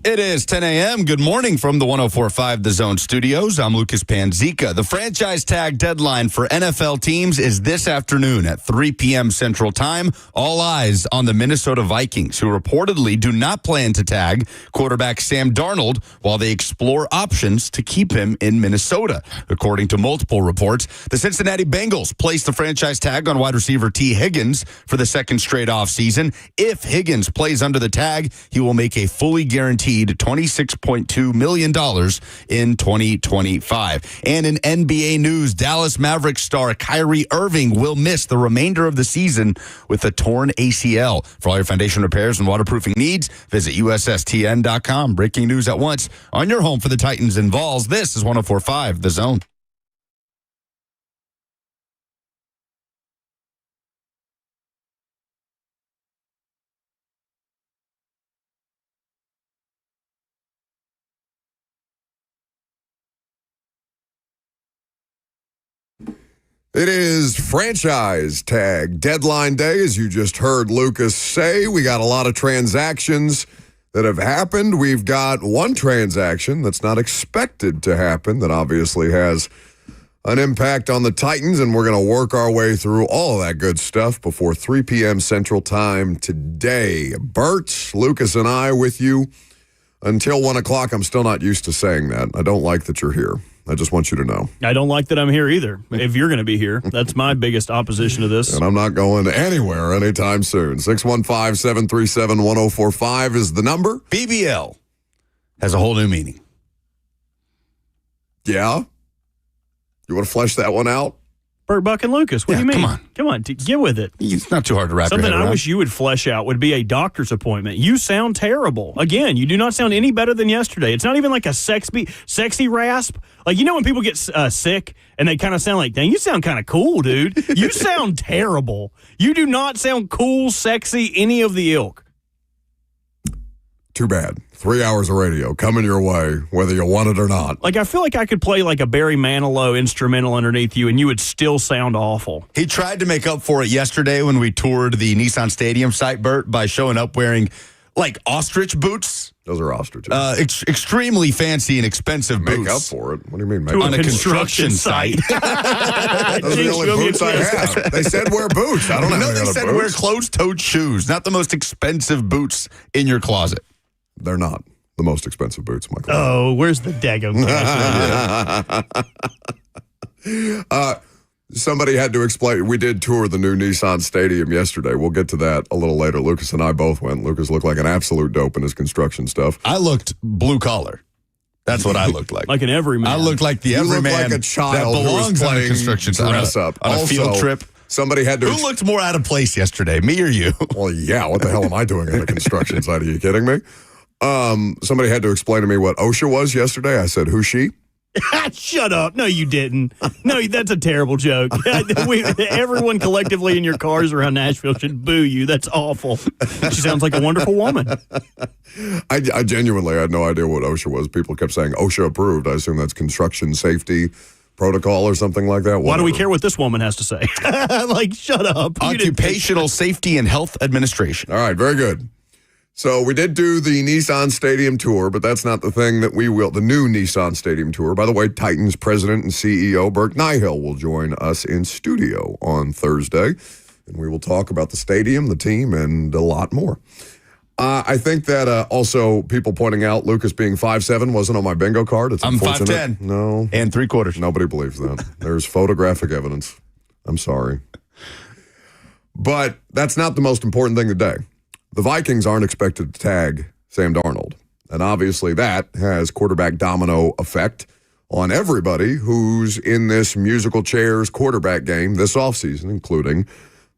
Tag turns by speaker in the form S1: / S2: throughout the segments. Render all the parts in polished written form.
S1: It is 10 a.m. Good morning from the 104.5 The Zone studios. I'm Lucas Panzica. The franchise tag deadline for NFL teams is this afternoon at 3 p.m. Central Time. All eyes on the Minnesota Vikings, who reportedly do not plan to tag quarterback Sam Darnold while they explore options to keep him in Minnesota. According to multiple reports, the Cincinnati Bengals placed the franchise tag on wide receiver T. Higgins for the second straight offseason. If Higgins plays under the tag, he will make a fully guaranteed $26.2 million in 2025. And in NBA news, Dallas Mavericks star Kyrie Irving will miss the remainder of the season with a torn ACL. For all your foundation repairs and waterproofing needs, visit USSTN.com. Breaking news at once on your home for the Titans and Vols. This is 104.5 The Zone.
S2: It is franchise tag deadline day, as you just heard Lucas say. We got a lot of transactions that have happened. We've got one transaction that's not expected to happen that obviously has an impact on the Titans, and we're going to work our way through all of that good stuff before 3 p.m. Central Time today. Bert, Lucas, and I with you until 1 o'clock. I'm still not used to saying that. I don't like that you're here. I just want you to know.
S3: I don't like that I'm here either. If you're going to be here, that's my biggest opposition to this.
S2: And I'm not going anywhere anytime soon. 615-737-1045 is the number.
S1: BBL has a whole new meaning.
S2: Yeah? You want to flesh that one out?
S3: Bert, Buck, and Lucas, what do you mean?
S1: Come on,
S3: get with it.
S1: It's not too hard to wrap
S3: Something
S1: your head around.
S3: I wish you would flesh out would be a doctor's appointment. You sound terrible. Again, you do not sound any better than yesterday. It's not even like a sexy rasp. Like, you know when people get sick and they kind of sound like, dang, you sound kind of cool, dude. You sound terrible. You do not sound cool, sexy, any of the ilk.
S2: Too bad. 3 hours of radio coming your way, whether you want it or not.
S3: Like, I feel like I could play like a Barry Manilow instrumental underneath you and you would still sound awful.
S1: He tried to make up for it yesterday when we toured the Nissan Stadium site, Bert, by showing up wearing like ostrich boots.
S2: Those are ostriches.
S1: Extremely fancy and expensive boots.
S2: Make up for it? What do you mean make
S3: To
S2: up?
S1: On a construction site.
S2: Those are the only boots I have. They said wear boots. I don't have
S1: No,
S2: any
S1: they
S2: other
S1: said
S2: boots.
S1: wear closed-toed shoes, not the most expensive boots in your closet.
S2: They're not the most expensive boots, Michael.
S3: Oh, where's the daggone cash?
S2: Somebody had to explain. We did tour the new Nissan Stadium yesterday. We'll get to that a little later. Lucas and I both went. Lucas looked like an absolute dope in his construction stuff.
S1: I looked blue-collar. That's what I looked like.
S3: Like an everyman.
S1: I looked like the
S2: You look
S1: everyman
S2: like a child
S1: that
S2: who was
S1: belongs on a
S2: playing
S1: construction site.
S2: dress up.
S1: On a field
S2: Also,
S1: trip.
S2: Somebody had to...
S1: Who looked more out of place yesterday, me or you?
S2: Well, yeah, what the hell am I doing on a construction site? Are you kidding me? Somebody had to explain to me what OSHA was yesterday. I said, who's she?
S3: Shut up. No, you didn't. No, that's a terrible joke. Everyone collectively in your cars around Nashville should boo you. That's awful. She sounds like a wonderful woman.
S2: I genuinely had no idea what OSHA was. People kept saying OSHA approved. I assume that's construction safety protocol or something like that.
S3: Why do we care what this woman has to say? Like, shut up.
S1: Occupational Safety and Health Administration.
S2: All right, very good. So we did do the Nissan Stadium tour, but that's not the thing that we will. The new Nissan Stadium tour. By the way, Titans president and CEO Burke Nihill will join us in studio on Thursday, and we will talk about the stadium, the team, and a lot more. I think that also people pointing out Lucas being 5'7" wasn't on my bingo card. It's
S1: I'm
S2: unfortunate.
S1: 5'10".
S2: No.
S1: And 3/4.
S2: Nobody believes that. There's photographic evidence. I'm sorry. But that's not the most important thing today. The Vikings aren't expected to tag Sam Darnold. And obviously that has quarterback domino effect on everybody who's in this musical chairs quarterback game this offseason, including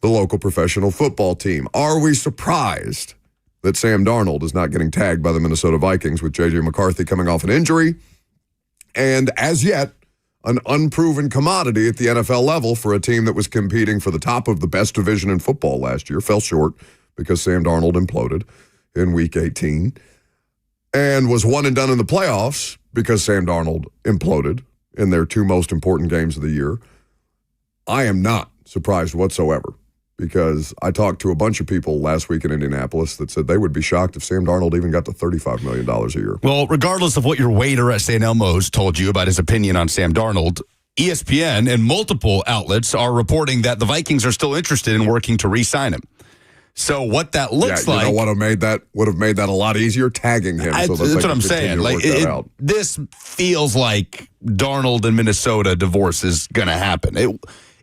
S2: the local professional football team. Are we surprised that Sam Darnold is not getting tagged by the Minnesota Vikings with J.J. McCarthy coming off an injury? And as yet, an unproven commodity at the NFL level for a team that was competing for the top of the best division in football last year, fell short because Sam Darnold imploded in Week 18, and was one and done in the playoffs because Sam Darnold imploded in their two most important games of the year. I am not surprised whatsoever because I talked to a bunch of people last week in Indianapolis that said they would be shocked if Sam Darnold even got to $35 million a year.
S1: Well, regardless of what your waiter at St. Elmo's told you about his opinion on Sam Darnold, ESPN and multiple outlets are reporting that the Vikings are still interested in working to re-sign him. So what that looks like,
S2: you know what would have made that a lot easier, tagging him.
S1: That's what I'm saying. Like this feels like Darnold and Minnesota divorce is going to happen.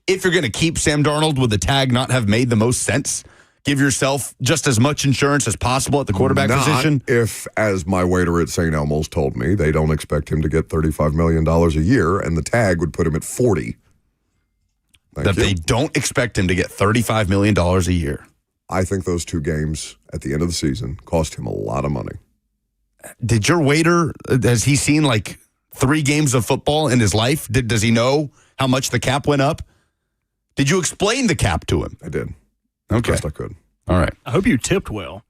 S1: If you're going to keep Sam Darnold, would the tag not have made the most sense? Give yourself just as much insurance as possible at the quarterback position?
S2: If, as my waiter at St. Elmo's told me, they don't expect him to get $35 million a year, and the tag would put him at $40.
S1: They don't expect him to get $35 million a year.
S2: I think those 2 games at the end of the season cost him a lot of money.
S1: Did your waiter, has he seen like 3 games of football in his life? Does he know how much the cap went up? Did you explain the cap to him?
S2: I did.
S1: Okay.
S2: Best I could.
S1: All right.
S3: I hope you tipped well.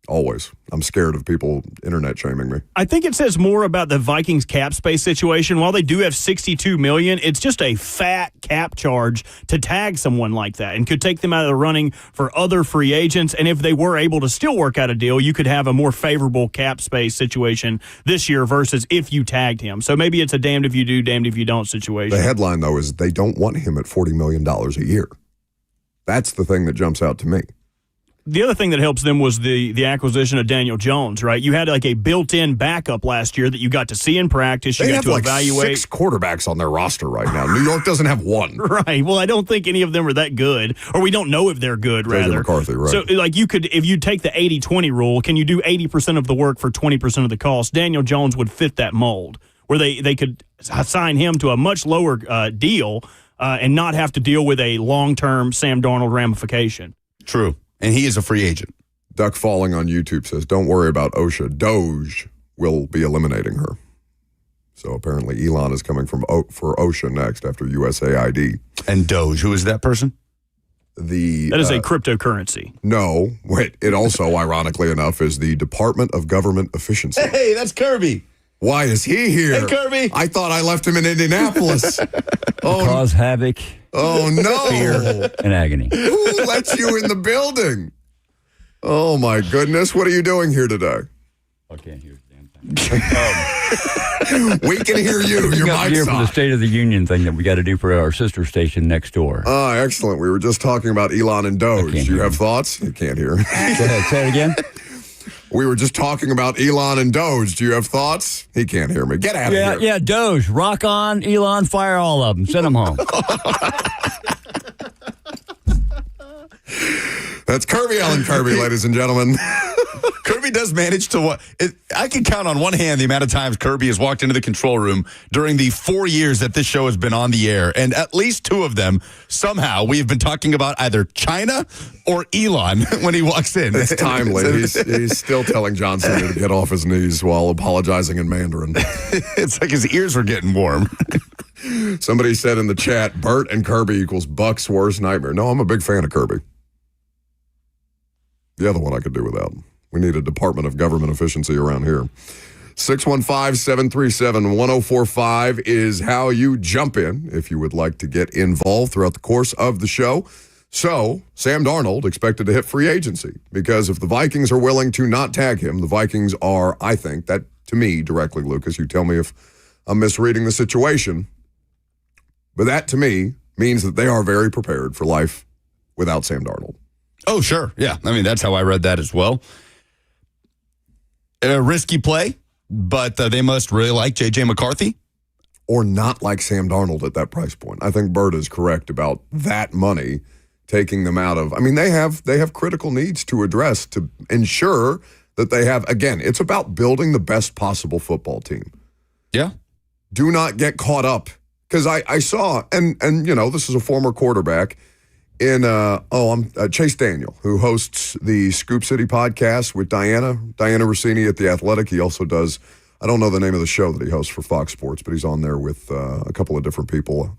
S2: Always. I'm scared of people internet shaming me.
S3: I think it says more about the Vikings cap space situation. While they do have $62 million, it's just a fat cap charge to tag someone like that and could take them out of the running for other free agents. And if they were able to still work out a deal, you could have a more favorable cap space situation this year versus if you tagged him. So maybe it's a damned if you do, damned if you don't situation.
S2: The headline, though, is they don't want him at $40 million a year. That's the thing that jumps out to me.
S3: The other thing that helps them was the acquisition of Daniel Jones, right? You had like a built-in backup last year that you got to see in practice. You got to evaluate.
S2: 6 quarterbacks on their roster right now. New York doesn't have 1.
S3: Right. Well, I don't think any of them are that good, or we don't know if they're good, rather.
S2: JJ McCarthy, right.
S3: So, like, you could, if you take the 80-20 rule, can you do 80% of the work for 20% of the cost? Daniel Jones would fit that mold, where they could assign him to a much lower deal and not have to deal with a long-term Sam Darnold ramification.
S1: True. And he is a free agent.
S2: Duck Falling on YouTube says, don't worry about OSHA. Doge will be eliminating her. So apparently Elon is coming for OSHA next after USAID.
S1: And Doge, who is that person?
S3: That is a cryptocurrency.
S2: No. Wait, it also, ironically enough, is the Department of Government Efficiency.
S1: Hey, that's Kirby.
S2: Why is he here?
S1: Hey, Kirby.
S2: I thought I left him in Indianapolis.
S4: Cause havoc.
S2: Oh, no.
S4: Fear and agony.
S2: Who lets you in the building? Oh, my goodness. What are you doing here today?
S4: I can't hear the damn thing.
S2: We can hear you. Your
S4: got
S2: mic's
S4: here for the
S2: on.
S4: State of the Union thing that we got to do for our sister station next door.
S2: Oh, excellent. We were just talking about Elon and Doge. Do you have thoughts? You can't hear.
S4: Go ahead, say it again.
S2: We were just talking about Elon and Doge. Do you have thoughts? He can't hear me. Get out of here.
S4: Yeah, Doge. Rock on, Elon, fire all of them. Send them home.
S2: That's Kirby Allen Kirby, ladies and gentlemen.
S1: Kirby does manage to I can count on one hand the amount of times Kirby has walked into the control room during the 4 years that this show has been on the air. And at least 2 of them, somehow, we have been talking about either China or Elon when he walks in.
S2: It's timely. He's still telling John Cena to get off his knees while apologizing in Mandarin.
S1: It's like his ears were getting warm.
S2: Somebody said in the chat, Bert and Kirby equals Buck's worst nightmare. No, I'm a big fan of Kirby. The other one I could do without. We need a Department of Government Efficiency around here. 615-737-1045 is how you jump in if you would like to get involved throughout the course of the show. So, Sam Darnold expected to hit free agency because if the Vikings are willing to not tag him, the Vikings are, I think, that to me directly, Lucas, you tell me if I'm misreading the situation, but that to me means that they are very prepared for life without Sam Darnold.
S1: Oh, sure. Yeah. I mean, that's how I read that as well. A risky play, but they must really like J.J. McCarthy.
S2: Or not like Sam Darnold at that price point. I think Bert is correct about that money taking them out of. I mean, they have critical needs to address to ensure that they have, again, it's about building the best possible football team.
S1: Yeah.
S2: Do not get caught up. Because I saw, and you know, this is a former quarterback in Chase Daniel, who hosts the Scoop City podcast with Diana Rossini at The Athletic. He also does, I don't know the name of the show that he hosts for Fox Sports, but he's on there with a couple of different people.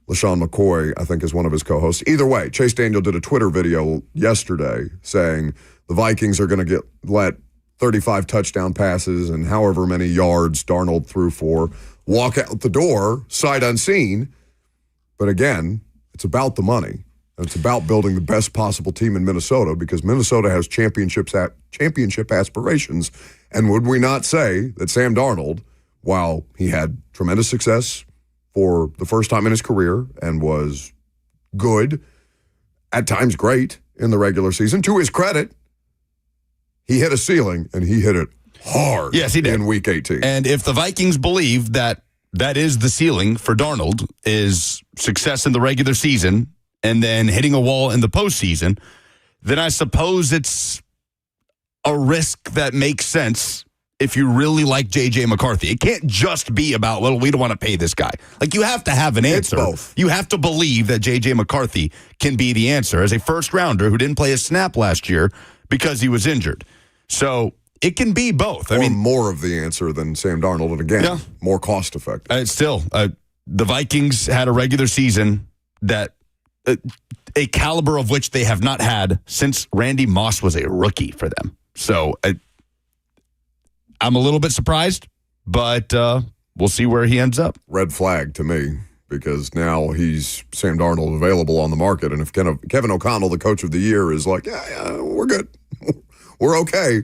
S2: LaShawn McCoy, I think, is one of his co-hosts. Either way, Chase Daniel did a Twitter video yesterday saying the Vikings are going to let 35 touchdown passes and however many yards Darnold threw for walk out the door sight unseen. But again, it's about the money. And it's about building the best possible team in Minnesota because Minnesota has championship aspirations. And would we not say that Sam Darnold, while he had tremendous success for the first time in his career and was good, at times great in the regular season, to his credit, he hit a ceiling and he hit it hard.
S1: Yes, he did.
S2: In Week 18.
S1: And if the Vikings believe that that is the ceiling for Darnold is success in the regular season and then hitting a wall in the postseason, then I suppose it's a risk that makes sense if you really like J.J. McCarthy. It can't just be about, well, we don't want to pay this guy. Like, you have to have an answer.
S2: It's both.
S1: You have to believe that J.J. McCarthy can be the answer as a first-rounder who didn't play a snap last year because he was injured. So it can be both.
S2: Or more of the answer than Sam Darnold, and again, more cost-effective.
S1: Still, the Vikings had a regular season that a caliber of which they have not had since Randy Moss was a rookie for them. So I'm a little bit surprised, but we'll see where he ends up.
S2: Red flag to me, because now he's Sam Darnold available on the market. And if Kevin O'Connell, the coach of the year, is like, yeah, we're good. We're okay.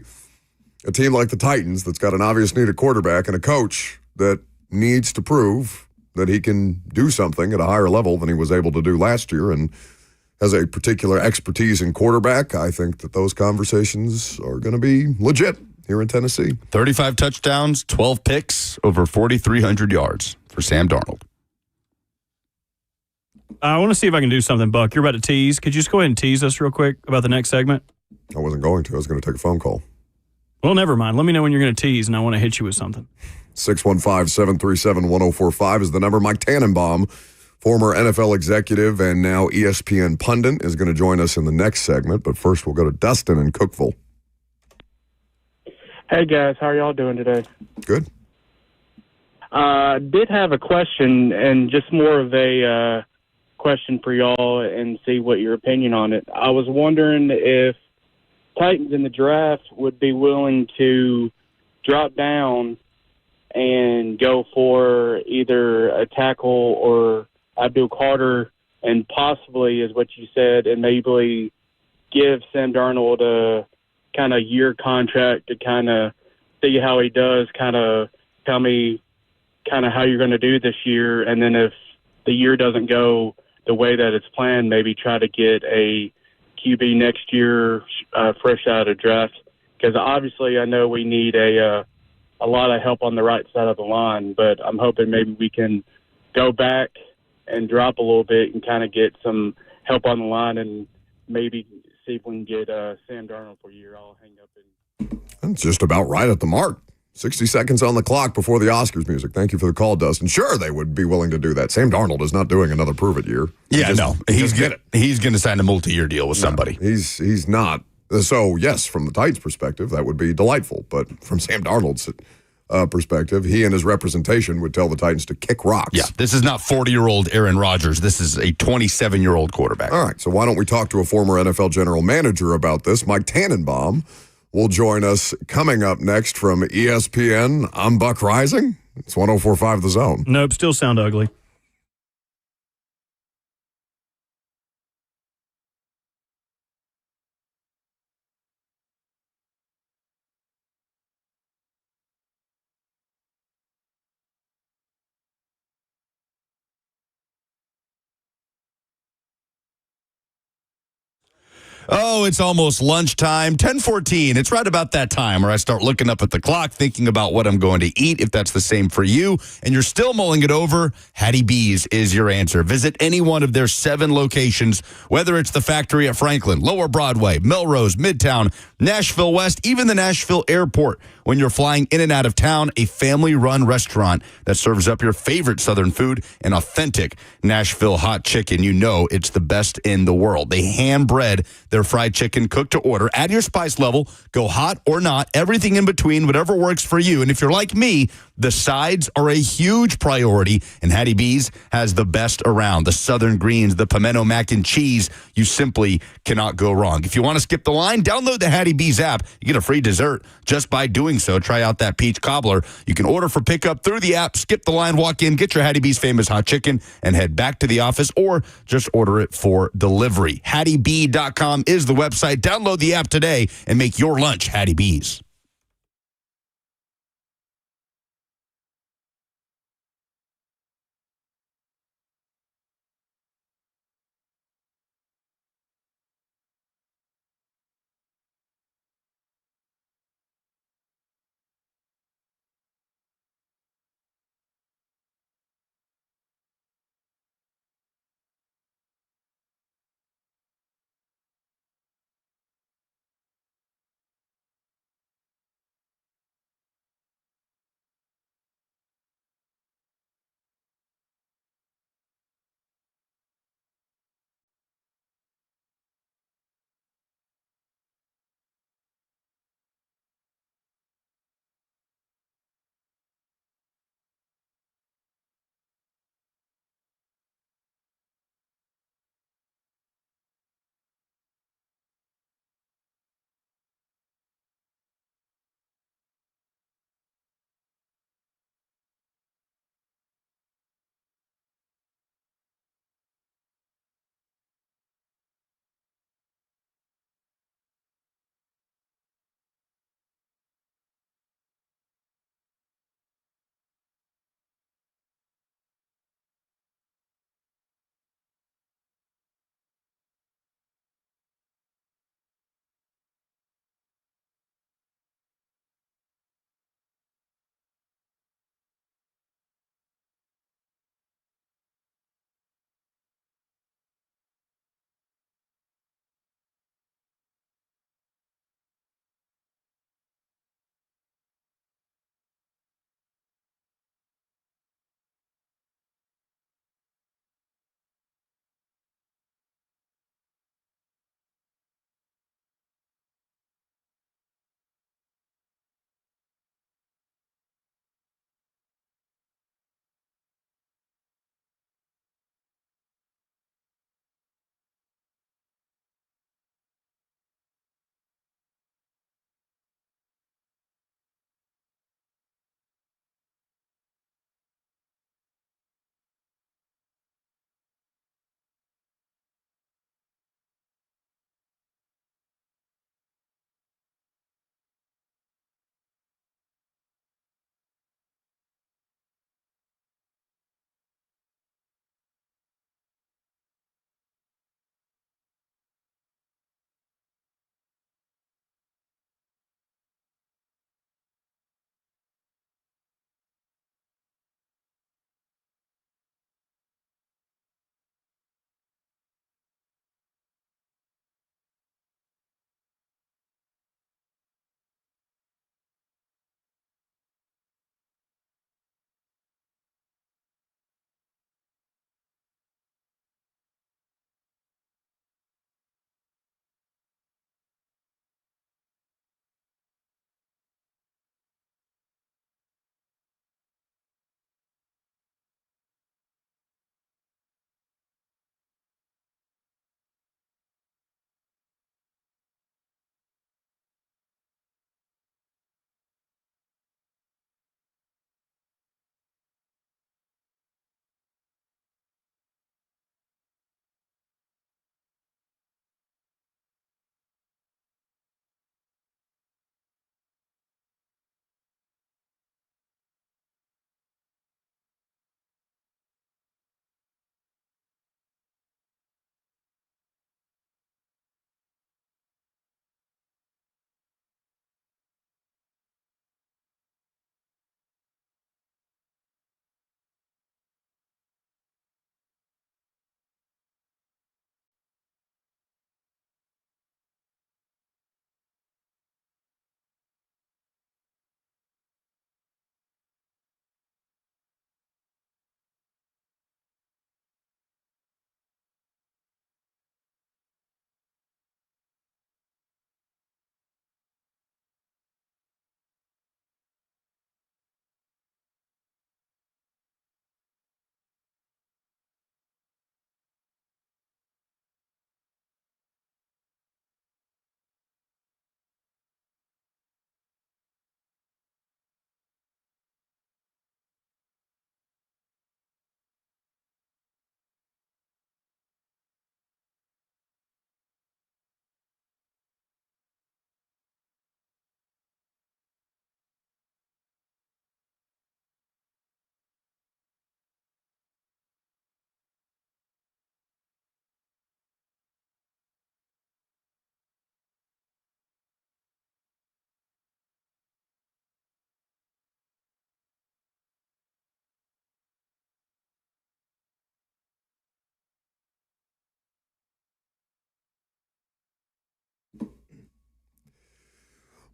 S2: A team like the Titans that's got an obvious need at quarterback and a coach that needs to prove that he can do something at a higher level than he was able to do last year and has a particular expertise in quarterback, I think that those conversations are going to be legit here in Tennessee.
S1: 35 touchdowns, 12 picks, over 4,300 yards for Sam Darnold.
S3: I want to see if I can do something, Buck. You're about to tease. Could you just go ahead and tease us real quick about the next segment?
S2: I wasn't going to. I was going to take a phone call.
S3: Well, never mind. Let me know when you're going to tease, and I want to hit you with something.
S2: 615-737-1045 is the number. Mike Tannenbaum, former NFL executive and now ESPN pundit, is going to join us in the next segment. But first, we'll go to Dustin in Cookeville.
S5: Hey, guys. How are y'all doing today?
S2: Good.
S5: Did have a question, and just more of a question for y'all and see what your opinion on it. I was wondering if Titans in the draft would be willing to drop down and go for either a tackle or Abdul Carter, and possibly, is what you said, and maybe give Sam Darnold a kind of year contract to kind of see how he does, kind of tell me kind of how you're going to do this year, and then if the year doesn't go the way that it's planned, maybe try to get a QB next year fresh out of draft, because obviously I know we need a lot of help on the right side of the line, but I'm hoping maybe we can go back and drop a little bit and kind of get some help on the line and maybe see if we can get Sam Darnold for a year. I'll hang up.
S2: That's just about right at the mark. 60 seconds on the clock before the Oscars music. Thank you for the call, Dustin. Sure, they would be willing to do that. Sam Darnold is not doing another prove-it year.
S1: He's going to sign a multi-year deal with somebody.
S2: He's not. So, yes, from the Titans' perspective, that would be delightful. But from Sam Darnold's perspective, he and his representation would tell the Titans to kick rocks.
S1: Yeah, this is not 40-year-old Aaron Rodgers. This is a 27-year-old quarterback.
S2: All right, so why don't we talk to a former NFL general manager about this? Mike Tannenbaum will join us coming up next from ESPN. I'm Buck Rising. It's 104.5 The Zone.
S3: Nope, still sound ugly.
S1: Oh, it's almost lunchtime, 10:14. It's right about that time where I start looking up at the clock, thinking about what I'm going to eat, if that's the same for you, and you're still mulling it over. Hattie B's is your answer. Visit any one of their 7 locations, whether it's the factory at Franklin, Lower Broadway, Melrose, Midtown, Nashville West, even the Nashville Airport. When you're flying in and out of town, a family-run restaurant that serves up your favorite Southern food and authentic Nashville hot chicken. You know it's the best in the world. They hand bread Their fried chicken cooked to order. Add your spice level. Go hot or not. Everything in between, whatever works for you. And if you're like me, the sides are a huge priority, and Hattie B's has the best around. The southern greens, the pimento mac and cheese, you simply cannot go wrong. If you want to skip the line, download the Hattie B's app. You get a free dessert just by doing so. Try out that peach cobbler. You can order for pickup through the app, skip the line, walk in, get your Hattie B's famous hot chicken, and head back to the office, or just order it for delivery. HattieB.com is the website. Download the app today and make your lunch Hattie B's.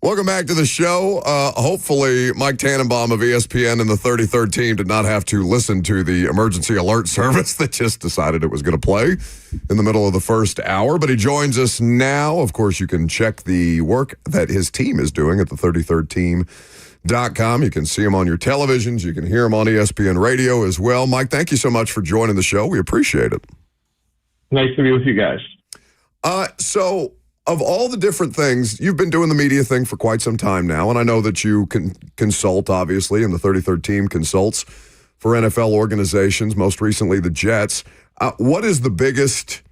S2: Welcome back to the show. Hopefully, Mike Tannenbaum of ESPN and the 33rd team did not have to listen to the emergency alert service that just decided it was going to play in the middle of the first hour. But he joins us now. Of course, you can check the work that his team is doing at the 33rdteam.com. You can see him on your televisions. You can hear him on ESPN radio as well. Mike, thank you so much for joining the show. We appreciate it.
S6: Nice to be with you guys.
S2: So, of all the different things, you've been doing the media thing for quite some time now, and I know that you can consult, obviously, and the 33rd team consults for NFL organizations, most recently the Jets. What is the biggest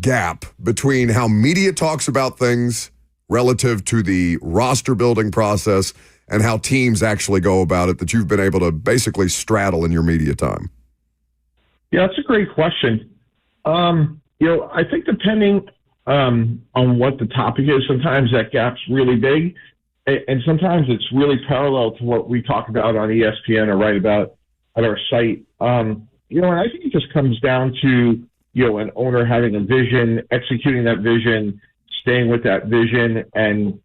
S2: gap between how media talks about things relative to the roster building process and how teams actually go about it that you've been able to basically straddle in your media time?
S6: Yeah, that's a great question. I think depending on what the topic is, sometimes that gap's really big, and sometimes it's really parallel to what we talk about on ESPN or write about at our site. And I think it just comes down to, an owner having a vision, executing that vision, staying with that vision, and,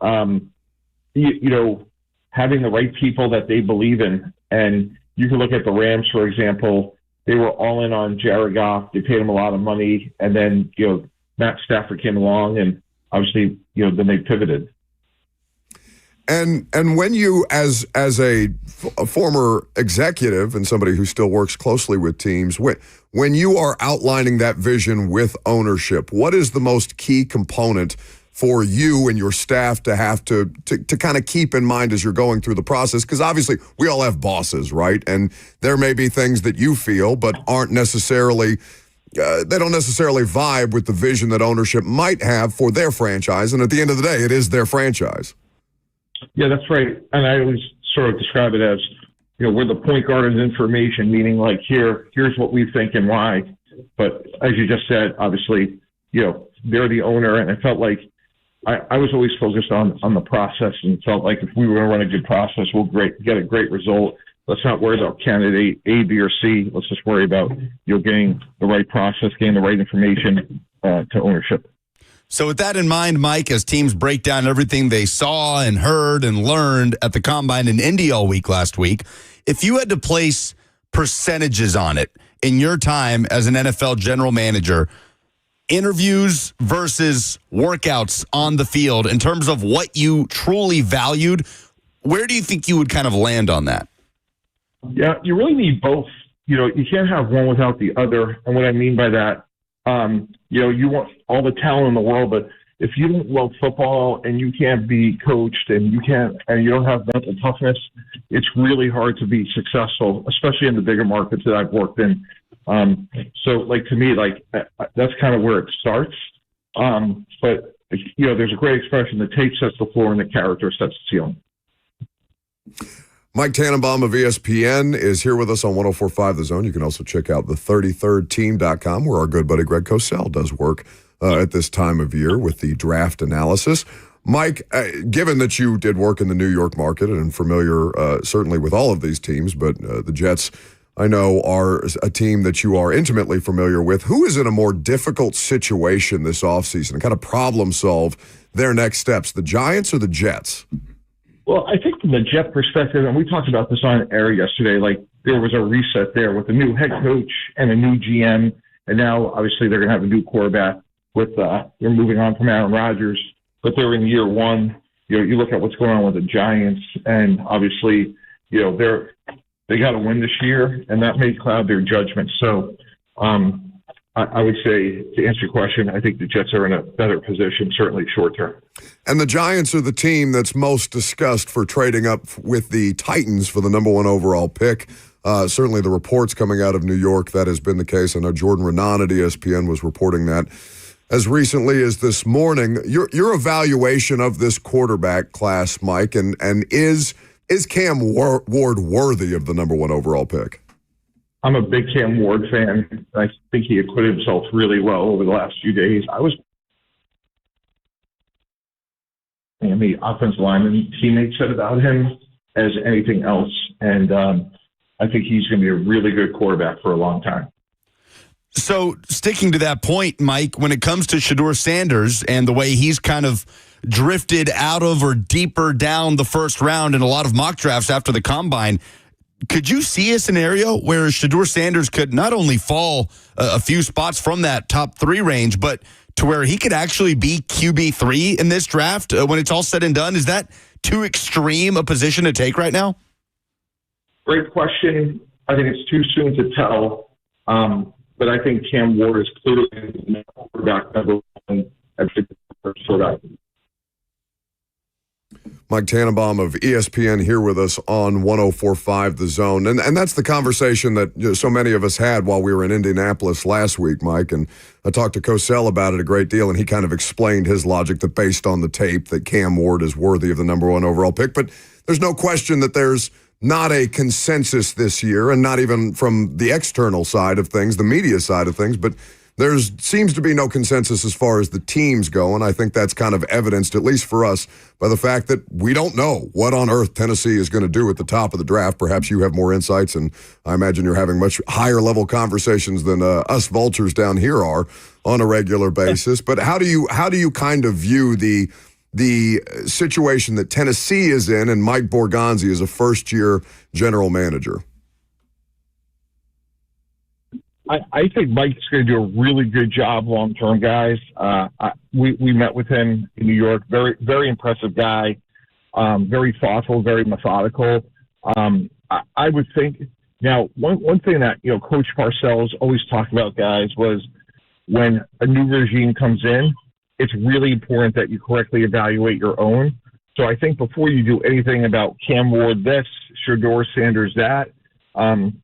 S6: having the right people that they believe in. And you can look at the Rams, for example. They were all in on Jared Goff. They paid him a lot of money, and then, Matt Stafford came along, and obviously, then they pivoted.
S2: And when you, as a former executive and somebody who still works closely with teams, when you are outlining that vision with ownership, what is the most key component for you and your staff to have to kind of keep in mind as you're going through the process? Because obviously we all have bosses, right? And there may be things that you feel but aren't necessarily they don't necessarily vibe with the vision that ownership might have for their franchise. And at the end of the day, it is their franchise.
S6: Yeah, that's right. And I always sort of describe it as, we're the point guard of information, meaning like here's what we think and why. But as you just said, obviously, they're the owner. And I felt like I was always focused on the process and felt like if we were going to run a good process, we'll get a great result. Let's not worry about candidate A, B, or C. Let's just worry about getting the right process, getting the right information to ownership.
S1: So with that in mind, Mike, as teams break down everything they saw and heard and learned at the Combine in Indy all week last week, if you had to place percentages on it in your time as an NFL general manager, interviews versus workouts on the field, in terms of what you truly valued, where do you think you would kind of land on that?
S6: Yeah, you really need both. You can't have one without the other. And what I mean by that, you want all the talent in the world, but if you don't love football and you can't be coached and you don't have mental toughness, it's really hard to be successful, especially in the bigger markets that I've worked in. So to me, that's kind of where it starts. But there's a great expression: the tape sets the floor and the character sets the ceiling.
S2: Mike Tannenbaum of ESPN is here with us on 104.5 The Zone. You can also check out the 33rdteam.com, where our good buddy Greg Cosell does work at this time of year with the draft analysis. Mike, given that you did work in the New York market and familiar certainly with all of these teams, but the Jets, I know, are a team that you are intimately familiar with. Who is in a more difficult situation this offseason and kind of problem solve their next steps, the Giants or the Jets?
S6: Well, I think from the Jet perspective, and we talked about this on air yesterday, there was a reset there with a new head coach and a new GM, and now obviously they're going to have a new quarterback with they're moving on from Aaron Rodgers, but they're in year one. You look at what's going on with the Giants, and obviously, they got to win this year, and that may cloud their judgment. So I would say, to answer your question, I think the Jets are in a better position, certainly short term.
S2: And the Giants are the team that's most discussed for trading up with the Titans for the number 1 overall pick. Certainly the reports coming out of New York, that has been the case. I know Jordan Renan at ESPN was reporting that as recently as this morning. Your evaluation of this quarterback class, Mike, and is Cam Ward worthy of the number 1 overall pick?
S6: I'm a big Cam Ward fan. I think he acquitted himself really well over the last few days. And the offensive lineman teammates said about him as anything else. And I think he's going to be a really good quarterback for a long time.
S1: So sticking to that point, Mike, when it comes to Shedeur Sanders and the way he's kind of drifted out of or deeper down the first round in a lot of mock drafts after the combine, could you see a scenario where Shedeur Sanders could not only fall a few spots from that top 3 range, but to where he could actually be QB3 in this draft when it's all said and done? Is that too extreme a position to take right now?
S6: Great question. I think it's too soon to tell. But I think Cam Ward is clearly the quarterback number one at quarterback.
S2: Mike Tannenbaum of ESPN here with us on 104.5 The Zone. And that's the conversation that so many of us had while we were in Indianapolis last week, Mike. And I talked to Cosell about it a great deal, and he kind of explained his logic that based on the tape that Cam Ward is worthy of the number 1 overall pick. But there's no question that there's not a consensus this year, and not even from the external side of things, the media side of things, but there seems to be no consensus as far as the teams go, and I think that's kind of evidenced, at least for us, by the fact that we don't know what on earth Tennessee is going to do at the top of the draft. Perhaps you have more insights, and I imagine you're having much higher level conversations than us vultures down here are on a regular basis. But how do you kind of view the situation that Tennessee is in, and Mike Borgonzi is a first-year general manager?
S6: I think Mike's going to do a really good job long-term, guys. We met with him in New York. Very, very impressive guy. Very thoughtful, very methodical. I would think now one thing that Coach Parcells always talked about, guys, was when a new regime comes in, it's really important that you correctly evaluate your own. So I think before you do anything about Cam Ward this, Shedeur Sanders that,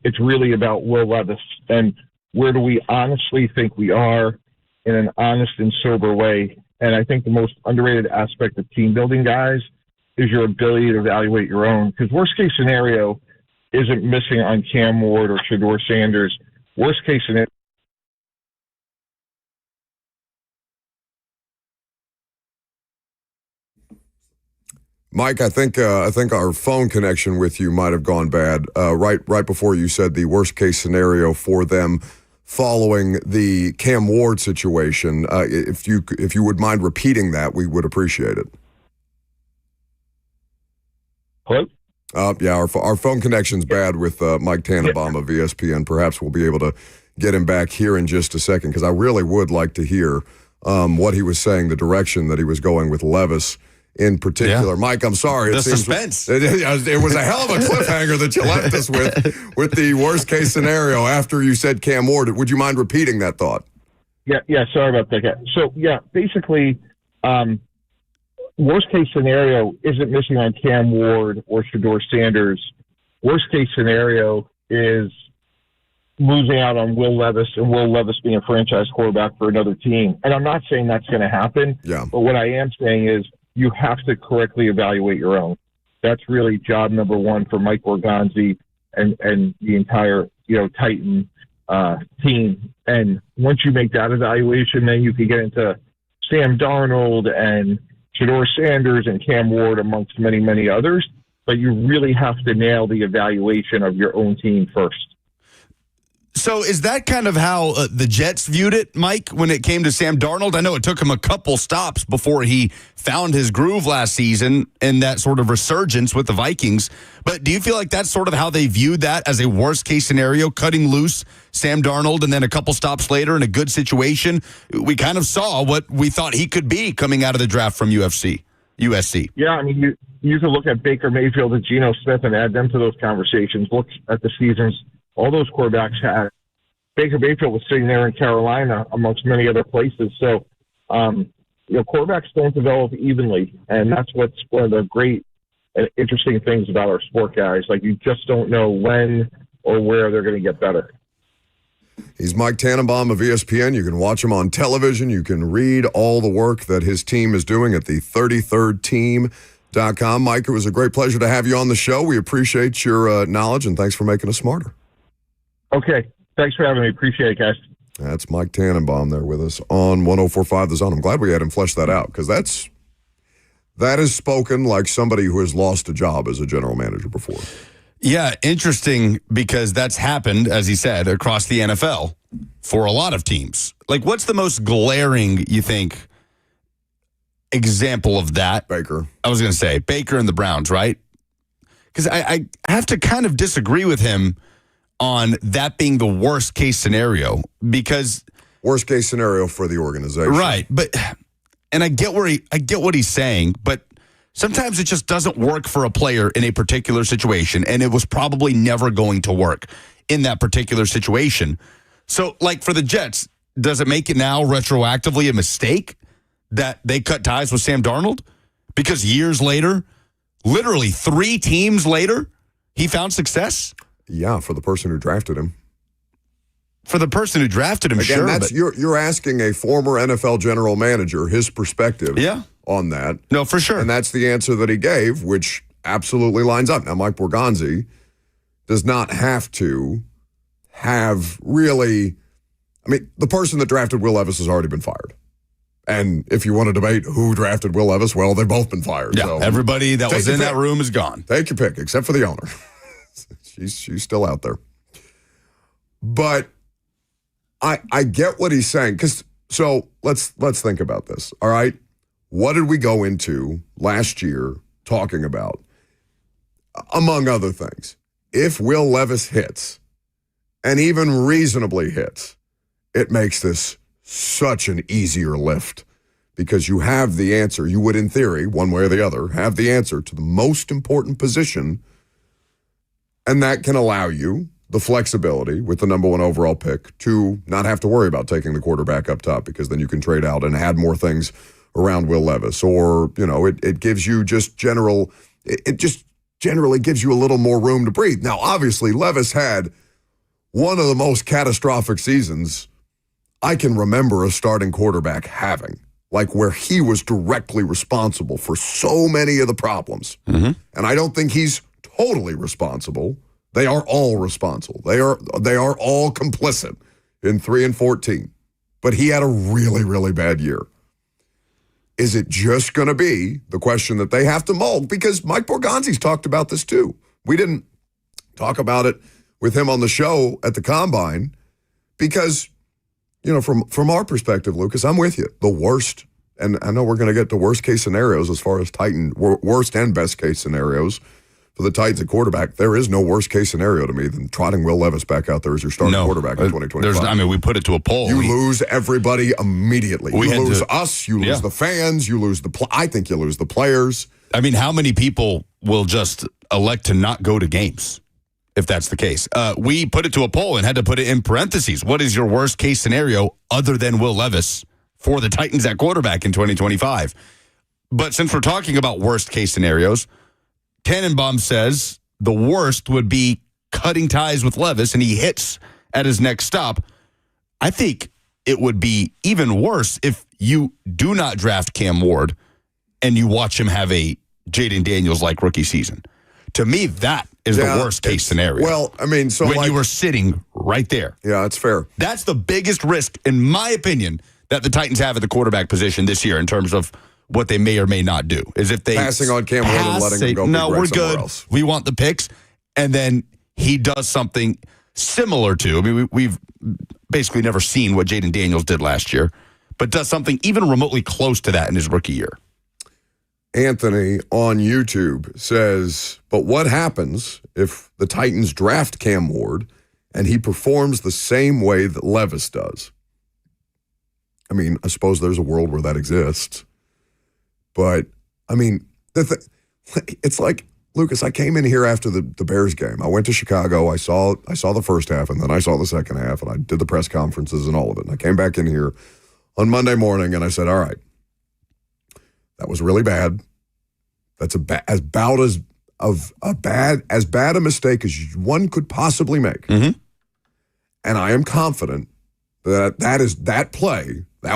S6: it's really about Will Levis and where do we honestly think we are in an honest and sober way. And I think the most underrated aspect of team building, guys, is your ability to evaluate your own. Because worst case scenario isn't missing on Cam Ward or Shedeur Sanders. Worst case scenario.
S2: Mike, I think our phone connection with you might have gone bad right before you said the worst case scenario for them following the Cam Ward situation. If you would mind repeating that, we would appreciate it.
S6: Hello?
S2: Yeah, our phone connection's bad with Mike Tannenbaum of ESPN. Perhaps we'll be able to get him back here in just a second, because I really would like to hear what he was saying, the direction that he was going with Levis in particular. Yeah. Mike, I'm sorry.
S1: The suspense.
S2: It was a hell of a cliffhanger that you left us with the worst case scenario after you said Cam Ward. Would you mind repeating that thought?
S6: Yeah, sorry about that. So, basically, worst case scenario isn't missing on Cam Ward or Shedeur Sanders. Worst case scenario is losing out on Will Levis, and Will Levis being a franchise quarterback for another team. And I'm not saying that's going to happen, but what I am saying is you have to correctly evaluate your own. That's really job number 1 for Mike Borgonzi and the entire Titan team. And once you make that evaluation, then you can get into Sam Darnold and Shedeur Sanders and Cam Ward, amongst many, many others. But you really have to nail the evaluation of your own team first.
S1: So is that kind of how the Jets viewed it, Mike, when it came to Sam Darnold? I know it took him a couple stops before he found his groove last season and that sort of resurgence with the Vikings. But do you feel like that's sort of how they viewed that, as a worst-case scenario, cutting loose Sam Darnold, and then a couple stops later in a good situation, we kind of saw what we thought he could be coming out of the draft from USC?
S6: Yeah, I mean, you can look at Baker Mayfield and Geno Smith and add them to those conversations. Look at the seasons all those quarterbacks had. Baker Mayfield was sitting there in Carolina amongst many other places. So, quarterbacks don't develop evenly, and that's what's one of the great and interesting things about our sport, guys. Like, you just don't know when or where they're going to get better.
S2: He's Mike Tannenbaum of ESPN. You can watch him on television. You can read all the work that his team is doing at the 33rdteam.com. Mike, it was a great pleasure to have you on the show. We appreciate your knowledge, and thanks for making us smarter.
S6: Okay. Thanks for having me. Appreciate it, guys.
S2: That's Mike Tannenbaum there with us on 104.5 The Zone. I'm glad we had him flesh that out, because that is spoken like somebody who has lost a job as a general manager before.
S1: Yeah, interesting because that's happened, as he said, across the NFL for a lot of teams. Like, what's the most glaring, you think, example of that?
S2: Baker.
S1: I was going to say Baker and the Browns, right? Because I have to kind of disagree with him on that being the worst case scenario because
S2: Worst case scenario for the organization.
S1: right, but and I get what he's saying, but sometimes it just doesn't work for a player in a particular situation, and it was probably never going to work in that particular situation. So, like for the Jets, does it make it now retroactively a mistake that they cut ties with Sam Darnold? Because years later, literally 3 teams later, he found success?
S2: Yeah, for the person who drafted him.
S1: For the person who drafted him,
S2: Again,
S1: sure.
S2: that's, you're asking a former NFL general manager his perspective on that.
S1: No, for sure.
S2: And that's the answer that he gave, which absolutely lines up. Now, Mike Borgonzi does not have to have really... I mean, the person that drafted Will Levis has already been fired. And if you want to debate who drafted Will Levis, well, they've both been fired.
S1: Yeah,
S2: so
S1: everybody that was in that room is gone.
S2: Take your pick, except for the owner. She's still out there. But I get what he's saying. So let's think about this, all right? What did we go into last year talking about? Among other things, if Will Levis hits, and even reasonably hits, it makes this such an easier lift because you have the answer. You would, in theory, one way or the other, have the answer to the most important position, and that can allow you the flexibility with the number 1 overall pick to not have to worry about taking the quarterback up top because then you can trade out and add more things around Will Levis. Or, it gives you just generally gives you a little more room to breathe. Now, obviously, Levis had one of the most catastrophic seasons I can remember a starting quarterback having, like where he was directly responsible for so many of the problems. Mm-hmm. And I don't think he's totally responsible. They are all responsible. They are all complicit in 3-14. But he had a really, really bad year. Is it just going to be the question that they have to mold? Because Mike Borgonzi's talked about this too. We didn't talk about it with him on the show at the Combine because, from our perspective, Lucas, I'm with you. The worst, and I know we're going to get to worst case scenarios as far as worst and best case scenarios for the Titans at quarterback. There is no worst case scenario to me than trotting Will Levis back out there as your starting quarterback in 2025.
S1: We put it to a poll.
S2: You lose everybody immediately. You lose us. You lose the fans. You lose I think you lose the players.
S1: I mean, how many people will just elect to not go to games if that's the case? We put it to a poll and had to put it in parentheses. What is your worst case scenario other than Will Levis for the Titans at quarterback in 2025? But since we're talking about worst case scenarios, Tannenbaum says the worst would be cutting ties with Levis and he hits at his next stop. I think it would be even worse if you do not draft Cam Ward and you watch him have a Jaden Daniels-like rookie season. To me, that is the worst case scenario.
S2: Well, I mean, so
S1: when you were sitting right there.
S2: Yeah, that's fair.
S1: That's the biggest risk, in my opinion, that the Titans have at the quarterback position this year in terms of what they may or may not do. Is if they
S2: passing on Cam Ward and letting him go.
S1: No, we're good. Else. We want the picks, and then he does something similar to. I mean, we've basically never seen what Jaden Daniels did last year, but does something even remotely close to that in his rookie year.
S2: Anthony on YouTube says, but what happens if the Titans draft Cam Ward and he performs the same way that Levis does? I mean, I suppose there's a world where that exists. But, I mean, it's like, Lucas, I came in here after the Bears game. I went to Chicago. I saw the first half, and then I saw the second half, and I did the press conferences and all of it. And I came back in here on Monday morning, and I said, all right, that was really bad. That's as bad a mistake as one could possibly make. Mm-hmm. And I am confident that is that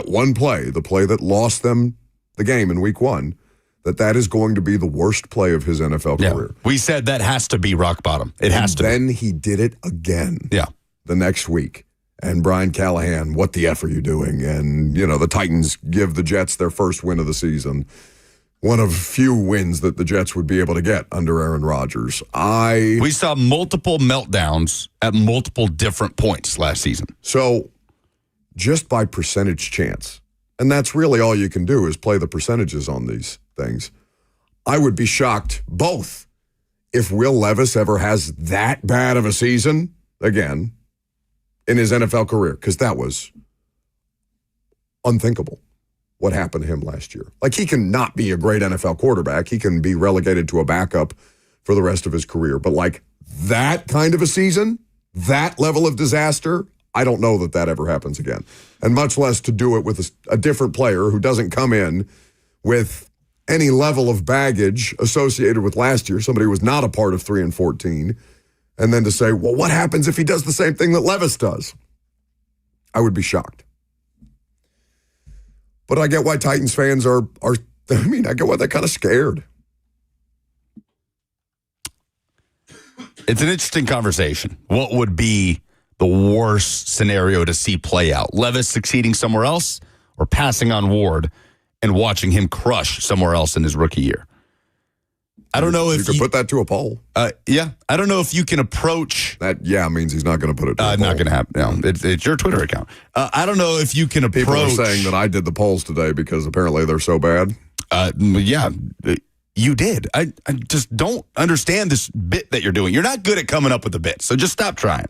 S2: one play, the play that lost them the game in week 1, that is going to be the worst play of his NFL career.
S1: We said that has to be rock bottom. It has to be.
S2: Then he did it again the next week. And Brian Callahan, what the F are you doing? And, the Titans give the Jets their first win of the season. one of few wins that the Jets would be able to get under Aaron Rodgers.
S1: We saw multiple meltdowns at multiple different points last season.
S2: So just by percentage chance, and that's really all you can do is play the percentages on these things, I would be shocked both if Will Levis ever has that bad of a season again in his NFL career, because that was unthinkable what happened to him last year. Like, he can not be a great NFL quarterback. He can be relegated to a backup for the rest of his career. But like that kind of a season, that level of disaster, I don't know that ever happens again. And much less to do it with a different player who doesn't come in with any level of baggage associated with last year, somebody who was not a part of 3-14, and then to say, well, what happens if he does the same thing that Levis does? I would be shocked. But I get why Titans fans I get why they're kind of scared.
S1: It's an interesting conversation. What would be the worst scenario to see play out? Levis succeeding somewhere else or passing on Ward and watching him crush somewhere else in his rookie year? I don't know if
S2: you could put that to a poll.
S1: Yeah. I don't know if you can approach.
S2: That, means he's not going to put it to a poll.
S1: Not going to happen. No, it's your Twitter account. I don't know if you can approach.
S2: People are saying that I did the polls today because apparently they're so bad.
S1: Yeah, you did. I just don't understand this bit that you're doing. You're not good at coming up with a bit, so just stop trying.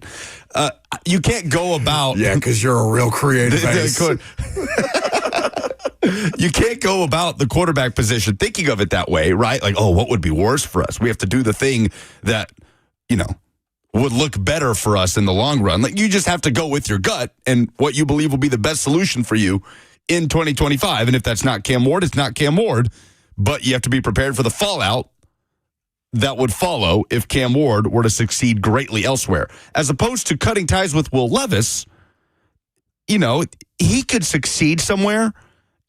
S1: You can't go about.
S2: Yeah, because you're a real creative ace.
S1: You can't go about the quarterback position thinking of it that way, right? Like, oh, what would be worse for us? We have to do the thing that, would look better for us in the long run. Like, you just have to go with your gut and what you believe will be the best solution for you in 2025. And if that's not Cam Ward, it's not Cam Ward. But you have to be prepared for the fallout that would follow if Cam Ward were to succeed greatly elsewhere. As opposed to cutting ties with Will Levis, he could succeed somewhere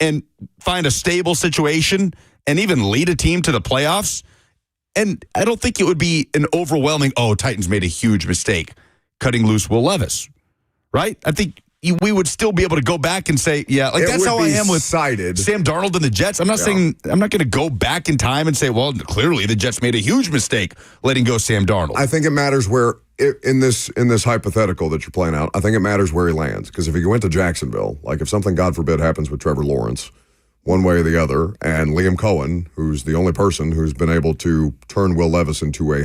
S1: and find a stable situation and even lead a team to the playoffs. And I don't think it would be an overwhelming, Titans made a huge mistake cutting loose Will Levis, right? I think we would still be able to go back and say, that's how I am with Sam Darnold and the Jets. I'm not saying, I'm not going to go back in time and say, well, clearly the Jets made a huge mistake letting go Sam Darnold.
S2: I think it matters where, in this hypothetical that you're playing out, I think it matters where he lands. Because if he went to Jacksonville, like if something, God forbid, happens with Trevor Lawrence, one way or the other, and Liam Cohen, who's the only person who's been able to turn Will Levis into I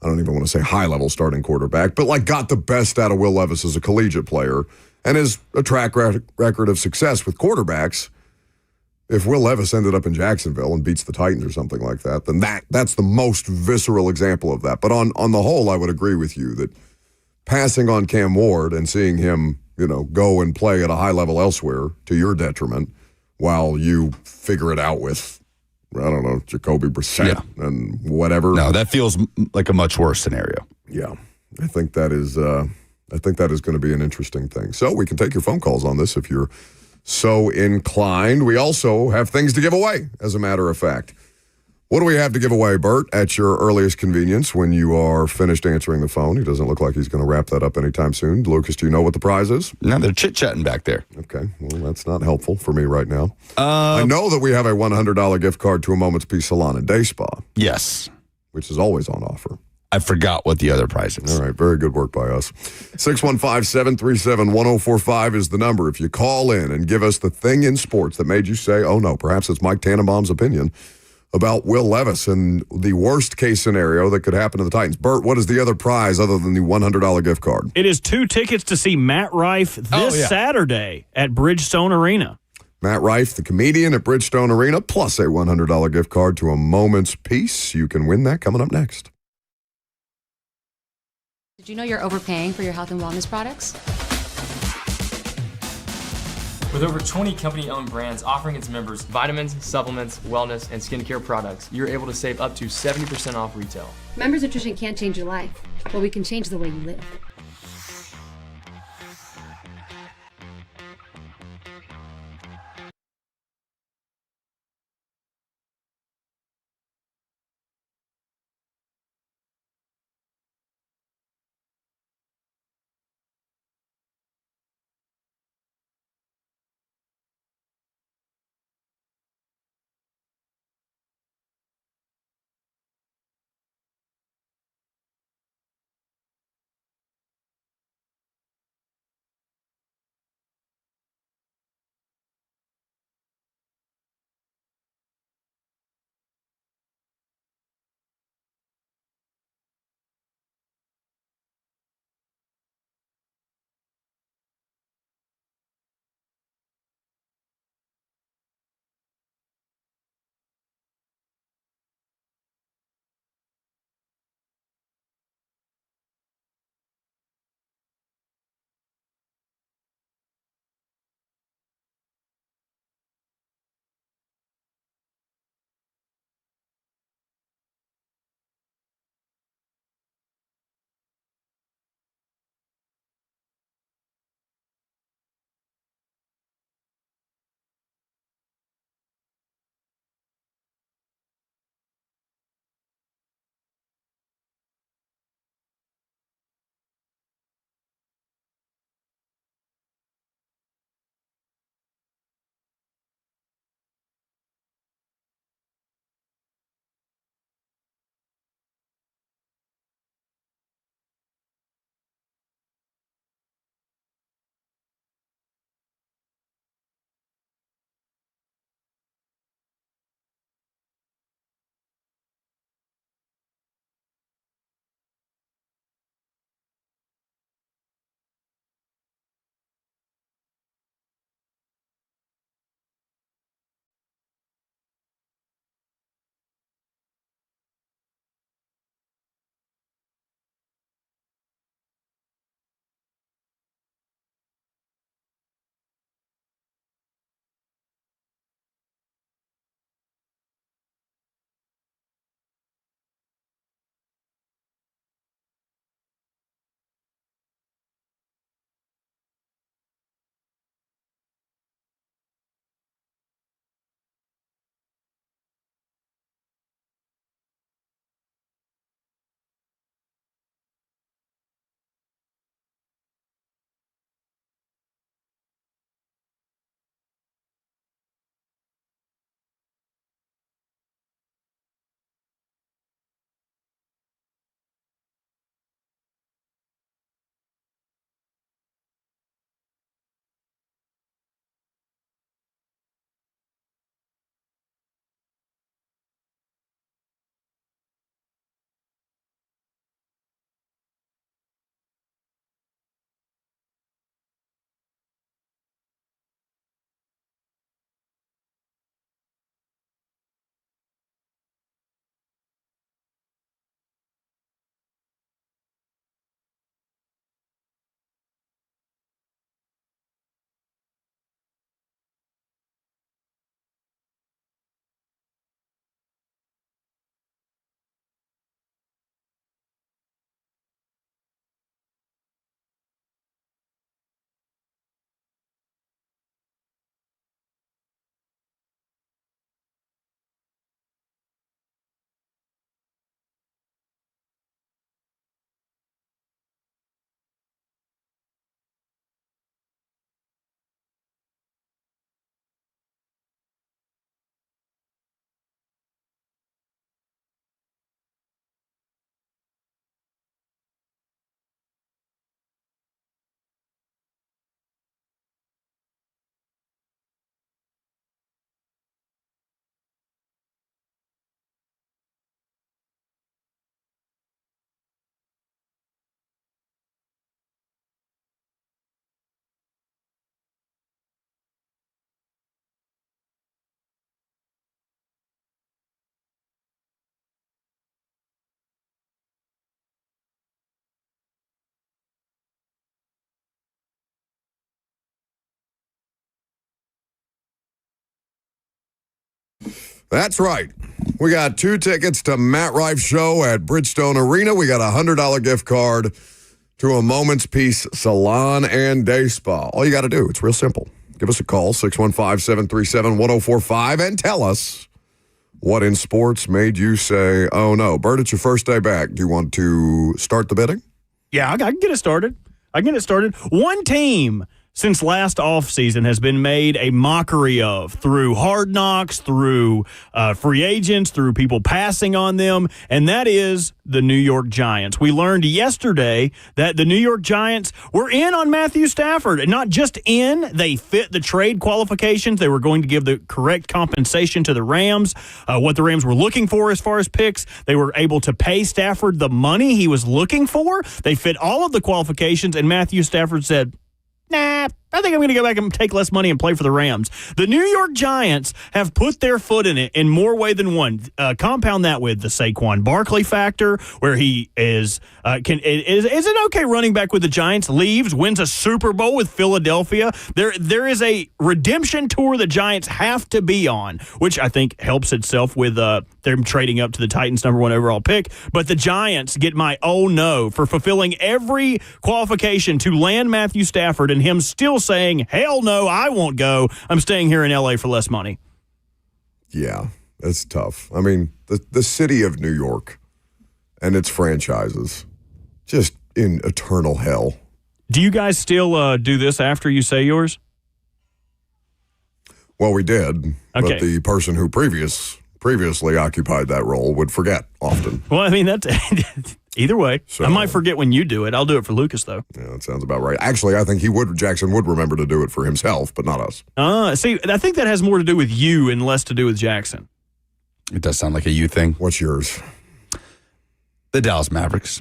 S2: don't even want to say high-level starting quarterback, but like got the best out of Will Levis as a collegiate player and is a track record of success with quarterbacks. If Will Levis ended up in Jacksonville and beats the Titans or something like that, then that's the most visceral example of that. But on the whole, I would agree with you that passing on Cam Ward and seeing him, go and play at a high level elsewhere to your detriment while you figure it out with, I don't know, Jacoby Brissett and whatever.
S1: No, that feels like a much worse scenario.
S2: Yeah, I think that is going to be an interesting thing. So we can take your phone calls on this if you're so inclined. We also have things to give away, as a matter of fact. What do we have to give away, Bert, at your earliest convenience when you are finished answering the phone? He doesn't look like he's going to wrap that up anytime soon. Lucas, do you know what the prize is?
S1: No, they're chit-chatting back there.
S2: Okay, well, that's not helpful for me right now. I know that we have a $100 gift card to a Moment's Peace Salon and Day Spa.
S1: Yes.
S2: Which is always on offer.
S1: I forgot what the other prize is.
S2: All right, very good work by us. 615-737-1045 is the number. If you call in and give us the thing in sports that made you say, oh no, perhaps it's Mike Tannenbaum's opinion about Will Levis and the worst case scenario that could happen to the Titans. Bert, what is the other prize other than the $100 gift card?
S3: It is 2 tickets to see Matt Rife this Saturday at Bridgestone Arena.
S2: Matt Rife, the comedian at Bridgestone Arena, plus a $100 gift card to a Moment's Peace. You can win that coming up next.
S7: Did you know you're overpaying for your health and wellness products?
S8: With over 20 company-owned brands offering its members vitamins, supplements, wellness, and skincare products, you're able to save up to 70% off retail.
S7: Members Nutrition can't change your life, but we can change the way you live.
S2: That's right. We got 2 tickets to Matt Rife's show at Bridgestone Arena. We got a $100 gift card to a Moment's Peace Salon and Day Spa. All you got to do, it's real simple. Give us a call, 615-737-1045, and tell us what in sports made you say, oh no. Bert, it's your first day back. Do you want to start the bidding?
S3: Yeah, I can get it started. One team since last offseason has been made a mockery of through Hard Knocks, through free agents, through people passing on them, and that is the New York Giants. We learned yesterday that the New York Giants were in on Matthew Stafford, and not just in, they fit the trade qualifications. They were going to give the correct compensation to the Rams, what the Rams were looking for as far as picks. They were able to pay Stafford the money he was looking for. They fit all of the qualifications, and Matthew Stafford said, nah, I think I'm going to go back and take less money and play for the Rams. The New York Giants have put their foot in it in more way than one. Compound that with the Saquon Barkley factor, where he is an okay running back with the Giants, leaves, wins a Super Bowl with Philadelphia. There is a redemption tour the Giants have to be on, which I think helps itself with them trading up to the Titans' #1 overall pick. But the Giants get my oh no for fulfilling every qualification to land Matthew Stafford, and him still saying, hell no, I won't go. I'm staying here in L.A. for less money.
S2: Yeah, it's tough. I mean, the city of New York and its franchises, just in eternal hell.
S3: Do you guys still do this after you say yours?
S2: Well, we did,
S3: okay.
S2: But the person who previously occupied that role would forget often.
S3: Well, I mean, that's either way.
S2: So,
S3: I might forget when you do it. I'll do it for Lucas, though.
S2: Yeah, that sounds about right. Actually, I think Jackson would remember to do it for himself, but not us.
S3: See, I think that has more to do with you and less to do with Jackson.
S1: It does sound like a you thing.
S2: What's yours?
S1: The Dallas Mavericks.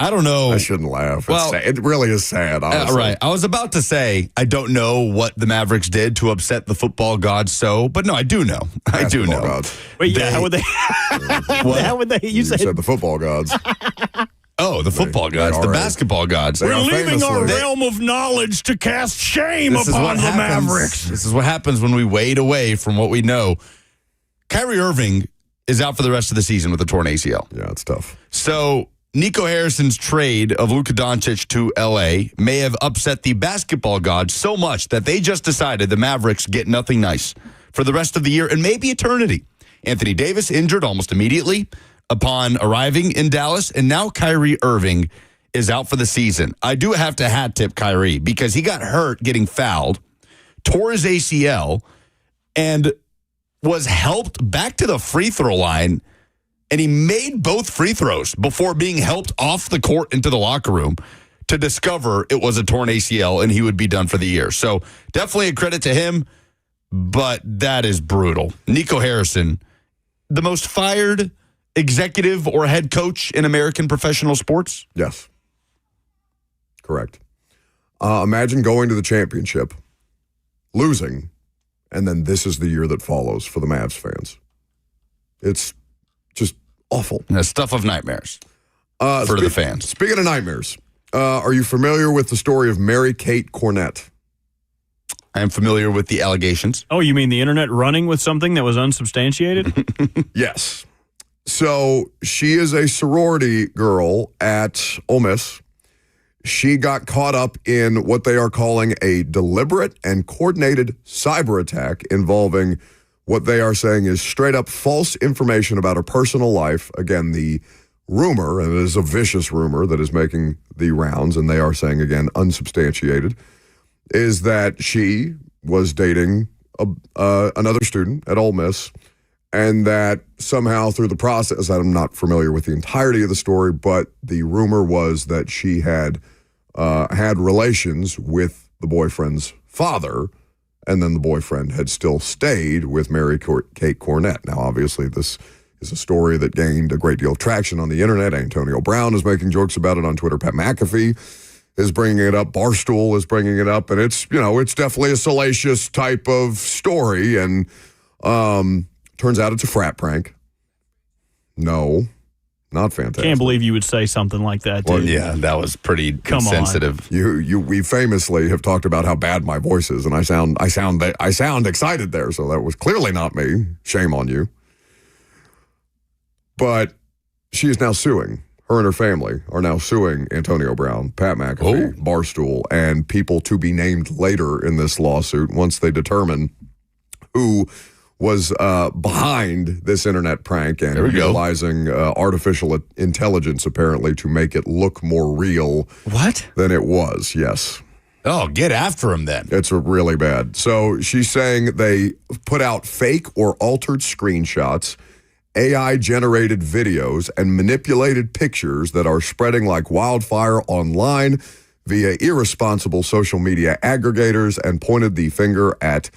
S1: I don't know.
S2: I shouldn't laugh. Well, it really is sad, honestly.
S1: Right. I was about to say, I don't know what the Mavericks did to upset the football gods but no, I do know. I do know.
S2: Gods.
S3: Wait, how would they? How would they?
S2: You said the football gods.
S1: Oh, the football gods, the basketball gods.
S3: We're leaving our realm of knowledge to cast shame upon the Mavericks.
S1: This is what happens when we wade away from what we know. Kyrie Irving is out for the rest of the season with a torn ACL.
S2: Yeah, it's tough.
S1: So Nico Harrison's trade of Luka Doncic to L.A. may have upset the basketball gods so much that they just decided the Mavericks get nothing nice for the rest of the year and maybe eternity. Anthony Davis injured almost immediately upon arriving in Dallas, and now Kyrie Irving is out for the season. I do have to hat tip Kyrie because he got hurt getting fouled, tore his ACL, and was helped back to the free throw line, and he made both free throws before being helped off the court into the locker room to discover it was a torn ACL and he would be done for the year. So definitely a credit to him, but that is brutal. Nico Harrison, the most fired executive or head coach in American professional sports?
S2: Yes. Correct. Imagine going to the championship, losing, and then this is the year that follows for the Mavs fans. It's just awful.
S1: The stuff of nightmares for the fans.
S2: Speaking of nightmares, are you familiar with the story of Mary-Kate Cornett?
S1: I am familiar with the allegations.
S3: Oh, you mean the internet running with something that was unsubstantiated?
S2: Yes. So she is a sorority girl at Ole Miss. She got caught up in what they are calling a deliberate and coordinated cyber attack involving what they are saying is straight up false information about her personal life. Again, the rumor, and it is a vicious rumor that is making the rounds, and they are saying, again, unsubstantiated, is that she was dating another student at Ole Miss, and that somehow through the process, I'm not familiar with the entirety of the story, but the rumor was that she had had relations with the boyfriend's father, and then the boyfriend had still stayed with Mary-Kate Cornett. Now, obviously, this is a story that gained a great deal of traction on the internet. Antonio Brown is making jokes about it on Twitter. Pat McAfee is bringing it up. Barstool is bringing it up. And it's, it's definitely a salacious type of story. And turns out it's a frat prank. No, Not fantastic.
S3: Can't believe you would say something like that, dude.
S1: Well, yeah, that was pretty insensitive.
S2: We famously have talked about how bad my voice is, and I sound excited there. So that was clearly not me. Shame on you. But she is now suing. Her and her family are now suing Antonio Brown, Pat McAfee, Barstool, and people to be named later in this lawsuit once they determine who was behind this internet prank and utilizing artificial intelligence, apparently, to make it look more real than it was, yes.
S1: Oh, get after him then.
S2: It's really bad. So she's saying they put out fake or altered screenshots, AI-generated videos, and manipulated pictures that are spreading like wildfire online via irresponsible social media aggregators, and pointed the finger at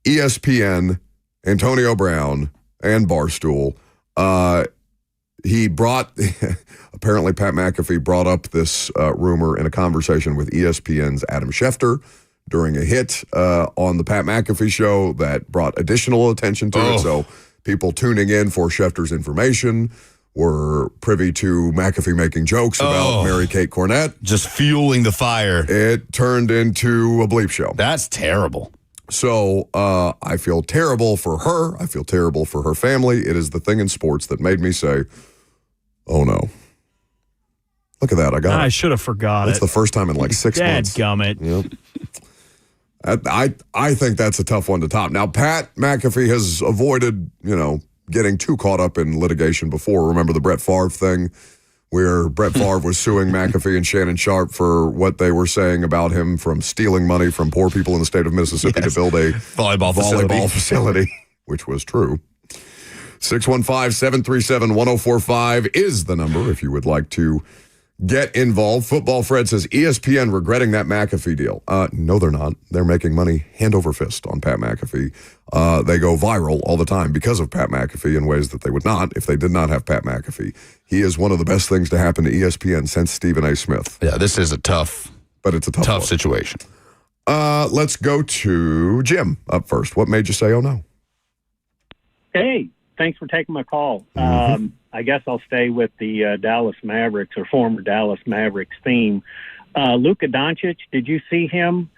S2: ESPN, Antonio Brown, and Barstool. Apparently Pat McAfee brought up this rumor in a conversation with ESPN's Adam Schefter during a hit on the Pat McAfee show that brought additional attention to it. So people tuning in for Schefter's information were privy to McAfee making jokes about Mary-Kate Cornett.
S1: Just fueling the fire.
S2: It turned into a bleep show.
S1: That's terrible.
S2: So I feel terrible for her. I feel terrible for her family. It is the thing in sports that made me say, oh no. Look at that. I
S3: should have forgot
S2: That's the first time in like 6 months.
S3: Dadgummit.
S2: Yep. I think that's a tough one to top. Now, Pat McAfee has avoided, getting too caught up in litigation before. Remember the Brett Favre thing, where Brett Favre was suing McAfee and Shannon Sharp for what they were saying about him from stealing money from poor people in the state of Mississippi to build a
S1: volleyball
S2: facility, which was true. 615-737-1045 is the number if you would like to get involved. Football Fred says ESPN regretting that McAfee deal. No, they're not. They're making money hand over fist on Pat McAfee. They go viral all the time because of Pat McAfee in ways that they would not if they did not have Pat McAfee. He is one of the best things to happen to ESPN since Stephen A. Smith.
S1: Yeah, this is a tough situation.
S2: Let's go to Jim up first. What made you say, oh no?
S9: Hey, thanks for taking my call. I guess I'll stay with the Dallas Mavericks or former Dallas Mavericks theme. Luka Doncic, did you see him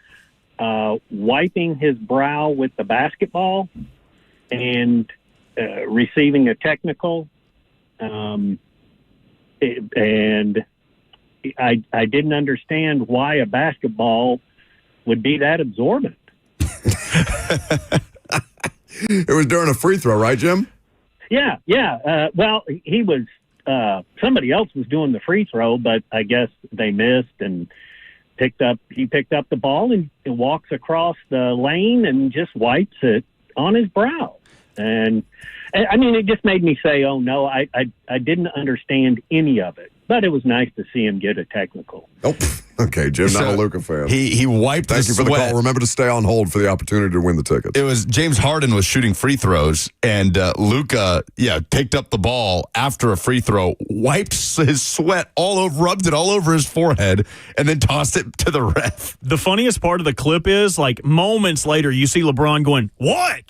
S9: wiping his brow with the basketball and receiving a technical? And I didn't understand why a basketball would be that absorbent.
S2: It was during a free throw, right, Jim?
S9: Yeah. Well, he was somebody else was doing the free throw, but I guess they missed and he picked up the ball and walks across the lane and just wipes it on his brow. And I mean, it just made me say, oh no, I didn't understand any of it, but it was nice to see him get a technical.
S2: Oh, okay, Jim, not a Luka fan.
S1: He wiped
S2: Thank you for the call. Remember to stay on hold for the opportunity to win the tickets.
S1: It was James Harden was shooting free throws, and Luka, picked up the ball after a free throw, wiped his sweat rubbed it all over his forehead, and then tossed it to the ref.
S3: The funniest part of the clip is, like, moments later, you see LeBron going, "What?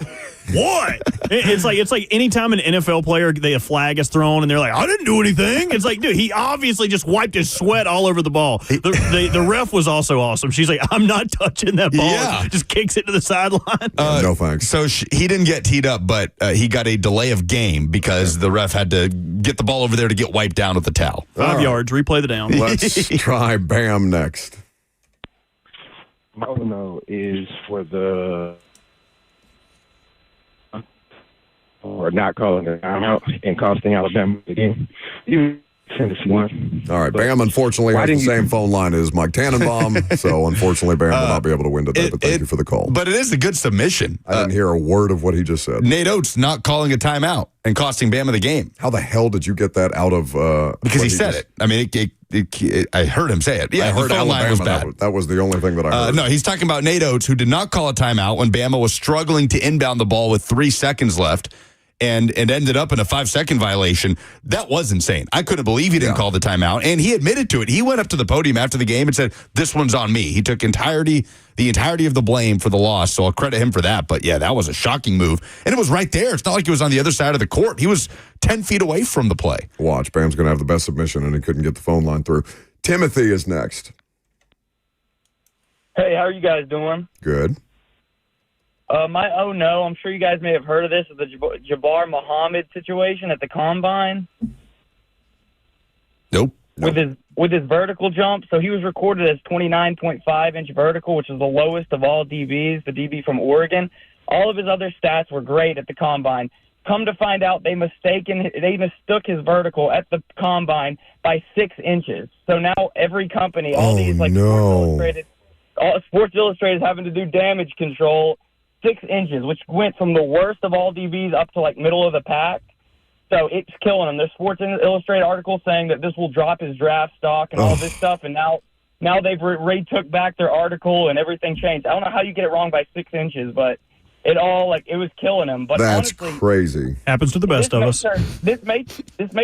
S3: What?" It's like anytime an NFL player, a flag is thrown, and they're like, "I didn't do anything." It's like, dude, he obviously just wiped his sweat all over the ball. The ref was also awesome. She's like, "I'm not touching that ball."
S1: Yeah.
S3: Just kicks it to the sideline.
S2: No thanks.
S1: So he didn't get teed up, but he got a delay of game because the ref had to get the ball over there to get wiped down with the towel.
S3: 5 yards, replay the down.
S2: Let's try Bam next.
S10: My no is for the or not calling the timeout and costing Alabama the game. You Tennessee one.
S2: All right, Bam unfortunately has the same phone line as Mike Tannenbaum, so unfortunately Bam will not be able to win today, but thank you for the call.
S1: But it is a good submission.
S2: I didn't hear a word of what he just said.
S1: Nate Oates not calling a timeout and costing Bama the game.
S2: How the hell did you get that out of...
S1: because he said it. I mean, I heard him say it. Yeah,
S2: I heard
S1: the phone line was bad.
S2: That was the only thing that I heard.
S1: No, he's talking about Nate Oates, who did not call a timeout when Bama was struggling to inbound the ball with 3 seconds left. and ended up in a 5-second violation. That was insane. I couldn't believe he didn't call the timeout, and he admitted to it. He went up to the podium after the game and said, "This one's on me." He took the entirety of the blame for the loss, so I'll credit him for that. But yeah, that was a shocking move, and it was right there. It's not like he was on the other side of the court. He was 10 feet away from the play.
S2: Watch, Bam's going to have the best submission, and he couldn't get the phone line through. Timothy is next.
S11: Hey, how are you guys doing?
S2: Good.
S11: My oh no, I'm sure you guys may have heard of this, is the Jabbar Muhammad situation at the Combine.
S1: Nope.
S11: With his vertical jump. So he was recorded as 29.5-inch vertical, which is the lowest of all DBs, the DB from Oregon. All of his other stats were great at the Combine. Come to find out, they mistook his vertical at the Combine by 6 inches. So now every company, all these Sports Illustrated is having to do damage control 6 inches, which went from the worst of all DBs up to middle of the pack. So it's killing him. There's Sports Illustrated articles saying that this will drop his draft stock and all this stuff, and now they've took back their article and everything changed. I don't know how you get it wrong by 6 inches, but it was killing him. But
S2: that's
S11: honestly,
S2: crazy.
S3: Happens to the best of us.
S11: This may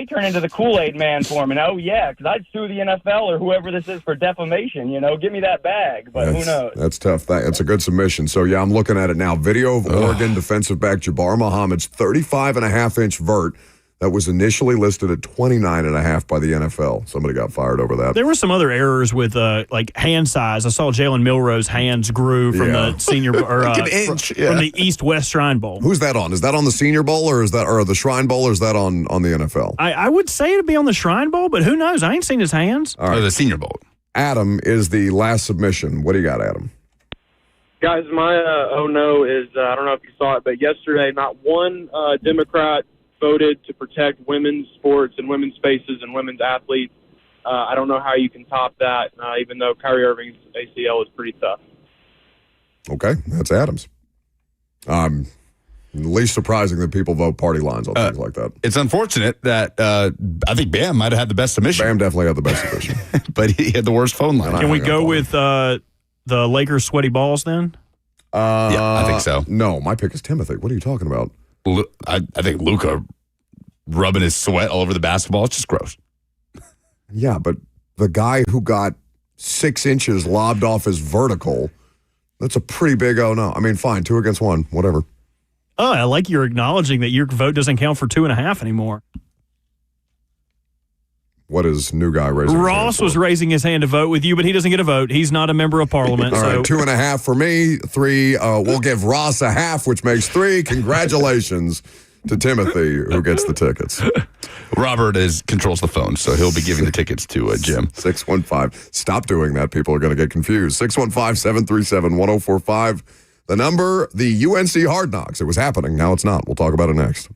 S11: turn into the Kool-Aid man for him. And because I'd sue the NFL or whoever this is for defamation. Give me that bag. But who knows?
S2: That's tough. That's a good submission. So I'm looking at it now. Video of Oregon defensive back Jabbar Muhammad's 35.5-inch vert that was initially listed at 29.5 by the NFL. Somebody got fired over that.
S3: There were some other errors with hand size. I saw Jalen Milroe's hands grew from the senior or
S2: an inch,
S3: from the East-West Shrine Bowl.
S2: Who's that on? Is that on the Senior Bowl or the Shrine Bowl, or is that on the NFL?
S3: I would say it'd be on the Shrine Bowl, but who knows? I ain't seen his hands.
S2: All right.
S1: The Senior Bowl.
S2: Adam is the last submission. What do you got, Adam?
S5: Guys, my oh no is, I don't know if you saw it, but yesterday not one Democrat voted to protect women's sports and women's spaces and women's athletes. I don't know how you can top that, even though Kyrie Irving's ACL is pretty tough.
S2: Okay, that's Adams. Least surprising that people vote party lines on things like that.
S1: It's unfortunate that I think Bam might have had the best submission.
S2: Bam definitely had the best submission.
S1: But he had the worst phone line.
S3: Can we go with the Lakers' sweaty balls then?
S1: Yeah, I think so.
S2: No, my pick is Timothy. What are you talking about?
S1: I think Luka rubbing his sweat all over the basketball, it's just gross.
S2: Yeah, but the guy who got 6 inches lobbed off his vertical, that's a pretty big oh no. I mean, fine, 2 against 1, whatever.
S3: Oh, I like you're acknowledging that your vote doesn't count for 2.5 anymore.
S2: What is new guy raising?
S3: Ross was raising his hand to vote with you, but he doesn't get a vote. He's not a member of Parliament.
S2: All right, 2.5 for me. 3. We'll give Ross a half, which makes 3. Congratulations to Timothy, who gets the tickets.
S1: Robert controls the phone, so he'll be giving the tickets to Jim.
S2: 615. Stop doing that. People are going to get confused. 615-737-1045. The number, the UNC Hard Knocks. It was happening. Now it's not. We'll talk about it next.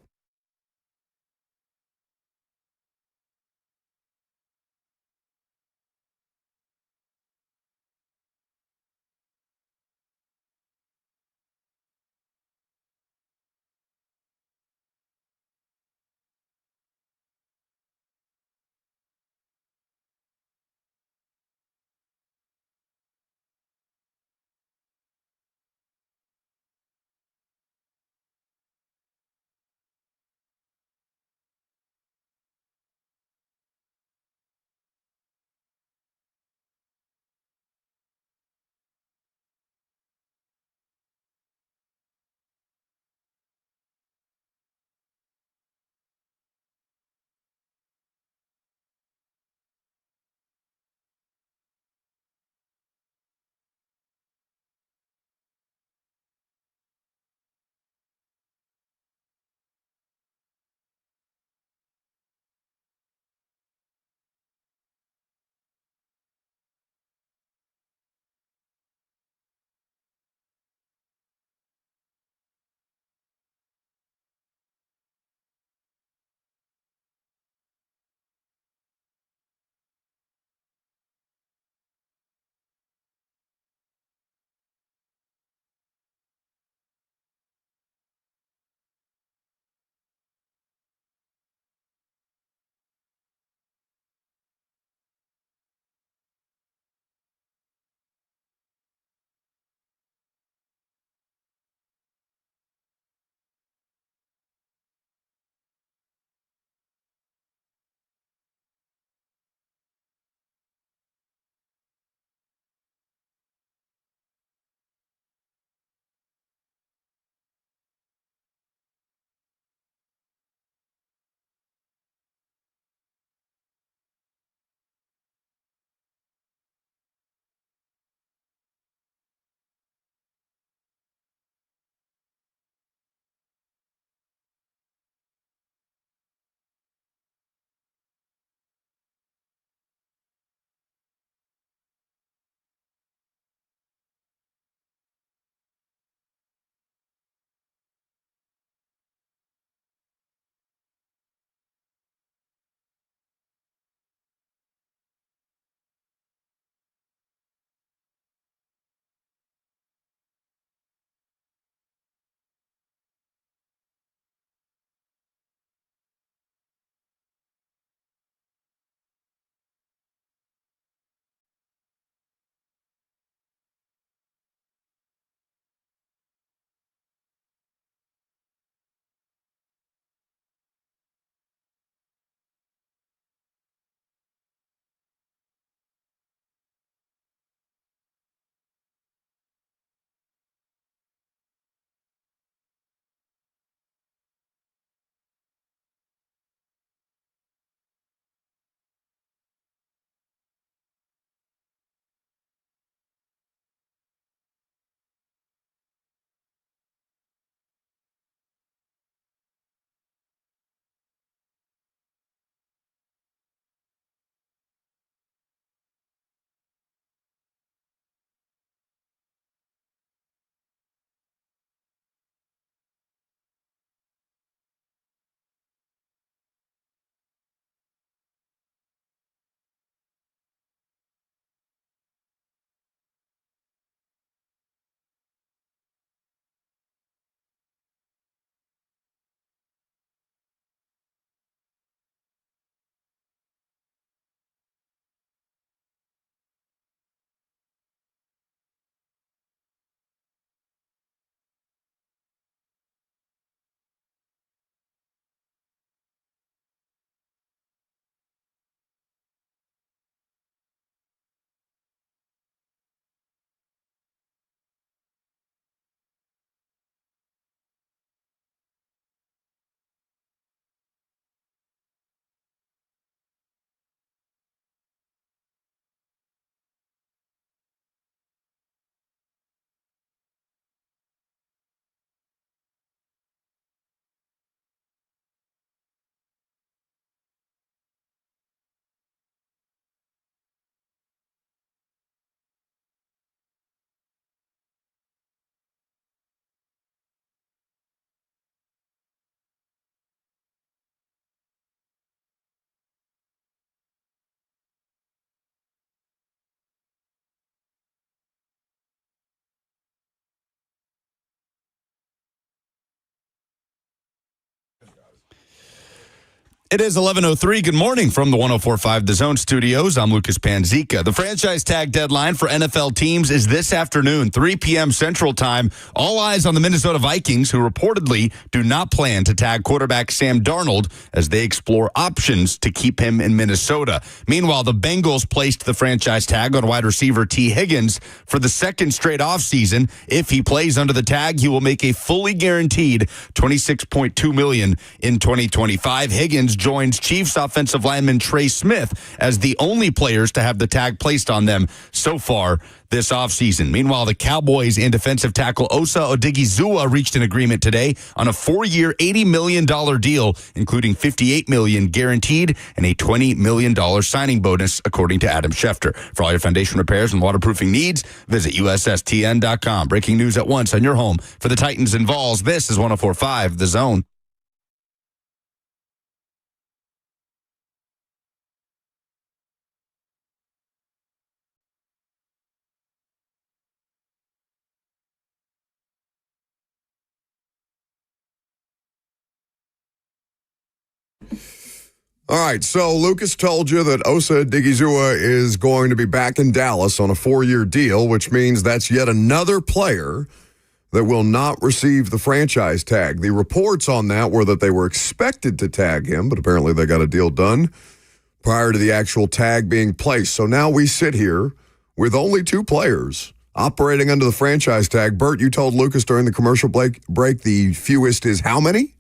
S1: It is 11:03. Good morning from the 104.5 The Zone Studios. I'm Lucas Panzica. The franchise tag deadline for NFL teams is this afternoon, 3 p.m. Central Time. All eyes on the Minnesota Vikings, who reportedly do not plan to tag quarterback Sam Darnold as they explore options to keep him in Minnesota. Meanwhile, the Bengals placed the franchise tag on wide receiver T. Higgins for the second straight offseason. If he plays under the tag, he will make a fully guaranteed $26.2 million in 2025. Higgins joins Chiefs offensive lineman Trey Smith as the only players to have the tag placed on them so far this offseason. Meanwhile, the Cowboys and defensive tackle Osa Odigizua reached an agreement today on a 4-year, $80 million deal, including $58 million guaranteed and a $20 million signing bonus, according to Adam Schefter. For all your foundation repairs and waterproofing needs, visit USSTN.com. Breaking news at once on your home for the Titans and Vols. This is 104.5 The Zone.
S2: All right, so Lucas told you that Osa Odigizua is going to be back in Dallas on a 4-year deal, which means that's yet another player that will not receive the franchise tag. The reports on that were that they were expected to tag him, but apparently they got a deal done prior to the actual tag being placed. So now we sit here with only 2 players operating under the franchise tag. Bert, you told Lucas during the commercial break the fewest is how many?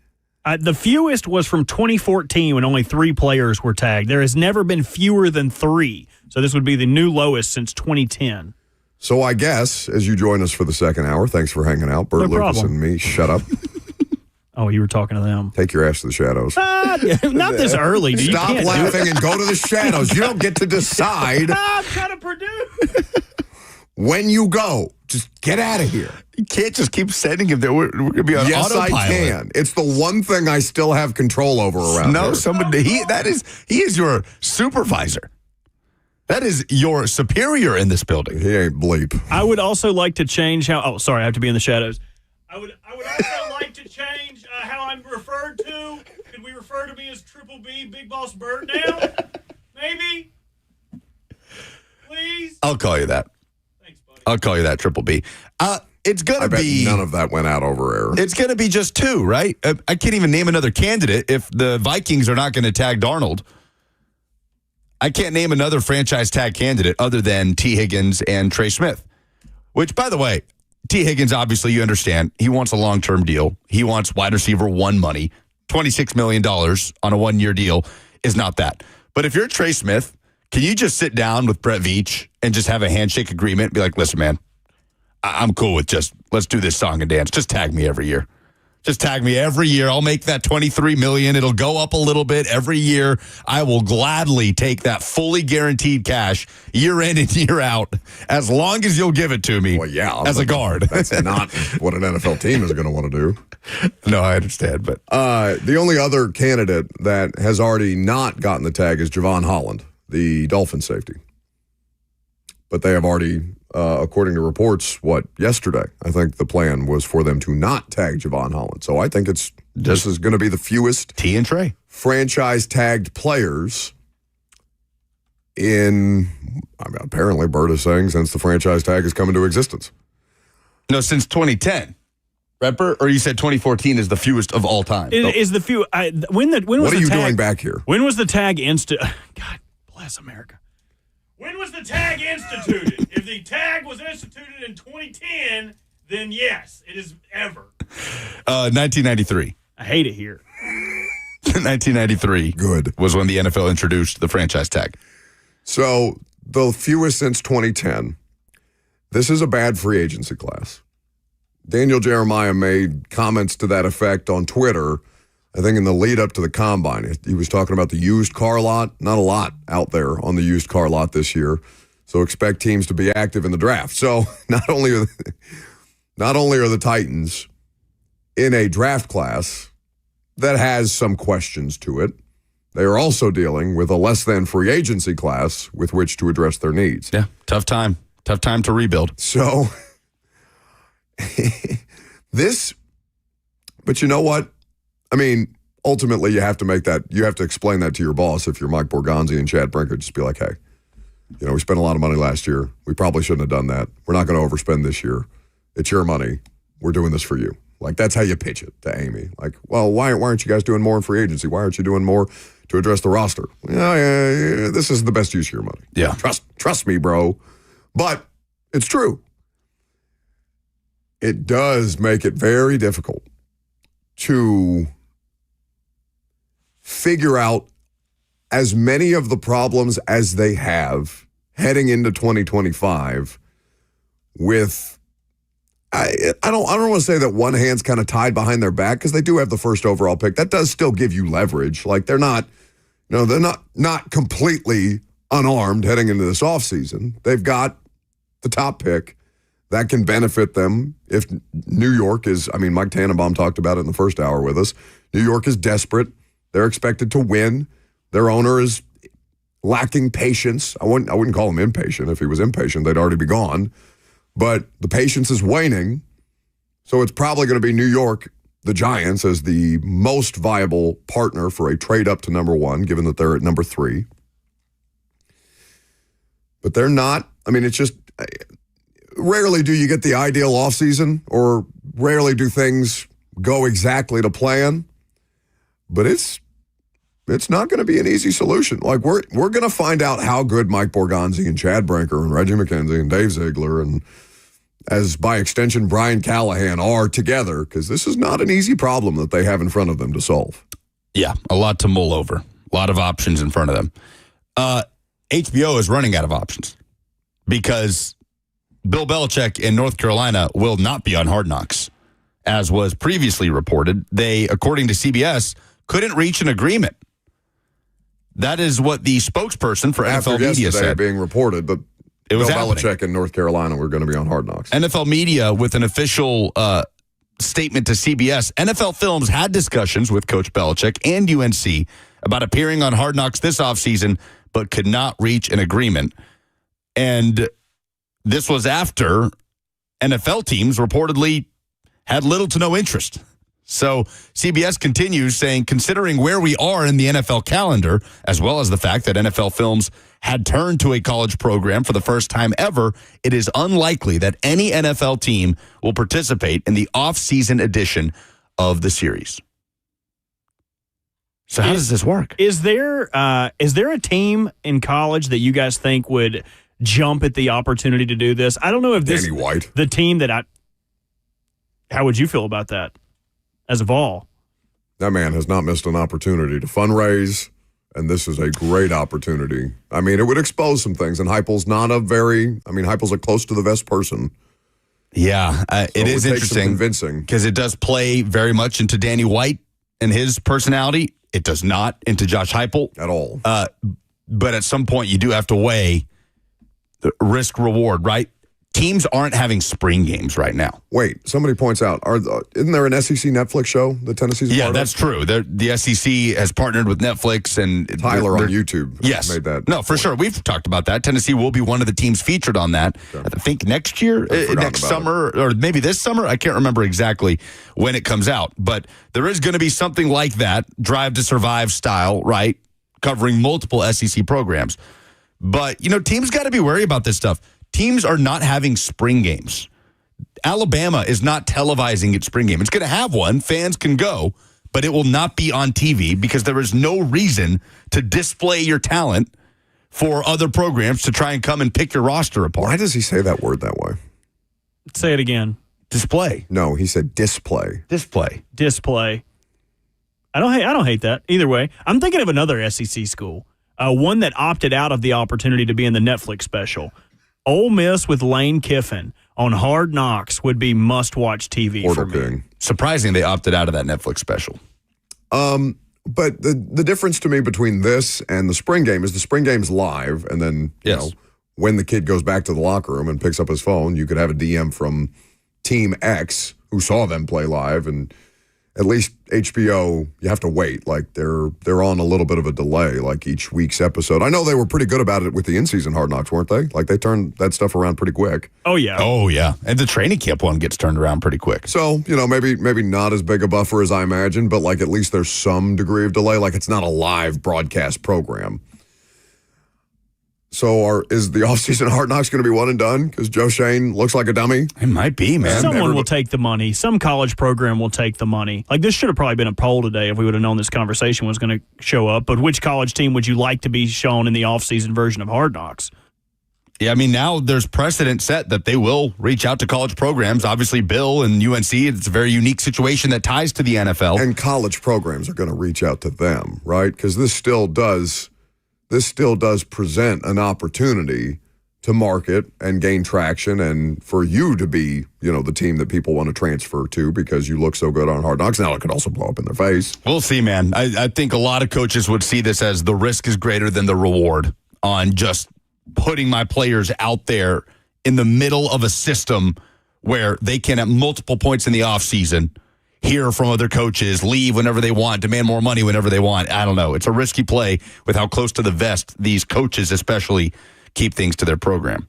S3: The fewest was from 2014 when only 3 players were tagged. There has never been fewer than 3. So this would be the new lowest since 2010.
S2: So I guess, as you join us for the second hour, thanks for hanging out. Bert,
S3: No
S2: Lucas,
S3: problem.
S2: and me. Shut up.
S3: Oh, you were talking to them.
S2: Take your ass to the shadows.
S3: Not this early. Dude.
S2: Stop laughing and go to the shadows. You don't get to decide
S3: I'm trying to produce.
S2: when you go. Just get out of here.
S1: You can't just keep sending him there. We're going to be on
S2: Yes,
S1: autopilot.
S2: I can. It's the one thing I still have control over around
S1: No,
S2: here.
S1: somebody. He is your supervisor. That is your superior in this building.
S2: He ain't bleep.
S3: I would also like to change how. Oh, sorry, I have to be in the shadows. I would also like to change how I'm referred to. Could we refer to me as Triple B, Big Boss Bird now? Maybe. Please.
S1: I'll call you that.
S3: Thanks, buddy.
S1: I'll call you that, Triple B. It's going
S2: I
S1: to
S2: bet
S1: be.
S2: none of that went out over air.
S1: It's going to be just 2, right? I can't even name another candidate if the Vikings are not going to tag Darnold. I can't name another franchise tag candidate other than T. Higgins and Trey Smith. Which, by the way, T. Higgins, obviously, you understand, he wants a long-term deal. He wants wide receiver 1 money. $26 million on a 1-year deal is not that. But if you're Trey Smith, can you just sit down with Brett Veach and just have a handshake agreement and be like, listen, man, I'm cool with just let's do this song and dance. Just tag me every year. Just tag me every year. I'll make that $23 million. It'll go up a little bit every year. I will gladly take that fully guaranteed cash year in and year out as long as you'll give it to me.
S2: Well, yeah,
S1: as a guard.
S2: That's not what an NFL team is going to want to do.
S1: No, I understand, but
S2: the only other candidate that has already not gotten the tag is Javon Holland, the Dolphin safety. But they have already, according to reports, yesterday, I think the plan was for them to not tag Javon Holland. So I think this is going to be the fewest
S1: T and Trey
S2: franchise tagged players in, apparently Bert is saying, since the franchise tag has come into existence.
S1: No, since 2010. Right, Bert? Or you said 2014 is the fewest of all time.
S3: Is the few when was
S2: what are
S3: the
S2: you
S3: tag,
S2: doing back here?
S3: When was the tag God bless America. When was the tag instituted? If the tag was instituted in 2010, then yes, it is ever.
S1: 1993.
S3: I hate it here.
S1: 1993
S2: Good.
S1: was when the NFL introduced the franchise tag.
S2: So the fewest since 2010. This is a bad free agency class. Daniel Jeremiah made comments to that effect on Twitter, I think in the lead up to the combine. He was talking about the used car lot. Not a lot out there on the used car lot this year. So expect teams to be active in the draft. So not only are the Titans in a draft class that has some questions to it, they are also dealing with a less than free agency class with which to address their needs.
S1: Yeah, tough time. Tough time to rebuild.
S2: So but you know what? I mean, ultimately you have to explain that to your boss. If you're Mike Borgonzi and Chad Brinker, just be like, hey, we spent a lot of money last year. We probably shouldn't have done that. We're not going to overspend this year. It's your money. We're doing this for you. Like, that's how you pitch it to Amy. Like, well, why aren't you guys doing more in free agency? Why aren't you doing more to address the roster? Yeah, this is the best use of your money.
S1: Yeah.
S2: Trust me, bro. But it's true. It does make it very difficult to figure out as many of the problems as they have heading into 2025 with, I don't want to say that one hand's kind of tied behind their back, because they do have the first overall pick. That does still give you leverage. Like, they're not completely unarmed heading into this offseason. They've got the top pick that can benefit them if New York is, Mike Tannenbaum talked about it in the first hour with us. New York is desperate. They're expected to win. Their owner is lacking patience. I wouldn't call him impatient. If he was impatient, they'd already be gone. But the patience is waning. So it's probably going to be New York, the Giants, as the most viable partner for a trade up to number 1, given that they're at number 3. But they're not. It's just, rarely do you get the ideal offseason, or rarely do things go exactly to plan. But it's not going to be an easy solution. Like, we're going to find out how good Mike Borgonzi and Chad Brinker and Reggie McKenzie and Dave Ziegler and, as by extension, Brian Callahan are together, because this is not an easy problem that they have in front of them to solve.
S1: Yeah, a lot to mull over. A lot of options in front of them. HBO is running out of options because Bill Belichick in North Carolina will not be on Hard Knocks, as was previously reported. They, according to CBS, couldn't reach an agreement. That is what the spokesperson for NFL Media said.
S2: Being reported, but
S1: it was
S2: Bill Belichick in North Carolina were going to be on Hard Knocks.
S1: NFL Media, with an official statement to CBS, NFL Films had discussions with Coach Belichick and UNC about appearing on Hard Knocks this offseason, but could not reach an agreement. And this was after NFL teams reportedly had little to no interest. So CBS continues saying, considering where we are in the NFL calendar, as well as the fact that NFL Films had turned to a college program for the first time ever, it is unlikely that any NFL team will participate in the off-season edition of the series. So how does this work?
S3: Is there a team in college that you guys think would jump at the opportunity to do this? I don't know if this
S2: Danny White,
S3: the team that how would you feel about that as of all?
S2: That man has not missed an opportunity to fundraise, and this is a great opportunity. It would expose some things, and Heupel's Heupel's a close to the vest person.
S1: Yeah, it is interesting,
S2: convincing,
S1: because it does play very much into Danny White and his personality. It does not into Josh Heupel
S2: at all.
S1: But at some point, you do have to weigh the risk reward, right? Teams aren't having spring games right now.
S2: Wait, somebody points out, isn't there an SEC Netflix show that Tennessee's part of?
S1: That's true. The SEC has partnered with Netflix, and
S2: Tyler on YouTube made that.
S1: No, for sure. We've talked about that. Tennessee will be one of the teams featured on that. Okay. I think next year, next summer, or maybe this summer. I can't remember exactly when it comes out. But there is going to be something like that, Drive to Survive style, right? Covering multiple SEC programs. But, teams got to be wary about this stuff. Teams are not having spring games. Alabama is not televising its spring game. It's going to have one. Fans can go, but it will not be on TV because there is no reason to display your talent for other programs to try and come and pick your roster apart.
S2: Why does he say that word that way?
S3: Say it again.
S1: Display.
S2: No, he said display.
S3: Display. I don't hate that. Either way, I'm thinking of another SEC school, one that opted out of the opportunity to be in the Netflix special. Ole Miss with Lane Kiffin on Hard Knocks would be must-watch TV for me.
S1: Surprising they opted out of that Netflix special.
S2: But the difference to me between this and the spring game is the spring game's live, and then when the kid goes back to the locker room and picks up his phone, you could have a DM from Team X who saw them play live, and at least HBO, you have to wait. Like they're on a little bit of a delay, like each week's episode. I know they were pretty good about it with the in-season Hard Knocks, weren't they? Like they turned that stuff around pretty quick.
S3: Oh yeah.
S1: Oh yeah. And the training camp one gets turned around pretty quick.
S2: So, maybe not as big a buffer as I imagined, but like at least there's some degree of delay. Like it's not a live broadcast program. So is the offseason Hard Knocks going to be one and done because Joe Shane looks like a dummy?
S1: It might be, man.
S3: Someone will take the money. Some college program will take the money. Like this should have probably been a poll today if we would have known this conversation was going to show up. But which college team would you like to be shown in the offseason version of Hard Knocks?
S1: Yeah, I mean, now there's precedent set that they will reach out to college programs. Obviously, Bill and UNC, it's a very unique situation that ties to the NFL.
S2: And college programs are going to reach out to them, right? Because this still does present an opportunity to market and gain traction and for you to be, the team that people want to transfer to because you look so good on Hard Knocks. Now it could also blow up in their face.
S1: We'll see, man. I think a lot of coaches would see this as the risk is greater than the reward on just putting my players out there in the middle of a system where they can at multiple points in the offseason hear from other coaches, leave whenever they want, demand more money whenever they want. I don't know. It's a risky play with how close to the vest these coaches especially keep things to their program.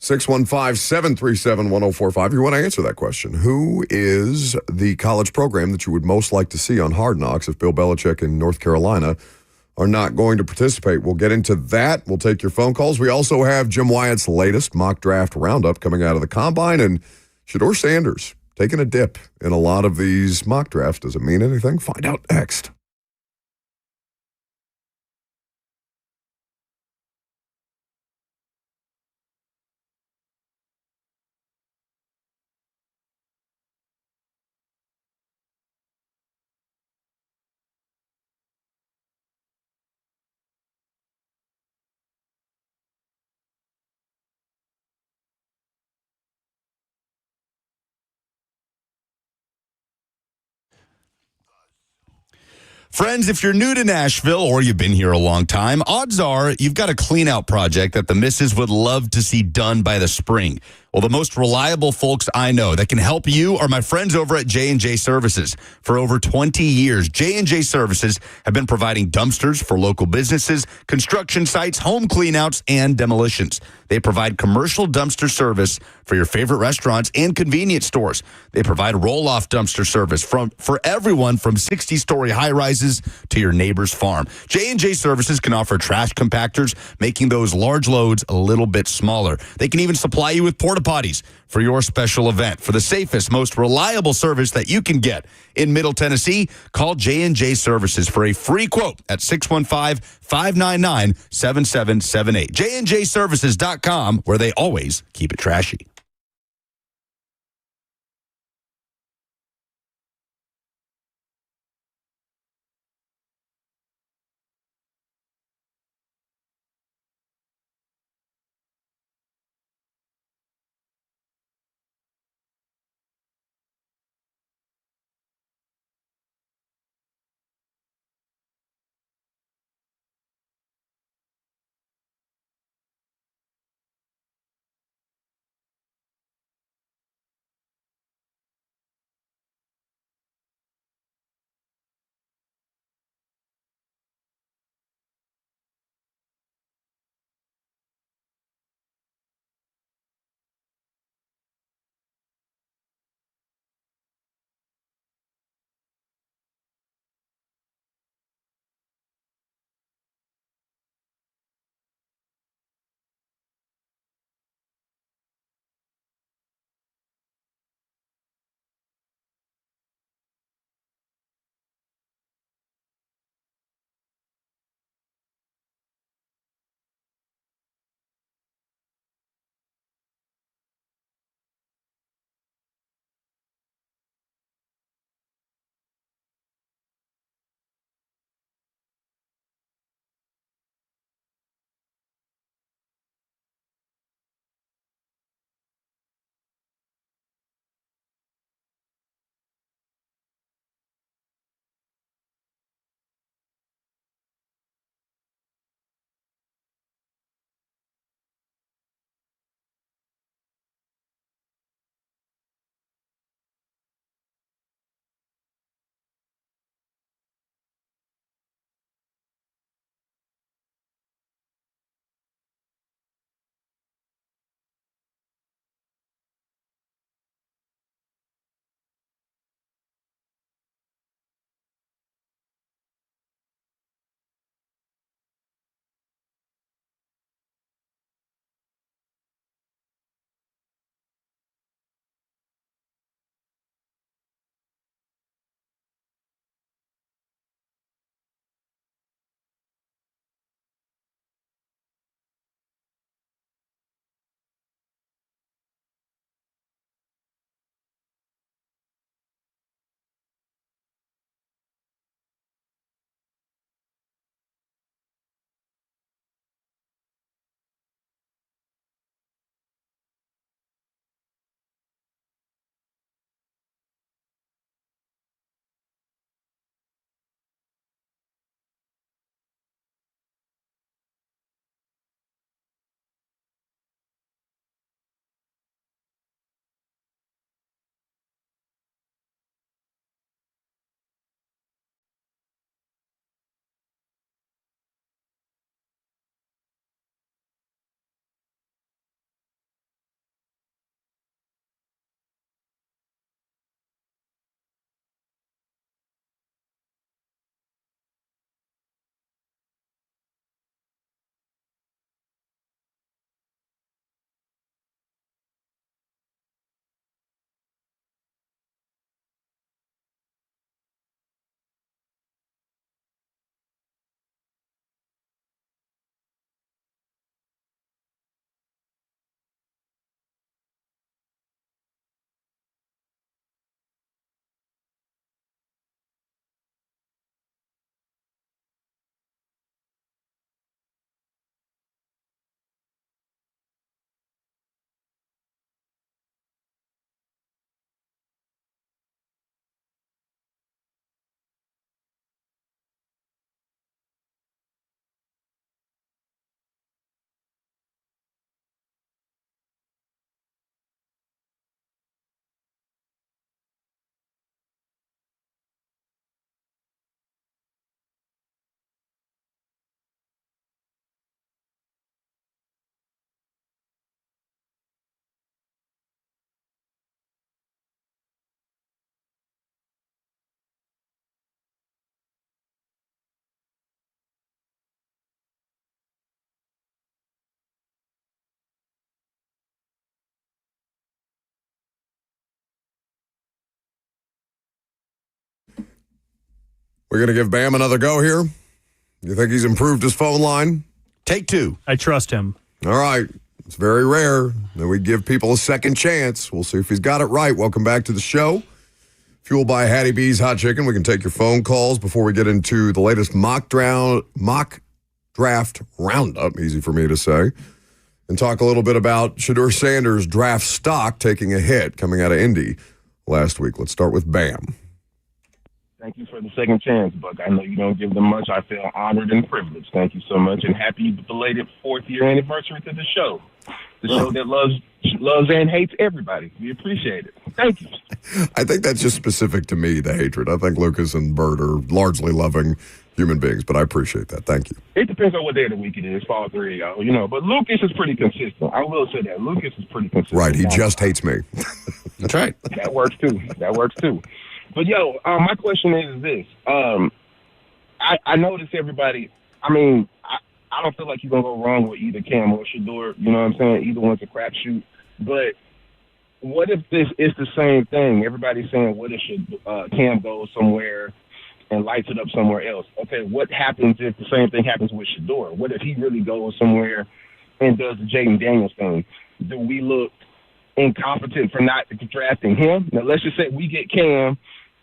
S2: 615-737-1045. You want to answer that question. Who is the college program that you would most like to see on Hard Knocks if Bill Belichick in North Carolina are not going to participate? We'll get into that. We'll take your phone calls. We also have Jim Wyatt's latest mock draft roundup coming out of the Combine, and Shedeur Sanders taking a dip in a lot of these mock drafts. Does it mean anything? Find out next.
S1: Friends, if you're new to Nashville or you've been here a long time, odds are you've got a clean-out project that the missus would love to see done by the spring. Well, the most reliable folks I know that can help you are my friends over at J&J Services. For over 20 years, J&J Services have been providing dumpsters for local businesses, construction sites, home cleanouts, and demolitions. They provide commercial dumpster service for your favorite restaurants and convenience stores. They provide roll-off dumpster service for everyone from 60-story high-rises to your neighbor's farm. J&J Services can offer trash compactors, making those large loads a little bit smaller. They can even supply you with porta potties for your special event. For the safest, most reliable service that you can get in Middle Tennessee, call J&J Services for a free quote at 615-599-7778. JNJServices.com, where they always keep it trashy.
S2: We're going to give Bam another go here. You think he's improved his phone line?
S1: Take two.
S3: I trust him.
S2: All right. It's very rare that we give people a second chance. We'll see if he's got it right. Welcome back to the show. Fueled by Hattie B's Hot Chicken. We can take your phone calls before we get into the latest mock draft roundup, easy for me to say, and talk a little bit about Shedeur Sanders' draft stock taking a hit coming out of Indy last week. Let's start with Bam.
S12: Thank you for the second chance, Buck. I know you don't give them much. I feel honored and privileged. Thank you so much, and happy belated 4th year anniversary to the show. The show that loves and hates everybody. We appreciate it. Thank you.
S2: I think that's just specific to me, the hatred. I think Lucas and Bert are largely loving human beings, but I appreciate that. Thank you.
S12: It depends on what day of the week it is for all three of y'all, but Lucas is pretty consistent. I will say that. Lucas is pretty consistent.
S2: Right, he just hates me.
S1: That's right.
S12: That works too. But, my question is this. I notice everybody, I don't feel like you're going to go wrong with either Cam or Shedeur. You know what I'm saying? Either one's a crapshoot. But what if this is the same thing? Everybody's saying, what if Cam goes somewhere and lights it up somewhere else? Okay, what happens if the same thing happens with Shedeur? What if he really goes somewhere and does the Jaden Daniels thing? Do we look incompetent for not drafting him? Now, let's just say we get Cam,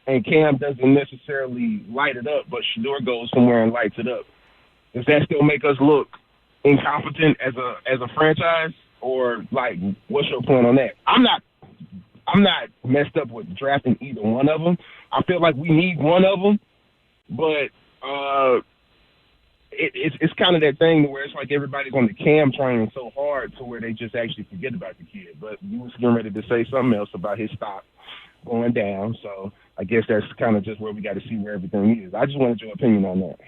S12: and Cam doesn't necessarily light it up, but Shedeur goes somewhere and lights it up. Does that still make us look incompetent as a franchise, or what's your point on that? I'm not messed up with drafting either one of them. I feel like we need one of them, but it's kind of that thing where it's like everybody's on the Cam train so hard to where they just actually forget about the kid. But you was getting ready to say something else about his stock going down, so I guess that's kind of just where we got to see where everything is. I just wanted your opinion on that.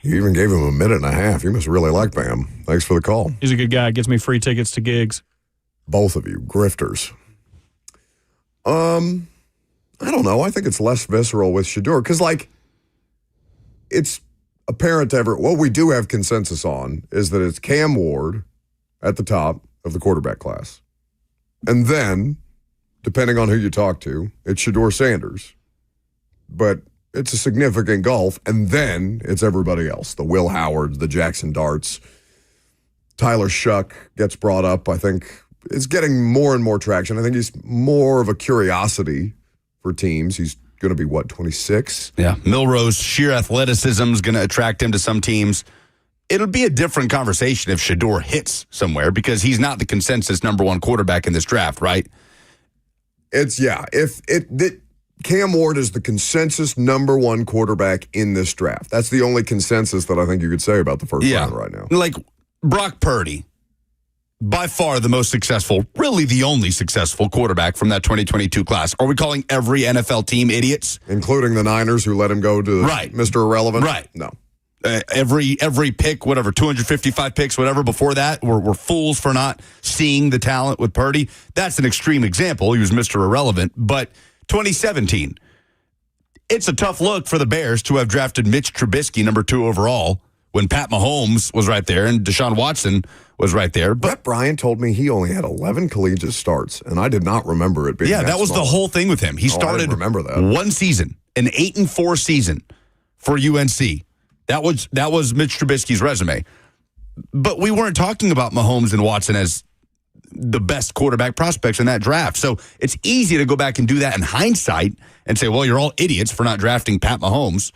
S2: You even gave him a minute and a half. You must really like Bam. Thanks for the call.
S3: He's a good guy. Gets me free tickets to gigs.
S2: Both of you, grifters. I don't know. I think it's less visceral with Shedeur because, it's apparent to everyone. What we do have consensus on is that it's Cam Ward at the top of the quarterback class. And then, depending on who you talk to, it's Shedeur Sanders. But it's a significant gulf, and then it's everybody else. The Will Howards, the Jackson Darts. Tyler Shuck gets brought up. I think it's getting more and more traction. I think he's more of a curiosity for teams. He's going to be, 26?
S1: Yeah. Milrose's sheer athleticism is going to attract him to some teams. It'll be a different conversation if Shedeur hits somewhere because he's not the consensus number one quarterback in this draft, right?
S2: Cam Ward is the consensus number one quarterback in this draft. That's the only consensus that I think you could say about the first round right now.
S1: Like Brock Purdy, by far the most successful, really the only successful quarterback from that 2022 class. Are we calling every NFL team idiots?
S2: Including the Niners who let him go to Mr. Irrelevant?
S1: Right.
S2: No.
S1: Every pick, whatever, 255 picks, whatever, before that, we're fools for not seeing the talent with Purdy. That's an extreme example. He was Mr. Irrelevant. But 2017, it's a tough look for the Bears to have drafted Mitch Trubisky, number 2 overall, when Pat Mahomes was right there and Deshaun Watson was right there. But
S2: Brett Bryant told me he only had 11 collegiate starts, and I did not remember it being
S1: that was
S2: small.
S1: the whole thing with him. He started
S2: I didn't remember that.
S1: one season, an 8-4 season for UNC. That was Mitch Trubisky's resume. But we weren't talking about Mahomes and Watson as the best quarterback prospects in that draft. So it's easy to go back and do that in hindsight and say, well, you're all idiots for not drafting Pat Mahomes.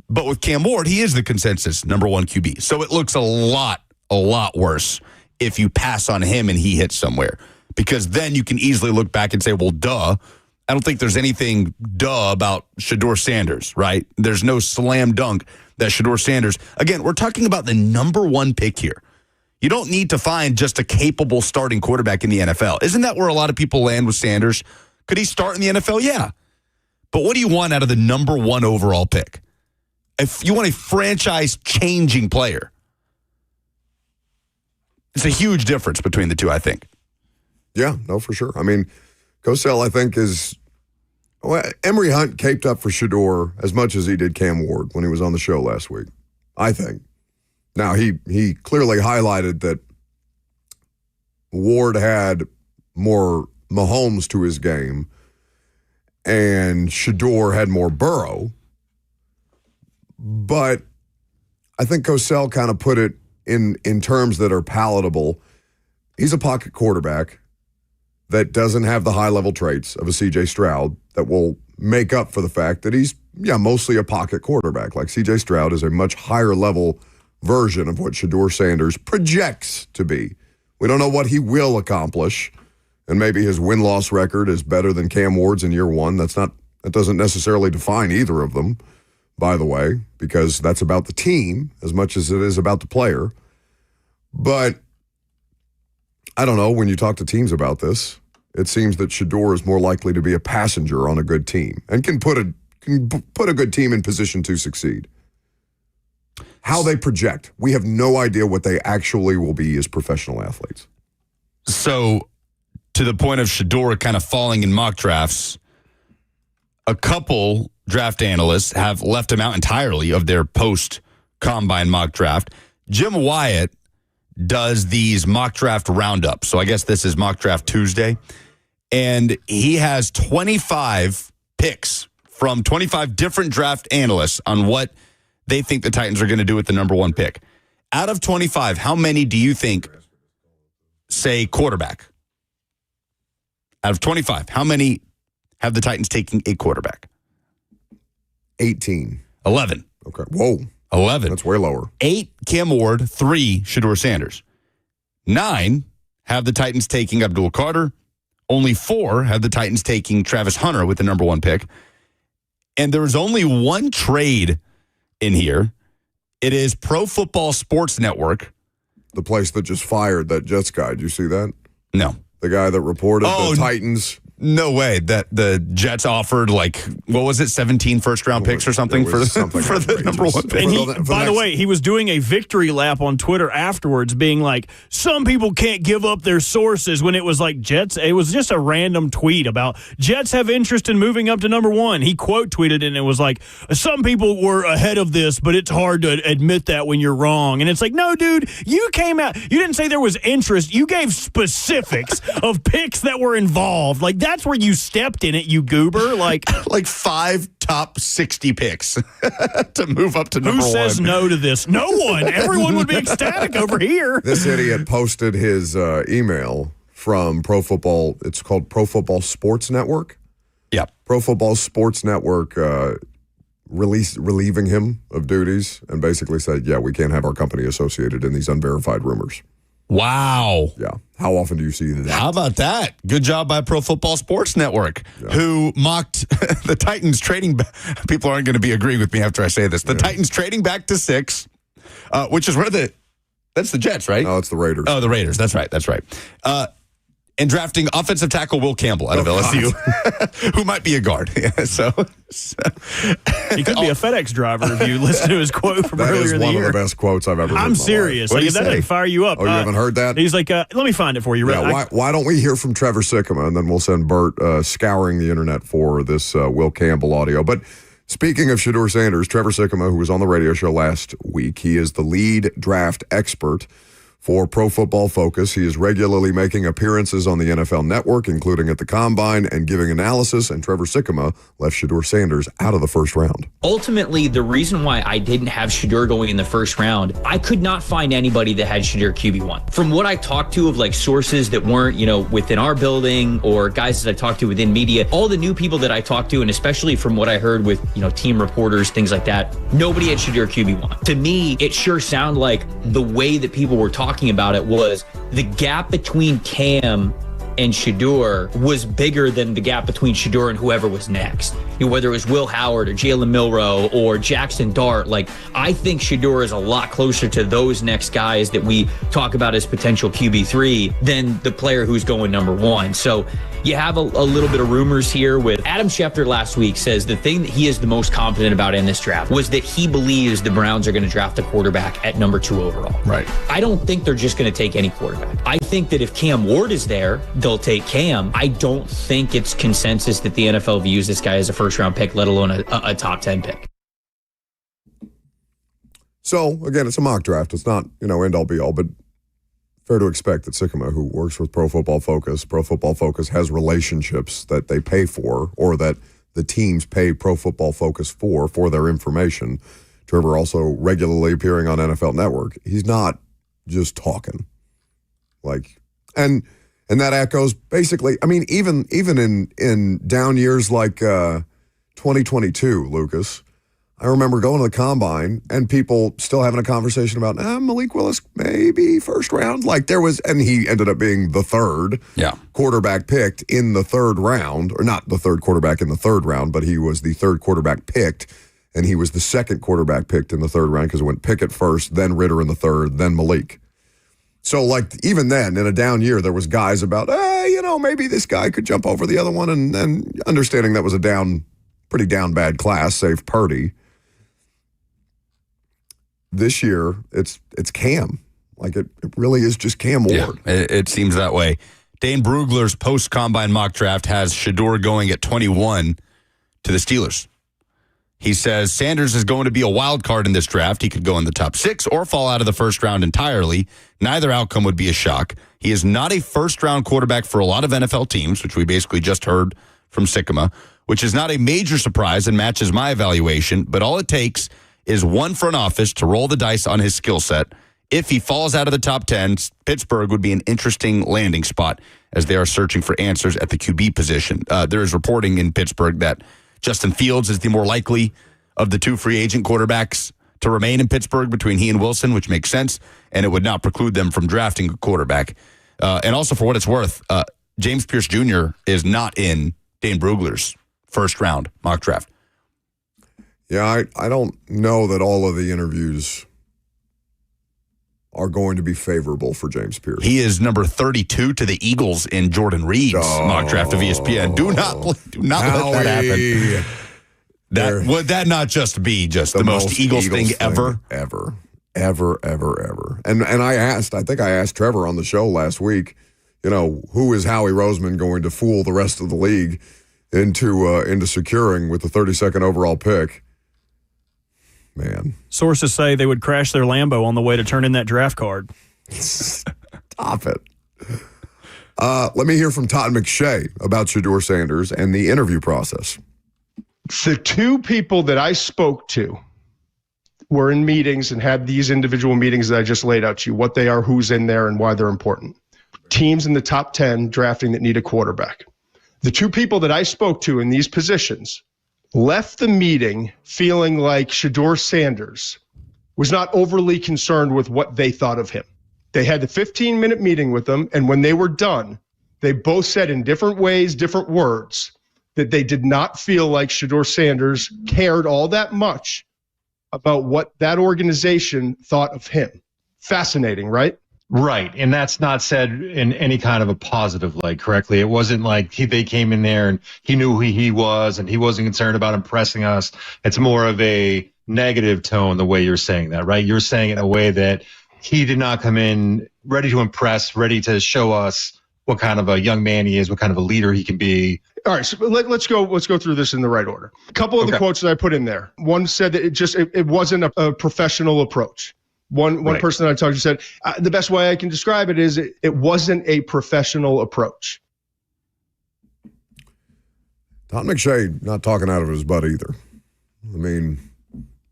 S1: But with Cam Ward, he is the consensus number one QB. So it looks a lot worse if you pass on him and he hits somewhere. Because then you can easily look back and say, well, duh. I don't think there's anything duh about Shedeur Sanders, right? There's no slam dunk that Shedeur Sanders. Again, we're talking about the number one pick here. You don't need to find just a capable starting quarterback in the NFL. Isn't that where a lot of people land with Sanders? Could he start in the NFL? Yeah. But what do you want out of the number one overall pick? If you want a franchise-changing player, it's a huge difference between the two, I think.
S2: Yeah, no, for sure. I mean, Cosell, I think, Emory Hunt caped up for Shedeur as much as he did Cam Ward when he was on the show last week, I think. Now, he clearly highlighted that Ward had more Mahomes to his game and Shedeur had more Burrow. But I think Cosell kind of put it in terms that are palatable. He's a pocket quarterback that doesn't have the high-level traits of a C.J. Stroud that will make up for the fact that he's, mostly a pocket quarterback. Like C.J. Stroud is a much higher-level version of what Shedeur Sanders projects to be. We don't know what he will accomplish, and maybe his win-loss record is better than Cam Ward's in year one. That doesn't necessarily define either of them, by the way, because that's about the team as much as it is about the player. But I don't know, when you talk to teams about this, it seems that Shedeur is more likely to be a passenger on a good team and can put a good team in position to succeed. How they project, we have no idea what they actually will be as professional athletes.
S1: So, to the point of Shedeur kind of falling in mock drafts, a couple draft analysts have left him out entirely of their post-combine mock draft. Jim Wyatt does these mock draft roundups. So I guess this is mock draft Tuesday. And he has 25 picks from 25 different draft analysts on what they think the Titans are going to do with the number one pick. Out of 25, how many do you think say quarterback? Out of 25, how many have the Titans taking a quarterback?
S2: 18.
S1: 11.
S2: Okay. Whoa.
S1: 11.
S2: That's way lower.
S1: 8, Cam Ward. 3, Shedeur Sanders. 9 have the Titans taking Abdul Carter. Only 4 have the Titans taking Travis Hunter with the number one pick. And there is only one trade in here. It is Pro Football Sports Network.
S2: The place that just fired that Jets guy. Did you see that?
S1: No.
S2: The guy that reported the Titans.
S1: No way. That the Jets offered, like, what was it, 17 first-round picks or something for the number one pick.
S3: And by the way, he was doing a victory lap on Twitter afterwards, being like, some people can't give up their sources, when it was like Jets. It was just a random tweet about Jets have interest in moving up to number one. He quote tweeted it, and it was like, some people were ahead of this, but it's hard to admit that when you're wrong. And it's like, no, dude, you came out. You didn't say there was interest. You gave specifics of picks that were involved. Like, that's where you stepped in it, you goober. Like
S1: 5 top 60 picks to move up to number one.
S3: Who says no to this? No one. Everyone would be ecstatic over here.
S2: This idiot posted his email from Pro Football. It's called Pro Football Sports Network.
S1: Yeah.
S2: Pro Football Sports Network relieving him of duties and basically said, yeah, we can't have our company associated in these unverified rumors.
S1: Wow.
S2: Yeah. How often do you see that?
S1: How about that? Good job by Pro Football Sports Network, who mocked the Titans trading back. People aren't going to be agreeing with me after I say this. The Titans trading back to 6, which is where that's the Jets, right?
S2: No, it's the Raiders.
S1: Oh, the Raiders. That's right. And drafting offensive tackle Will Campbell out of LSU, who might be a guard. Yeah, so
S3: he could be a FedEx driver if you listen to his quote from earlier in the year.
S2: That is one of the best quotes I've ever heard.
S3: I'm serious.
S2: What
S3: Like, that didn't fire you up.
S2: Oh, you haven't heard that?
S3: He's like, let me find it for you.
S2: Yeah, why don't we hear from Trevor Sikkema, and then we'll send Bert scouring the internet for this Will Campbell audio. But speaking of Shedeur Sanders, Trevor Sikkema, who was on the radio show last week, he is the lead draft expert for Pro Football Focus. He is regularly making appearances on the NFL Network, including at the Combine, and giving analysis, and Trevor Sikkema left Shedeur Sanders out of the first round.
S13: Ultimately, the reason why I didn't have Shedeur going in the first round, I could not find anybody that had Shedeur QB1. From what I talked to of like sources that weren't, within our building or guys that I talked to within media, all the new people that I talked to, and especially from what I heard with, team reporters, things like that, nobody had Shedeur QB1. To me, it sure sounded like the way that people were talking about it was the gap between Cam and Shedeur was bigger than the gap between Shedeur and whoever was next. Whether it was Will Howard or Jalen Milroe or Jackson Dart, I think Shedeur is a lot closer to those next guys that we talk about as potential QB3 than the player who's going number one. So you have a little bit of rumors here with Adam Schefter last week says the thing that he is the most confident about in this draft was that he believes the Browns are going to draft a quarterback at number 2 overall.
S1: Right.
S13: I don't think they're just going to take any quarterback. I think that if Cam Ward is there, they'll take Cam. I don't think it's consensus that the NFL views this guy as a first-round pick, let alone a top 10 pick.
S2: So, again, it's a mock draft. It's not, end-all, be-all, but fair to expect that Sikkema, who works with Pro Football Focus has relationships that they pay for or that the teams pay Pro Football Focus for their information Trevor also regularly appearing on NFL Network. He's not just talking. And that echoes basically, I mean, even in down years like 2022, Lucas, I remember going to the combine and people still having a conversation about Malik Willis, maybe first round. And he ended up being the third quarterback picked in the third round, or not the third quarterback in the third round, but he was the third quarterback picked, and he was the second quarterback picked in the third round because it went Pickett first, then Ritter in the third, then Malik. So, even then, in a down year, there was guys about, maybe this guy could jump over the other one, and understanding that was a pretty down bad class, save Purdy. This year, it's Cam. It really is just Cam Ward.
S1: Yeah, it seems that way. Dane Brugler's post-combine mock draft has Shedeur going at 21 to the Steelers. He says Sanders is going to be a wild card in this draft. He could go in the top 6 or fall out of the first round entirely. Neither outcome would be a shock. He is not a first-round quarterback for a lot of NFL teams, which we basically just heard from Sycamore, which is not a major surprise and matches my evaluation, but all it takes is one front office to roll the dice on his skill set. If he falls out of the top 10, Pittsburgh would be an interesting landing spot as they are searching for answers at the QB position. There is reporting in Pittsburgh that Justin Fields is the more likely of the two free agent quarterbacks to remain in Pittsburgh between he and Wilson, which makes sense, and it would not preclude them from drafting a quarterback. And also, for what it's worth, James Pierce Jr. is not in Dane Brugler's first round mock draft.
S2: Yeah, I don't know that all of the interviews are going to be favorable for James Pierce.
S1: He is number 32 to the Eagles in Jordan Reed's mock draft of ESPN. Do not let that happen. Would that not just be the most Eagles thing ever?
S2: Ever. And I think I asked Trevor on the show last week, who is Howie Roseman going to fool the rest of the league into securing with the 32nd overall pick? Man.
S3: Sources say they would crash their Lambo on the way to turn in that draft card.
S2: Stop it. Let me hear from Todd McShay about Shedeur Sanders and the interview process.
S14: The two people that I spoke to were in meetings and had these individual meetings that I just laid out to you, what they are, who's in there, and why they're important. Teams in the top 10 drafting that need a quarterback. The two people that I spoke to in these positions left the meeting feeling like Shedeur Sanders was not overly concerned with what they thought of him. They had the 15-minute meeting with him, and when they were done, they both said in different ways, different words, that they did not feel like Shedeur Sanders cared all that much about what that organization thought of him. Fascinating, right?
S15: Right, and that's not said in any kind of a positive light, correctly. It wasn't like they came in there and he knew who he was and he wasn't concerned about impressing us. It's more of a negative tone the way you're saying that, right? You're saying it in a way that he did not come in ready to impress, ready to show us what kind of a young man he is, what kind of a leader he can be.
S14: All right, so let's go through this in the right order. A couple of the quotes that I put in there. One said that it wasn't a professional approach. One person that I talked to said, the best way I can describe it is it wasn't a professional approach.
S2: Todd McShay not talking out of his butt either. I mean,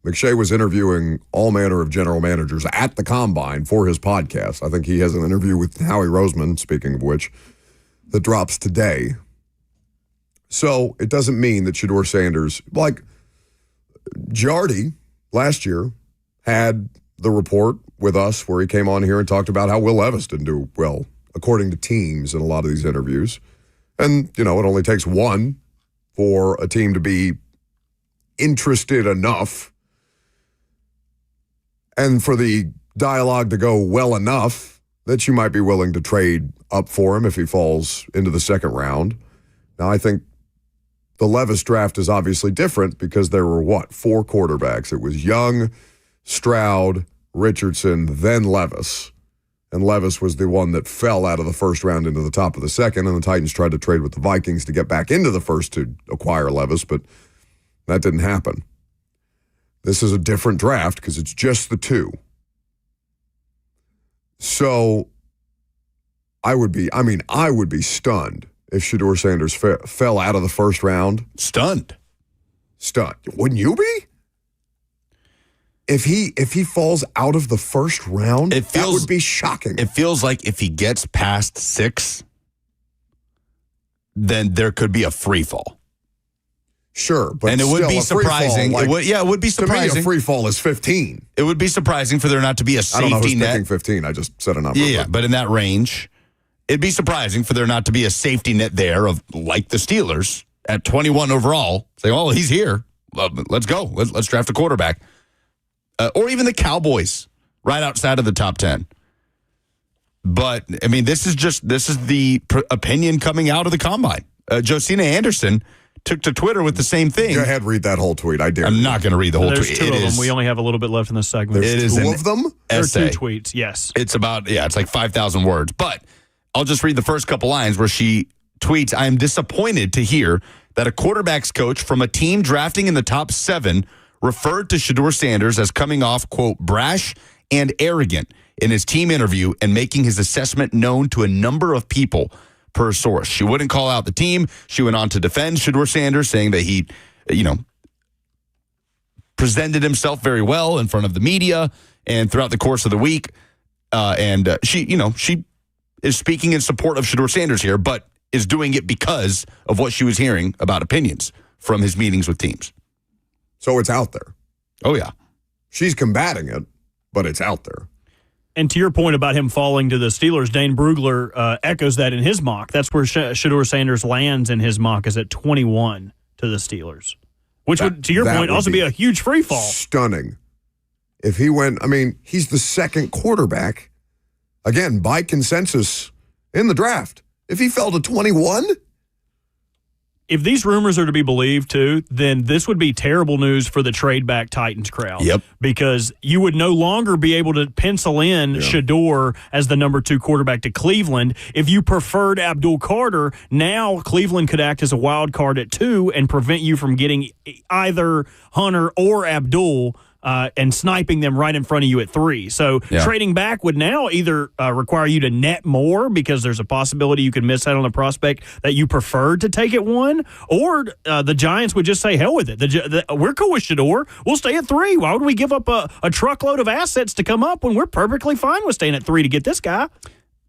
S2: McShay was interviewing all manner of general managers at the Combine for his podcast. I think he has an interview with Howie Roseman, speaking of which, that drops today. So it doesn't mean that Shedeur Sanders, like Giardi last year, had the report with us where he came on here and talked about how Will Levis didn't do well, according to teams in a lot of these interviews. And, it only takes one for a team to be interested enough and for the dialogue to go well enough that you might be willing to trade up for him if he falls into the second round. Now, I think the Levis draft is obviously different because there were, 4 quarterbacks. It was Young, Stroud, Richardson, then Levis. And Levis was the one that fell out of the first round into the top of the second, and the Titans tried to trade with the Vikings to get back into the first to acquire Levis, but that didn't happen. This is a different draft because it's just the 2. So I would be stunned if Shedeur Sanders fell out of the first round.
S1: Stunned.
S2: Wouldn't you be? If he falls out of the first round, that would be shocking.
S1: It feels like if he gets past 6, then there could be a free fall.
S2: Sure, but
S1: and it would be surprising.
S2: Fall,
S1: it would be surprising.
S2: To me, a free fall is 15.
S1: It would be surprising for there not to be a safety
S2: net. I don't know who's
S1: net.
S2: picking 15. I just said a number.
S1: Yeah, but in that range, it'd be surprising for there not to be a safety net there of like the Steelers at 21 overall. Say, oh, he's here. Let's go. Let's draft a quarterback. Or even the Cowboys right outside of the top 10. But, I mean, this is the opinion coming out of the combine. Josina Anderson took to Twitter with the same thing.
S2: Go ahead, read that whole tweet. I dare.
S1: I'm not going to read the whole tweet.
S3: There's two of them. We only have a little bit left in this segment.
S2: There's two of them?
S3: There are
S1: essay.
S3: 2 tweets, yes.
S1: It's about, it's like 5,000 words. But I'll just read the first couple lines where she tweets, I am disappointed to hear that a quarterback's coach from a team drafting in the top 7 referred to Shedeur Sanders as coming off, quote, brash and arrogant in his team interview and making his assessment known to a number of people per source. She wouldn't call out the team. She went on to defend Shedeur Sanders, saying that he, presented himself very well in front of the media and throughout the course of the week. She is speaking in support of Shedeur Sanders here, but is doing it because of what she was hearing about opinions from his meetings with teams.
S2: So it's out there.
S1: Oh, yeah.
S2: She's combating it, but it's out there.
S3: And to your point about him falling to the Steelers, Dane Brugler echoes that in his mock. That's where Shedeur Sanders lands in his mock, is at 21 to the Steelers, which would, to your point, also be a huge free fall.
S2: Stunning. If he went, he's the second quarterback, again, by consensus in the draft. If he fell to 21?
S3: If these rumors are to be believed, too, then this would be terrible news for the trade-back Titans crowd.
S1: Yep.
S3: Because you would no longer be able to pencil in Shedeur as the number 2 quarterback to Cleveland. If you preferred Abdul Carter, now Cleveland could act as a wild card at 2 and prevent you from getting either Hunter or Abdul and sniping them right in front of you at 3. So trading back would now either require you to net more because there's a possibility you could miss out on a prospect that you preferred to take at 1, or the Giants would just say, hell with it. We're cool with Shedeur. We'll stay at 3. Why would we give up a truckload of assets to come up when we're perfectly fine with staying at 3 to get this guy?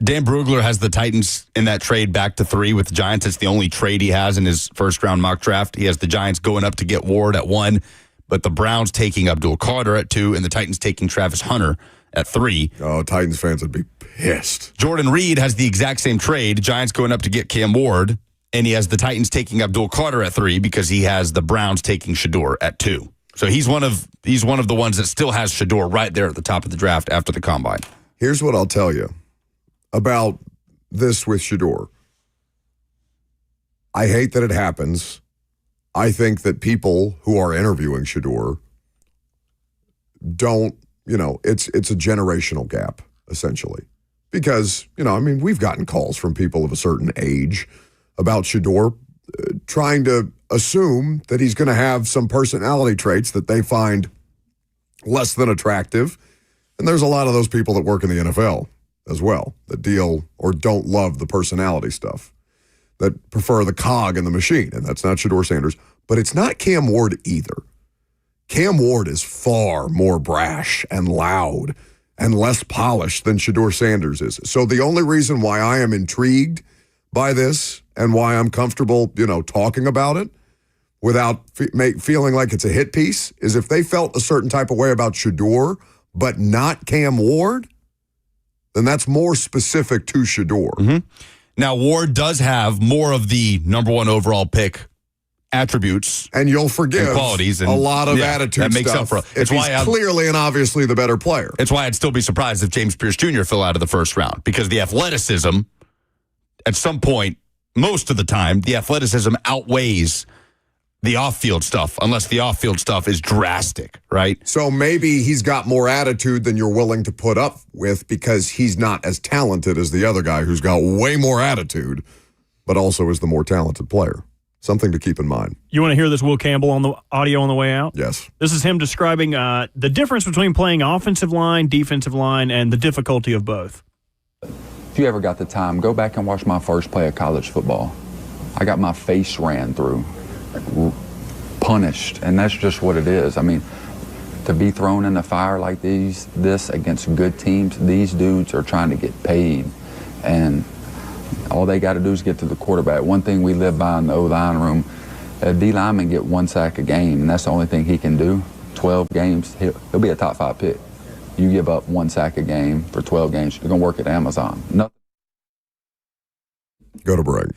S1: Dan Brugler has the Titans in that trade back to 3 with the Giants. It's the only trade he has in his first-round mock draft. He has the Giants going up to get Ward at 1. But the Browns taking Abdul Carter at 2 and the Titans taking Travis Hunter at 3.
S2: Oh, Titans fans would be pissed.
S1: Jordan Reed has the exact same trade. Giants going up to get Cam Ward, and he has the Titans taking Abdul Carter at 3 because he has the Browns taking Shedeur at 2. So he's one of the ones that still has Shedeur right there at the top of the draft after the combine.
S2: Here's what I'll tell you about this with Shedeur. I hate that it happens. I think that people who are interviewing Shedeur don't, it's a generational gap, essentially. Because, we've gotten calls from people of a certain age about Shedeur trying to assume that he's going to have some personality traits that they find less than attractive. And there's a lot of those people that work in the NFL as well that deal or don't love the personality stuff, that prefer the cog in the machine, and that's not Shedeur Sanders. But it's not Cam Ward either. Cam Ward is far more brash and loud and less polished than Shedeur Sanders is. So the only reason why I am intrigued by this and why I'm comfortable, talking about it without feeling like it's a hit piece is if they felt a certain type of way about Shedeur but not Cam Ward, then that's more specific to Shedeur.
S1: Mm-hmm. Now, Ward does have more of the number 1 overall pick attributes,
S2: and you'll forgive
S1: qualities and
S2: a lot of attitude
S1: that makes
S2: stuff.
S1: Up for it's why
S2: clearly and obviously the better player.
S1: It's why I'd still be surprised if James Pierce Jr. fell out of the first round, because the athleticism, at some point, most of the time, the athleticism outweighs the off-field stuff, unless the off-field stuff is drastic, right?
S2: So maybe he's got more attitude than you're willing to put up with because he's not as talented as the other guy who's got way more attitude, but also is the more talented player. Something to keep in mind.
S3: You want to hear this Will Campbell on the audio on the way out?
S2: Yes.
S3: This is him describing the difference between playing offensive line, defensive line, and the difficulty of both.
S16: If you ever got the time, go back and watch my first play of college football. I got my face ran through, punished, and that's just what it is. to be thrown in the fire like this against good teams. These dudes are trying to get paid, and all they got to do is get to the quarterback. One thing we live by in the O-line room, a D lineman get 1 sack a game, and that's the only thing he can do. 12 games, he'll be a top 5 pick. You give up 1 sack a game for 12 games, you're going to work at Amazon. Nothing.
S2: Go to break.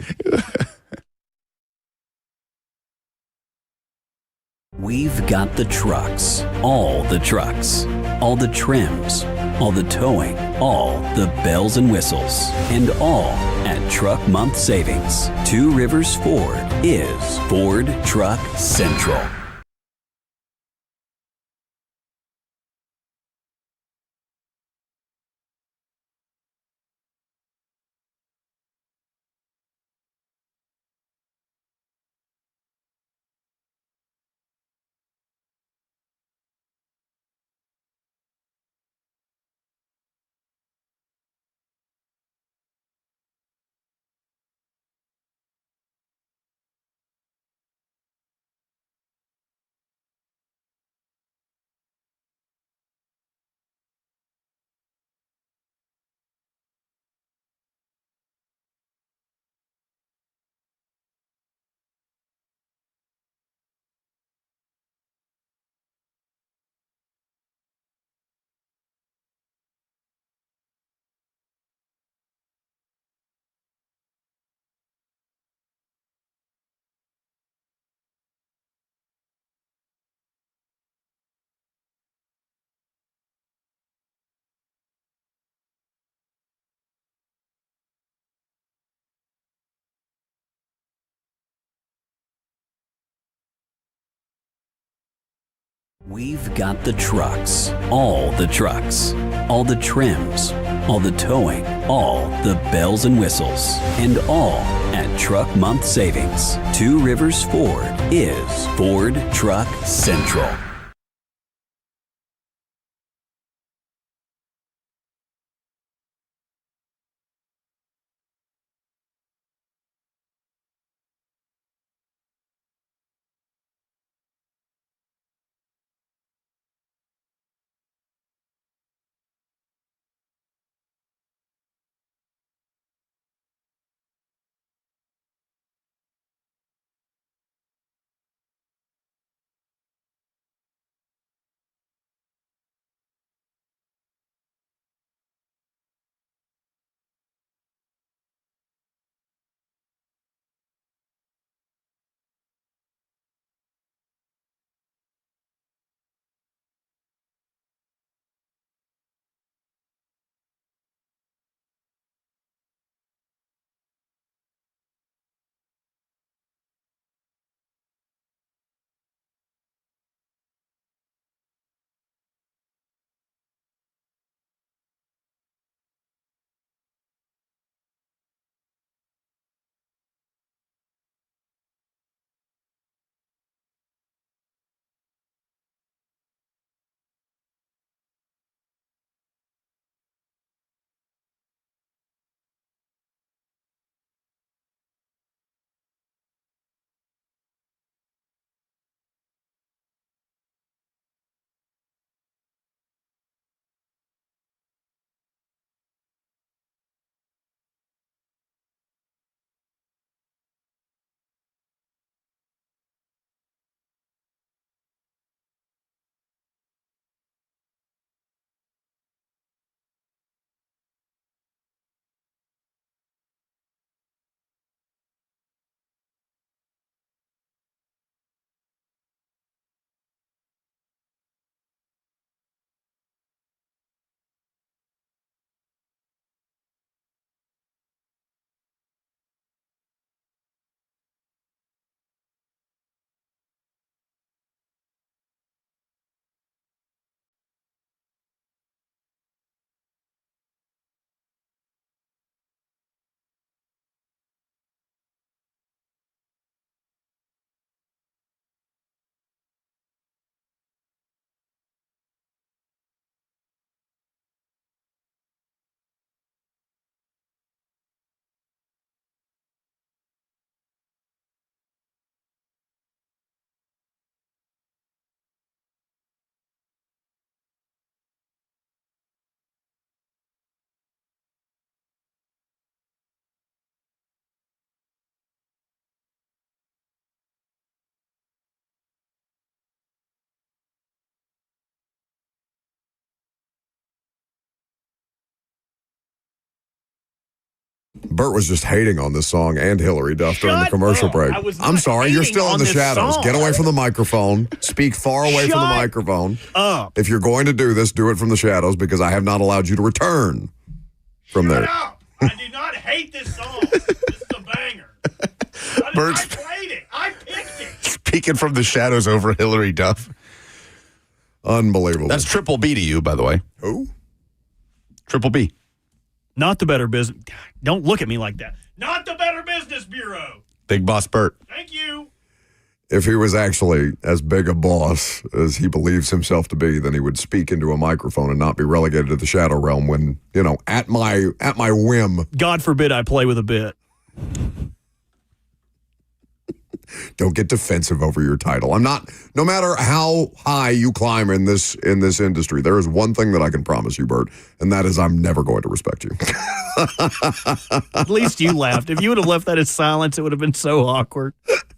S17: We've got the trucks, all the trims, all the towing, all the bells and whistles, and all at Truck Month Savings. Two Rivers Ford is Ford Truck Central. We've got the trucks, all the trims, all the towing, all the bells and whistles, and all at Truck Month Savings. Two Rivers Ford is Ford Truck Central.
S2: Bert was just hating on this song and Hillary Duff during the commercial break. I'm sorry, you're still in the shadows. Get away from the microphone. Speak far away from the microphone. If you're going to do this, do it from the shadows because I have not allowed you to return from there.
S3: Up. I do not hate this song. This is a banger. I played it. I picked it.
S1: Speaking from the shadows over Hillary Duff.
S2: Unbelievable.
S1: That's Triple B to you, by the way.
S2: Who?
S1: Triple B.
S3: Not the Better Business. Don't look at me like that. Not the Better Business Bureau.
S1: Big Boss Bert.
S3: Thank you.
S2: If he was actually as big a boss as he believes himself to be, then he would speak into a microphone and not be relegated to the shadow realm when, at my whim.
S3: God forbid I play with a bit.
S2: Don't get defensive over your title. I'm not, no matter how high you climb in this industry, there is one thing that I can promise you, Bert, and that is I'm never going to respect you.
S3: At least you laughed. If you would have left that as silence, it would have been so awkward.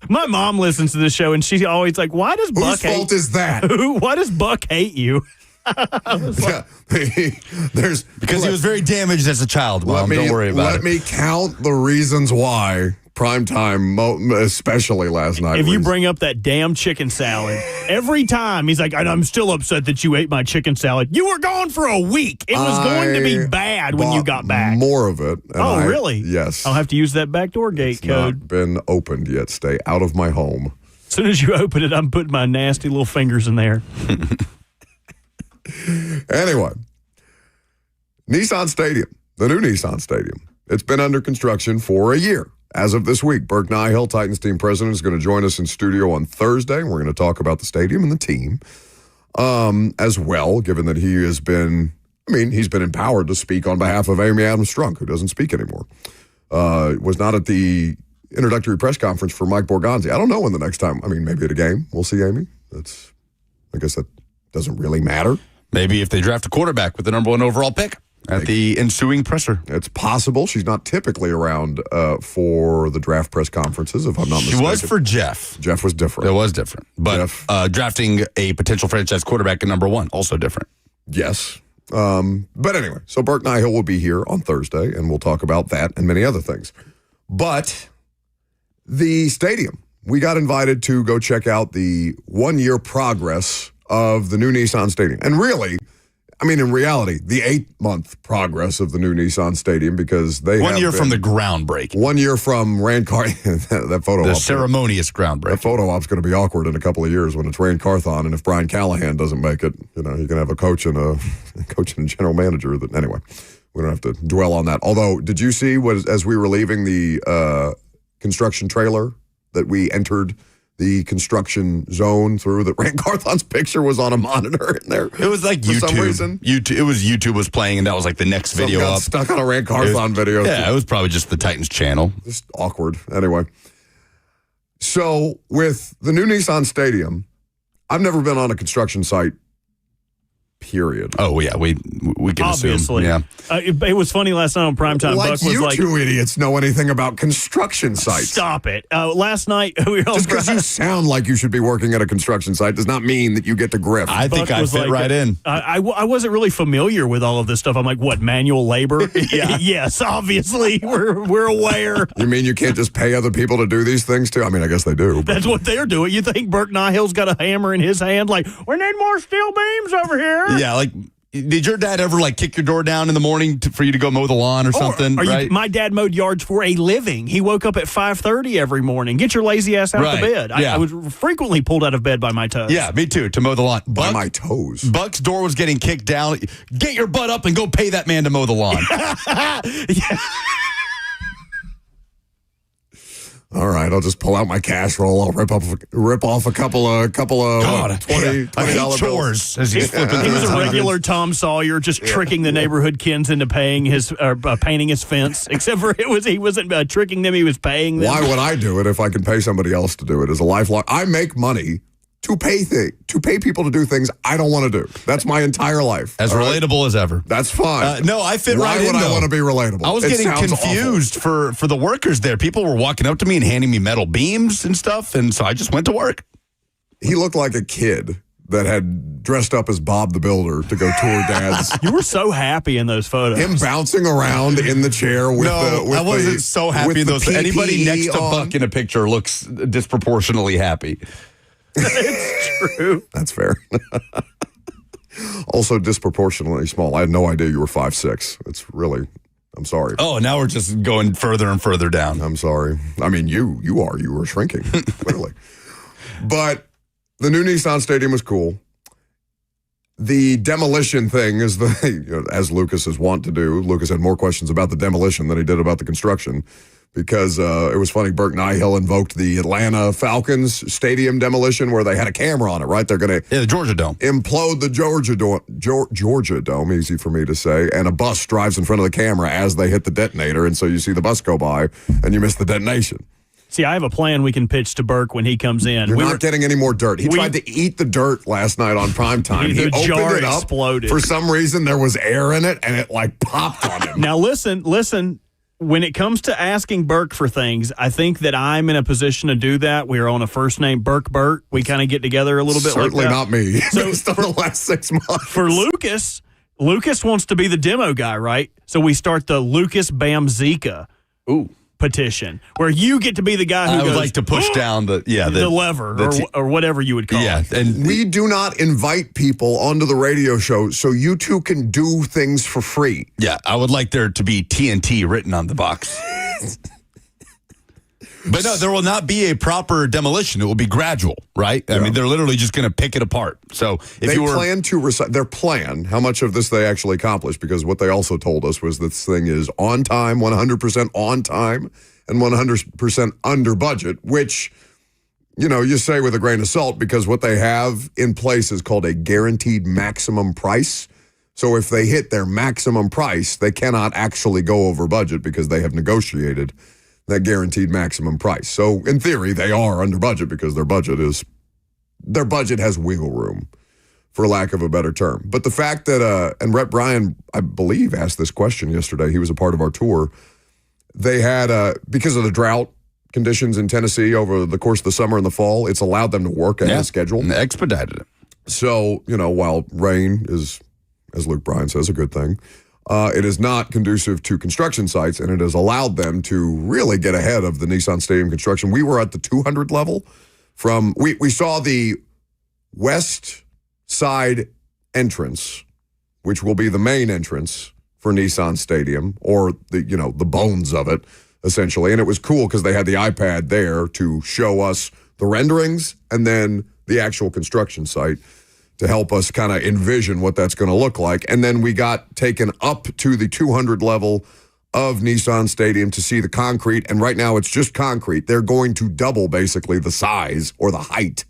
S3: My mom listens to the show, and she's always like, why does Buck
S2: Whose fault is that?
S3: Why does Buck hate you?
S2: Because
S1: he was very damaged as a child, Mom. Don't worry about it.
S2: Let me count the reasons why. Primetime, especially last night.
S3: If you bring up that damn chicken salad, every time he's like, I'm still upset that you ate my chicken salad. You were gone for a week. It was going to be bad when you got back.
S2: More of it.
S3: Oh, really?
S2: Yes.
S3: I'll have to use that backdoor gate code.
S2: Not been opened yet. Stay out of my home.
S3: As soon as you open it, I'm putting my nasty little fingers in there.
S2: Anyway, Nissan Stadium, the new Nissan Stadium. It's been under construction for a year. As of this week, Burke Nihill, Titans team president, is going to join us in studio on Thursday. We're going to talk about the stadium and the team as well, given that he has been, he's been empowered to speak on behalf of Amy Adams-Strunk, who doesn't speak anymore. Was not at the introductory press conference for Mike Borgonzi. I don't know when the next time, maybe at a game. We'll see Amy. I guess that doesn't really matter.
S1: Maybe if they draft a quarterback with the number 1 overall pick. At the ensuing presser.
S2: It's possible. She's not typically around for the draft press conferences, if I'm not mistaken.
S1: She was for Jeff.
S2: Jeff was different.
S1: It was different. But drafting a potential franchise quarterback at number 1, also different.
S2: Yes. But anyway, so Burke Nihill will be here on Thursday, and we'll talk about that and many other things. But the stadium, we got invited to go check out the 1-year progress of the new Nissan Stadium. And really, in reality, the 8-month progress of the new Nissan Stadium because they
S1: 1 year from the groundbreaking.
S2: 1 year from Rand Carthon. That photo
S1: the
S2: op.
S1: ceremonious groundbreaking.
S2: That photo op's going to be awkward in a couple of years when it's Rand Carthon, and if Brian Callahan doesn't make it, you can have a coach and a general manager. That anyway, we don't have to dwell on that. Although, did you see as we were leaving the construction trailer that we entered the construction zone through that Rand Carthon's picture was on a monitor in there?
S1: It was like YouTube.
S2: For some reason.
S1: YouTube was playing, and that was like the next video
S2: got
S1: up.
S2: Stuck on a Rand Carthon video.
S1: Yeah, it was probably just the Titans channel.
S2: Just awkward. Anyway. So with the new Nissan Stadium, I've never been on a construction site. Period.
S1: Oh yeah, we can
S3: Obviously.
S1: assume. Yeah,
S3: it was funny last night on primetime.
S2: Like
S3: Buck was
S2: you two idiots know anything about construction sites.
S3: Stop it! Last night we were
S2: just because you sound like you should be working at a construction site does not mean that you get to grift.
S1: I think I fit right in.
S3: I wasn't really familiar with all of this stuff. I'm like, what, manual labor?
S1: Yeah.
S3: Yes, obviously we're aware.
S2: You mean you can't just pay other people to do these things too? I guess they do.
S3: That's what they're doing. You think Burke Nihill's got a hammer in his hand? Like, we need more steel beams over here.
S1: Yeah, like, did your dad ever kick your door down in the morning for you to go mow the lawn or something? Right?
S3: My dad mowed yards for a living. He woke up at 5:30 every morning. Get your lazy ass out of bed.
S1: Yeah.
S3: I was frequently pulled out of bed by my toes.
S1: Yeah, me too, to mow the lawn.
S2: By my toes.
S1: Buck's door was getting kicked down. Get your butt up and go pay that man to mow the lawn.
S3: Yeah.
S2: All right, I'll just pull out my cash roll. I'll rip off a couple of $20
S1: chores as he's flipping.
S3: He was a regular Tom Sawyer, just tricking the neighborhood kids into paying painting his fence. Except for he wasn't tricking them; he was paying them.
S2: Why would I do it if I can pay somebody else to do it? As a lifelong, I make money to pay people to do things I don't want to do. That's my entire life.
S1: As relatable as ever.
S2: That's fine.
S1: No, I fit right in.
S2: Why would I want to be relatable?
S1: I was getting confused for the workers there. People were walking up to me and handing me metal beams and stuff, and so I just went to work.
S2: He looked like a kid that had dressed up as Bob the Builder to go tour Dad's.
S3: You were so happy in those photos.
S2: Him bouncing around in the chair with
S1: I wasn't so happy in those. Anybody next to Buck in a picture looks disproportionately happy.
S3: It's true.
S2: That's fair. Also disproportionately small. I had no idea you were 5'6". It's really, I'm sorry.
S1: Oh, now we're just going further and further down.
S2: I'm sorry. I mean, you were shrinking, clearly. But the new Nissan Stadium was cool. The demolition thing is as Lucas is wont to do. Lucas had more questions about the demolition than he did about the construction because it was funny. Burke Nihill invoked the Atlanta Falcons stadium demolition where they had a camera on it, right? They're going to
S1: the Georgia Dome.
S2: Implode the Georgia Dome, easy for me to say, and a bus drives in front of the camera as they hit the detonator, and so you see the bus go by and you miss the detonation.
S3: See, I have a plan we can pitch to Burke when he comes in.
S2: You're not getting any more dirt. He tried to eat the dirt last night on primetime. He opened
S3: jar
S2: it up.
S3: Exploded.
S2: For some reason, there was air in it, and it popped on him.
S3: Now, listen. When it comes to asking Burke for things, I think that I'm in a position to do that. We are on a first name, Burke. We kind of get together a little bit
S2: Certainly
S3: like that.
S2: not me.
S3: So
S2: based on the last 6 months.
S3: For Lucas wants to be the demo guy, right? So we start the Lucas Bamzika petition, where you get to be the guy who
S1: I would like to push down the
S3: lever or whatever you would call it.
S1: And
S2: we do not invite people onto the radio show so you two can do things for free.
S1: Yeah, I would like there to be TNT written on the box. But no, there will not be a proper demolition. It will be gradual, right? I mean, they're literally just going to pick it apart. So if
S2: they plan to their plan, how much of this they actually accomplish, because what they also told us was this thing is on time, 100% on time, and 100% under budget, which, you say with a grain of salt, because what they have in place is called a guaranteed maximum price. So if they hit their maximum price, they cannot actually go over budget because they have negotiated that guaranteed maximum price. So in theory, they are under budget because their budget has wiggle room, for lack of a better term. But the fact that, and Rhett Bryan, I believe, asked this question yesterday. He was a part of our tour. They had, because of the drought conditions in Tennessee over the course of the summer and the fall, it's allowed them to work ahead of schedule.
S1: And expedited it.
S2: So, while rain is, as Luke Bryan says, a good thing, it is not conducive to construction sites, and it has allowed them to really get ahead of the Nissan Stadium construction. We were at the 200 level we saw the west side entrance, which will be the main entrance for Nissan Stadium, or the bones of it, essentially. And it was cool because they had the iPad there to show us the renderings and then the actual construction site to help us kind of envision what that's going to look like. And then we got taken up to the 200 level of Nissan Stadium to see the concrete. And right now it's just concrete. They're going to double basically the size or the height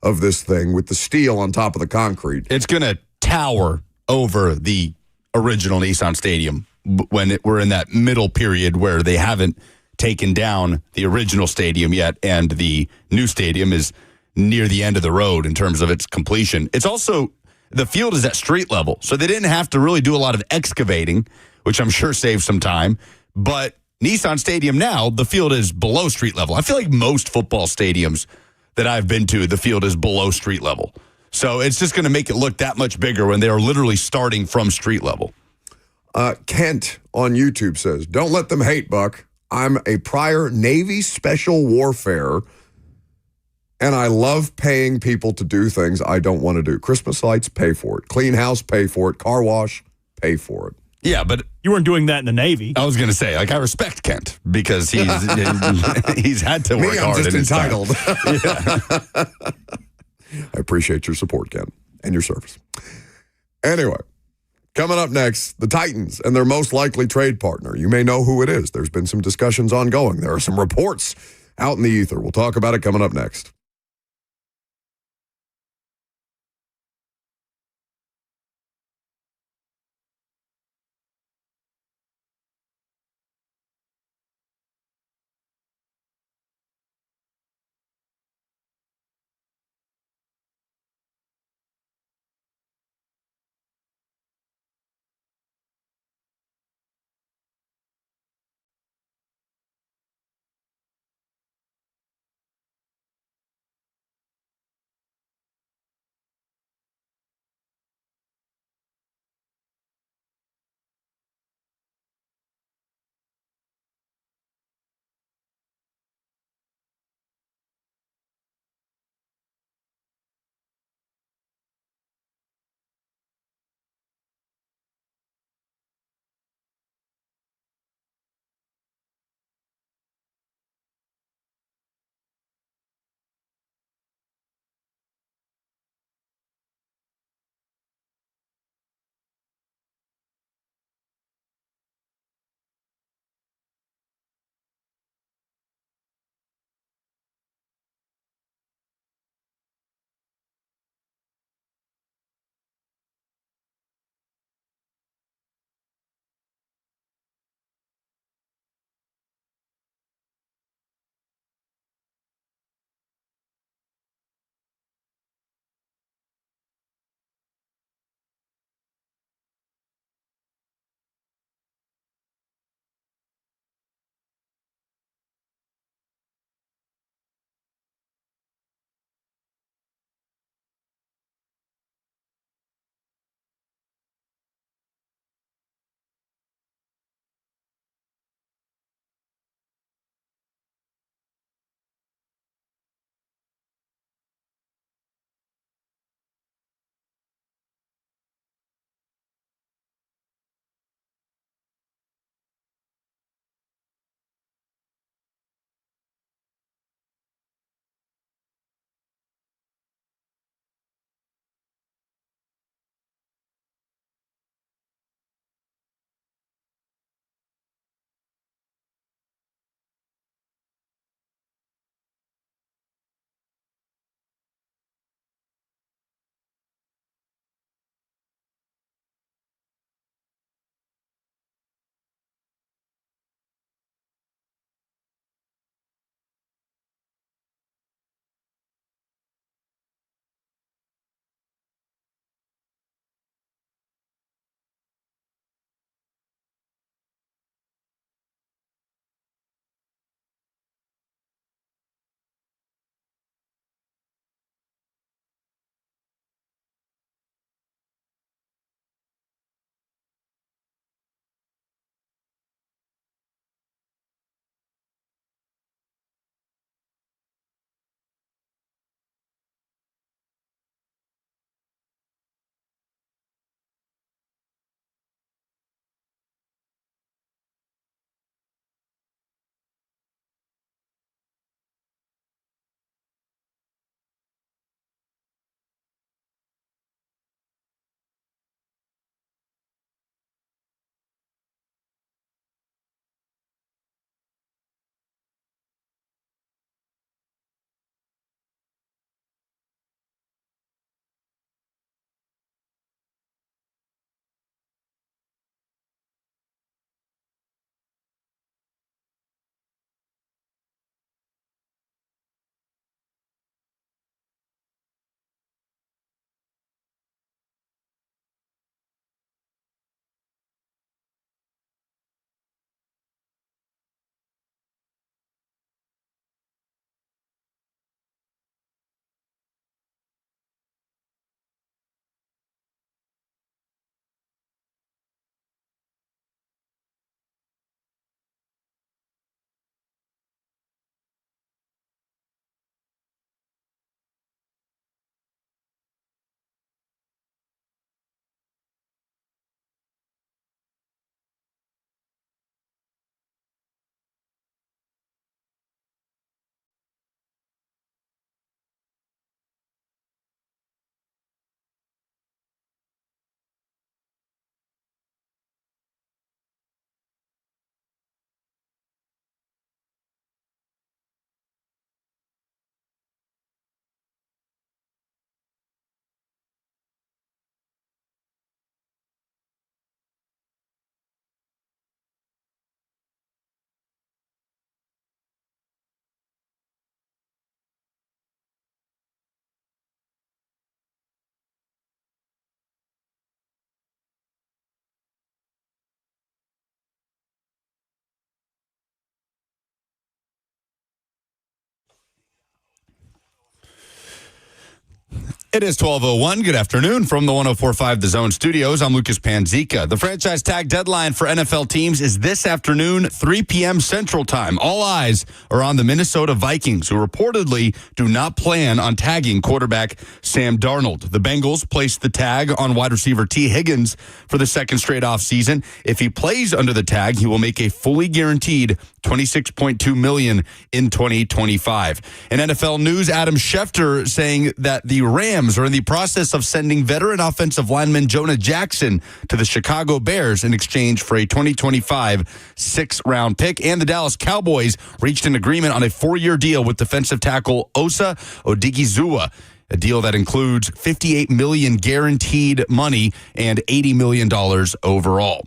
S2: of this thing with the steel on top of the concrete.
S1: It's going to tower over the original Nissan Stadium when we're in that middle period where they haven't taken down the original stadium yet, and the new stadium is near the end of the road in terms of its completion. It's also, the field is at street level, so they didn't have to really do a lot of excavating, which I'm sure saved some time. But Nissan Stadium now, the field is below street level. I feel like most football stadiums that I've been to, the field is below street level. So it's just going to make it look that much bigger when they are literally starting from street level.
S2: Kent on YouTube says, "Don't let them hate, Buck. I'm a prior Navy Special Warfare, and I love paying people to do things I don't want to do. Christmas lights, pay for it. Clean house, pay for it. Car wash, pay for it."
S1: Yeah, but
S3: you weren't doing that in the Navy.
S1: I was going to say, I respect Kent because he's had to work hard.
S2: I'm just entitled.
S1: Yeah.
S2: I appreciate your support, Kent, and your service. Anyway, coming up next, the Titans and their most likely trade partner. You may know who it is. There's been some discussions ongoing. There are some reports out in the ether. We'll talk about it coming up next.
S1: It is 12:01. Good afternoon from the 104.5 The Zone studios. I'm Lucas Panzica. The franchise tag deadline for NFL teams is this afternoon, 3 p.m. Central Time. All eyes are on the Minnesota Vikings, who reportedly do not plan on tagging quarterback Sam Darnold. The Bengals placed the tag on wide receiver T. Higgins for the second straight offseason. If he plays under the tag, he will make a fully guaranteed $26.2 million in 2025. In NFL news, Adam Schefter saying that the Rams are in the process of sending veteran offensive lineman Jonah Jackson to the Chicago Bears in exchange for a 2025 sixth-round pick. And the Dallas Cowboys reached an agreement on a 4-year deal with defensive tackle Osa Odigizua, a deal that includes $58 million guaranteed money and $80 million overall.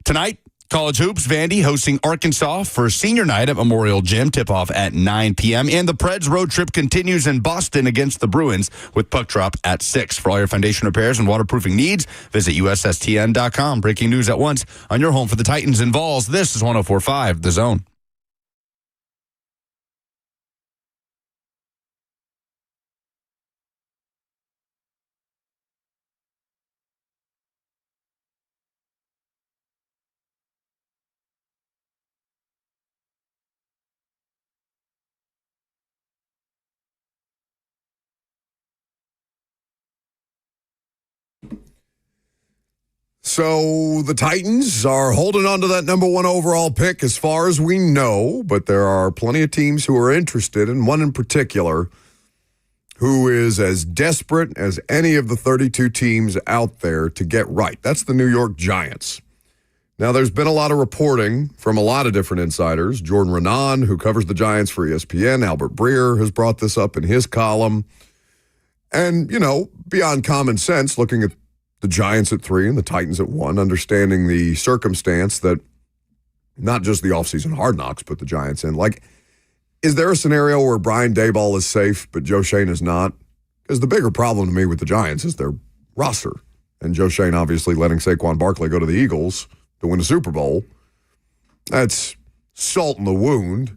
S1: Tonight, College Hoops, Vandy hosting Arkansas for senior night at Memorial Gym. Tip-off at 9 p.m. And the Preds road trip continues in Boston against the Bruins with puck drop at 6. For all your foundation repairs and waterproofing needs, visit USSTN.com. Breaking news at once on your home for the Titans and Vols. This is 104.5 The Zone.
S2: So the Titans are holding on to that number 1 overall pick as far as we know, but there are plenty of teams who are interested, and one in particular who is as desperate as any of the 32 teams out there to get right. That's the New York Giants. Now, there's been a lot of reporting from a lot of different insiders. Jordan Renan, who covers the Giants for ESPN, Albert Breer has brought this up in his column. And, you know, beyond common sense, looking at the Giants at 3 and the Titans at 1, understanding the circumstance that not just the offseason hard knocks put the Giants in. Like, is there a scenario where Brian Daboll is safe, but Joe Schoen is not? Because the bigger problem to me with the Giants is their roster. And Joe Schoen obviously letting Saquon Barkley go to the Eagles to win the Super Bowl. That's salt in the wound.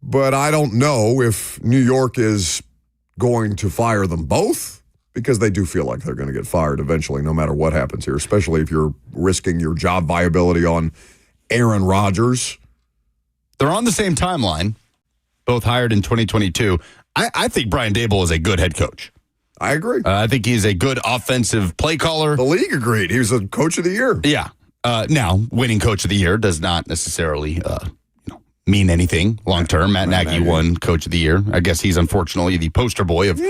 S2: But I don't know if New York is going to fire them both, because they do feel like they're going to get fired eventually, no matter what happens here, especially if you're risking your job viability on Aaron Rodgers.
S1: They're on the same timeline, both hired in 2022. I think Brian Daboll is a good head coach.
S2: I agree.
S1: I think he's a good offensive play caller.
S2: The league agreed. He was a coach of the year.
S1: Yeah. Now, winning coach of the year does not necessarily mean anything long term. Matt Nagy won coach of the year. I guess he's unfortunately the poster boy of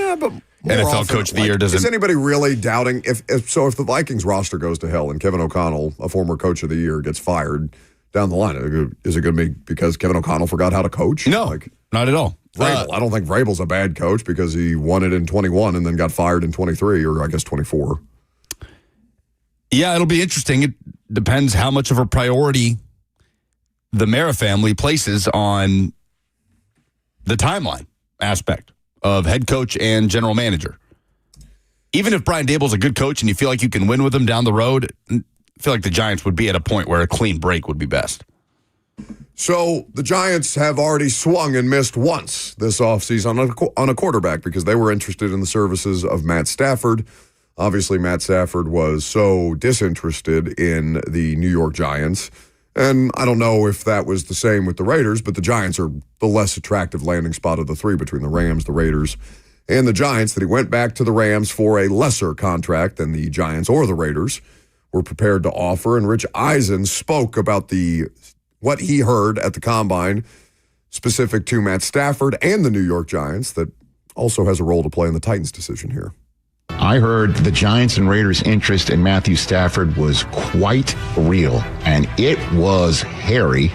S1: NFL coach of the year.
S2: Is anybody really doubting if the Vikings roster goes to hell and Kevin O'Connell, a former coach of the year, gets fired down the line? Is it going to be because Kevin O'Connell forgot how to coach?
S1: No, not at all.
S2: Vrabel, I don't think Vrabel's a bad coach because he won it in 21 and then got fired in 23, or I guess 24.
S1: Yeah, it'll be interesting. It depends how much of a priority the Mara family places on the timeline aspect of head coach and general manager. Even if Brian Daboll's a good coach and you feel like you can win with him down the road, I feel like the Giants would be at a point where a clean break would be best.
S2: So the Giants have already swung and missed once this offseason on a quarterback because they were interested in the services of Matt Stafford. Obviously, Matt Stafford was so disinterested in the New York Giants. And I don't know if that was the same with the Raiders, but the Giants are the less attractive landing spot of the three between the Rams, the Raiders, and the Giants, that he went back to the Rams for a lesser contract than the Giants or the Raiders were prepared to offer. And Rich Eisen spoke about what he heard at the Combine specific to Matt Stafford and the New York Giants that also has a role to play in the Titans' decision here.
S18: I heard the Giants and Raiders' interest in Matthew Stafford was quite real, and it was hairy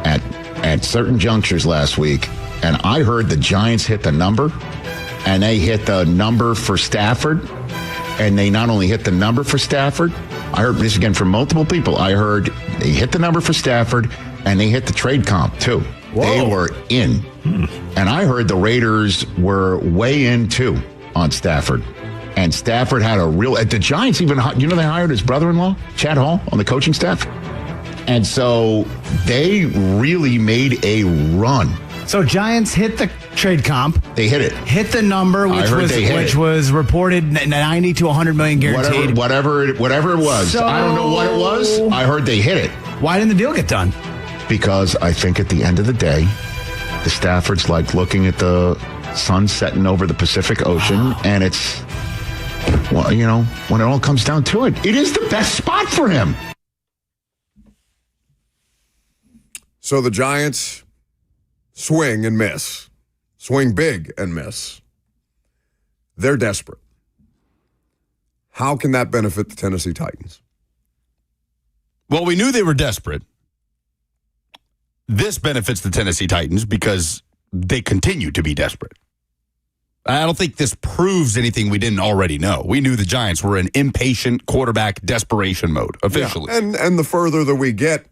S18: at certain junctures last week. And I heard the Giants hit the number, and they hit the number for Stafford. And they not only hit the number for Stafford, I heard this again from multiple people. I heard they hit the number for Stafford, and they hit the trade comp too. Whoa. They were in. And I heard the Raiders were way in too on Stafford. And Stafford had the Giants even, they hired his brother-in-law, Chad Hall, on the coaching staff. And so they really made a run.
S19: So Giants hit the trade comp.
S18: They hit it.
S19: Hit the number, which was reported 90 to 100 million guaranteed.
S18: Whatever it was.
S19: So,
S18: I don't know what it was. I heard they hit it.
S19: Why didn't the deal get done?
S18: Because I think at the end of the day, the Stafford's like looking at the sun setting over the Pacific Ocean, and it's, well, you know, when it all comes down to it, it is the best spot for him.
S2: So the Giants swing and miss. Swing big and miss. They're desperate. How can that benefit the Tennessee Titans?
S1: Well, we knew they were desperate. This benefits the Tennessee Titans because they continue to be desperate. I don't think this proves anything we didn't already know. We knew the Giants were in impatient quarterback desperation mode, officially.
S2: Yeah. And the further that we get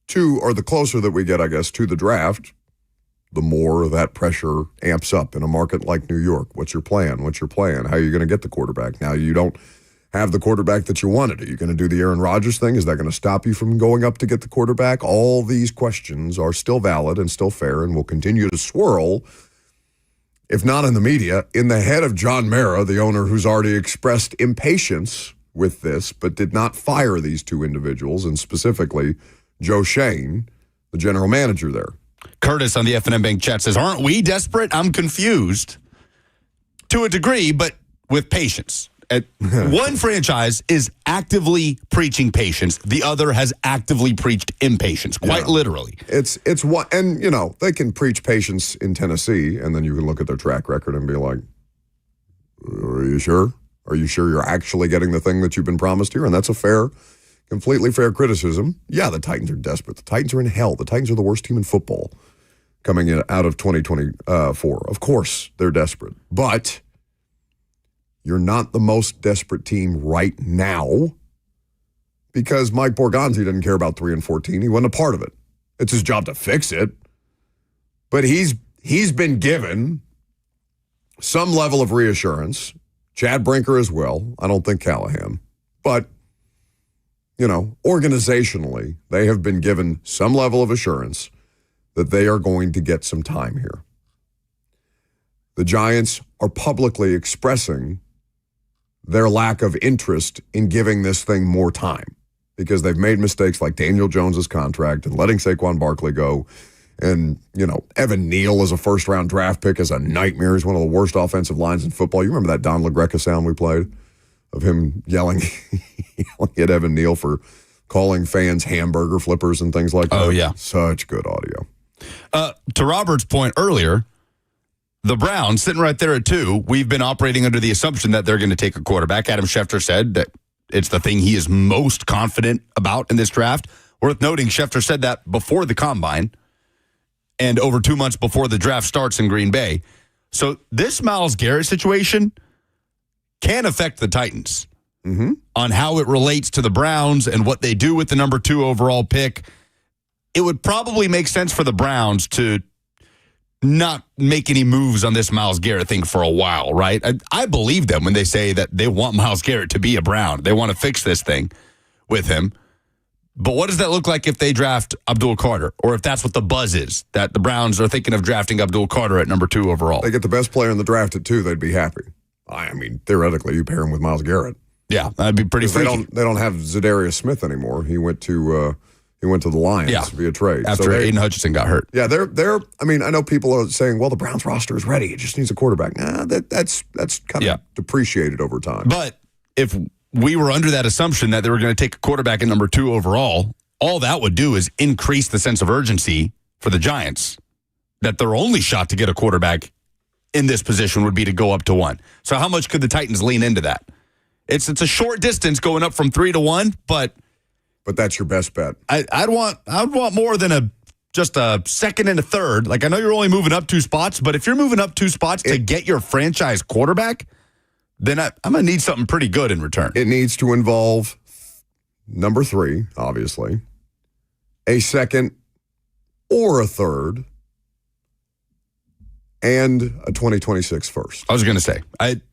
S2: to, or the closer that we get, I guess, to the draft, the more that pressure amps up in a market like New York. What's your plan? What's your plan? How are you going to get the quarterback? Now you don't have the quarterback that you wanted. Are you going to do the Aaron Rodgers thing? Is that going to stop you from going up to get the quarterback? All these questions are still valid and still fair and will continue to swirl, if not in the media, in the head of John Mara, the owner who's already expressed impatience with this, but did not fire these two individuals, and specifically Joe Shane, the general manager there.
S1: Curtis on the F&M Bank chat says, aren't we desperate? I'm confused. To a degree, but with patience. One franchise is actively preaching patience. The other has actively preached impatience, quite literally.
S2: It's what, and you know, they can preach patience in Tennessee, and then you can look at their track record and be like, are you sure? Are you sure you're actually getting the thing that you've been promised here? And that's a fair, completely fair criticism. Yeah, the Titans are desperate. The Titans are in hell. The Titans are the worst team in football coming in out of 2024. Of course, they're desperate. But you're not the most desperate team right now because Mike Borgonzi didn't care about 3-14. He wasn't a part of it. It's his job to fix it. But he's been given some level of reassurance. Chad Brinker as well. I don't think Callahan. But, you know, organizationally, they have been given some level of assurance that they are going to get some time here. The Giants are publicly expressing their lack of interest in giving this thing more time because they've made mistakes like Daniel Jones's contract and letting Saquon Barkley go. And, you know, Evan Neal as a first-round draft pick is a nightmare. He's one of the worst offensive lines in football. You remember that Don LaGreca sound we played of him yelling at Evan Neal for calling fans hamburger flippers and things like that?
S1: Oh, yeah.
S2: Such good audio.
S1: To Robert's point earlier, the Browns, sitting right there at 2, we've been operating under the assumption that they're going to take a quarterback. Adam Schefter said that it's the thing he is most confident about in this draft. Worth noting, Schefter said that before the Combine and over 2 months before the draft starts in Green Bay. So this Myles Garrett situation can affect the Titans on how it relates to the Browns and what they do with the number 2 overall pick. It would probably make sense for the Browns to not make any moves on this Myles Garrett thing for a while, right? I believe them when they say that they want Myles Garrett to be a Brown. They want to fix this thing with him. But what does that look like if they draft Abdul Carter, or if that's what the buzz is, that the Browns are thinking of drafting Abdul Carter at number 2 overall?
S2: They get the best player in the draft at 2, they'd be happy. I mean, theoretically, you pair him with Myles Garrett.
S1: Yeah, that'd be pretty freaky.
S2: They don't have Zadarius Smith anymore. He went to the Lions via trade.
S1: After Aiden Hutchinson got hurt.
S2: Yeah, they're. I mean, I know people are saying, well, the Browns roster is ready. It just needs a quarterback. Nah, that's kind of depreciated over time.
S1: But if we were under that assumption that they were going to take a quarterback at number 2 overall, all that would do is increase the sense of urgency for the Giants, that their only shot to get a quarterback in this position would be to go up to 1. So how much could the Titans lean into that? It's a short distance going up from 3 to 1, but
S2: that's your best bet.
S1: I'd want more than just a second and a third. Like, I know you're only moving up 2 spots, but if you're moving up 2 spots to get your franchise quarterback, then I'm going to need something pretty good in return.
S2: It needs to involve number 3, obviously, a second or a third, and a 2026 first.
S1: I was going to say,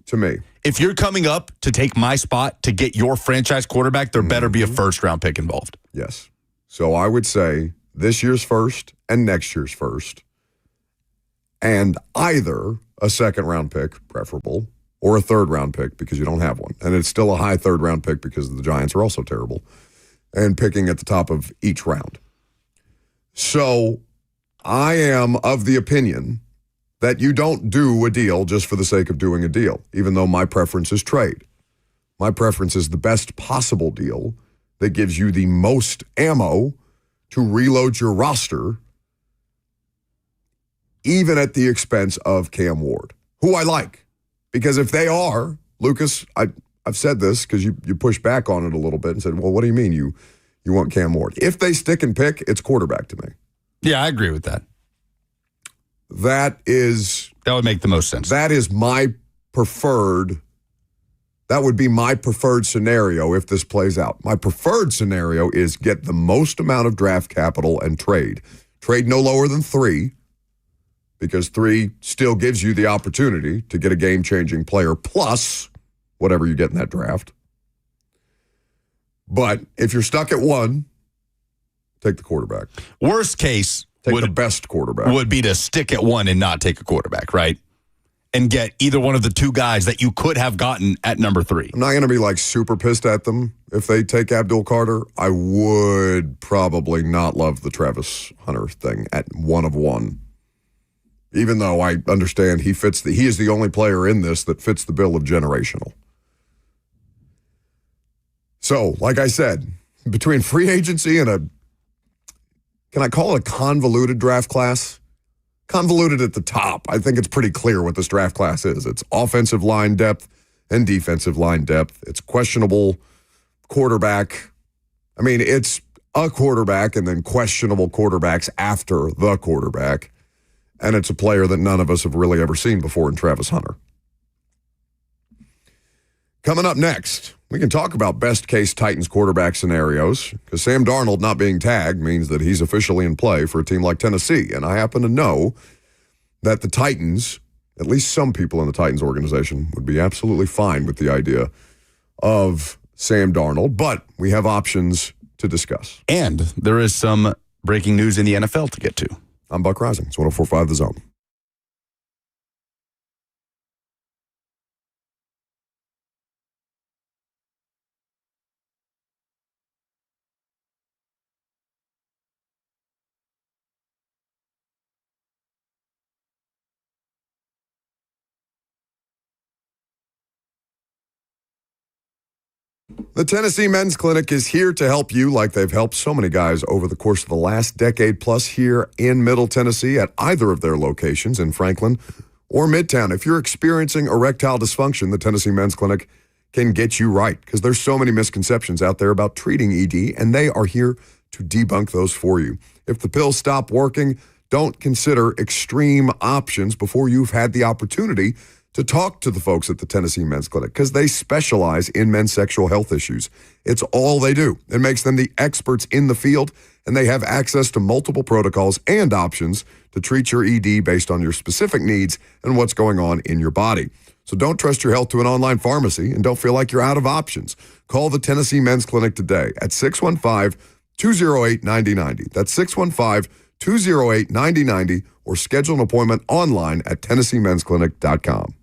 S2: to me,
S1: if you're coming up to take my spot to get your franchise quarterback, there better be a first-round pick involved.
S2: Yes. So I would say this year's first and next year's first, and either a second-round pick, preferable, or a third-round pick because you don't have one. And it's still a high third-round pick because the Giants are also terrible, and picking at the top of each round. So I am of the opinion that you don't do a deal just for the sake of doing a deal, even though my preference is trade. My preference is the best possible deal that gives you the most ammo to reload your roster, even at the expense of Cam Ward, who I like. Because if they are, Lucas, I've said this because you pushed back on it a little bit and said, well, what do you mean you want Cam Ward? If they stick and pick, it's quarterback to me.
S1: Yeah, I agree with that.
S2: That
S1: would make the most sense.
S2: That is my preferred. That would be my preferred scenario if this plays out. My preferred scenario is get the most amount of draft capital and trade. Trade no lower than 3, because 3 still gives you the opportunity to get a game-changing player plus whatever you get in that draft. But if you're stuck at 1, take the quarterback.
S1: Worst case
S2: Take the best quarterback.
S1: Would be to stick at 1 and not take a quarterback, right? And get either one of the 2 guys that you could have gotten at number 3.
S2: I'm not going to be like super pissed at them if they take Abdul Carter. I would probably not love the Travis Hunter thing at 1 of 1. Even though I understand he is the only player in this that fits the bill of generational. So, like I said, between free agency and can I call it a convoluted draft class? Convoluted at the top. I think it's pretty clear what this draft class is. It's offensive line depth and defensive line depth. It's questionable quarterback. I mean, it's a quarterback and then questionable quarterbacks after the quarterback. And it's a player that none of us have really ever seen before in Travis Hunter. Coming up next, we can talk about best-case Titans quarterback scenarios, because Sam Darnold not being tagged means that he's officially in play for a team like Tennessee. And I happen to know that the Titans, at least some people in the Titans organization, would be absolutely fine with the idea of Sam Darnold, but we have options to discuss.
S1: And there is some breaking news in the NFL to get to.
S2: I'm Buck Rising. It's 104.5 The Zone. The Tennessee Men's Clinic is here to help you like they've helped so many guys over the course of the last decade plus here in Middle Tennessee at either of their locations in Franklin or Midtown. If you're experiencing erectile dysfunction, the Tennessee Men's Clinic can get you right because there's so many misconceptions out there about treating ED, and they are here to debunk those for you. If the pills stop working, don't consider extreme options before you've had the opportunity to talk to the folks at the Tennessee Men's Clinic because they specialize in men's sexual health issues. It's all they do. It makes them the experts in the field, and they have access to multiple protocols and options to treat your ED based on your specific needs and what's going on in your body. So don't trust your health to an online pharmacy and don't feel like you're out of options. Call the Tennessee Men's Clinic today at 615-208-9090. That's 615-208-9090, or schedule an appointment online at TennesseeMen'sClinic.com.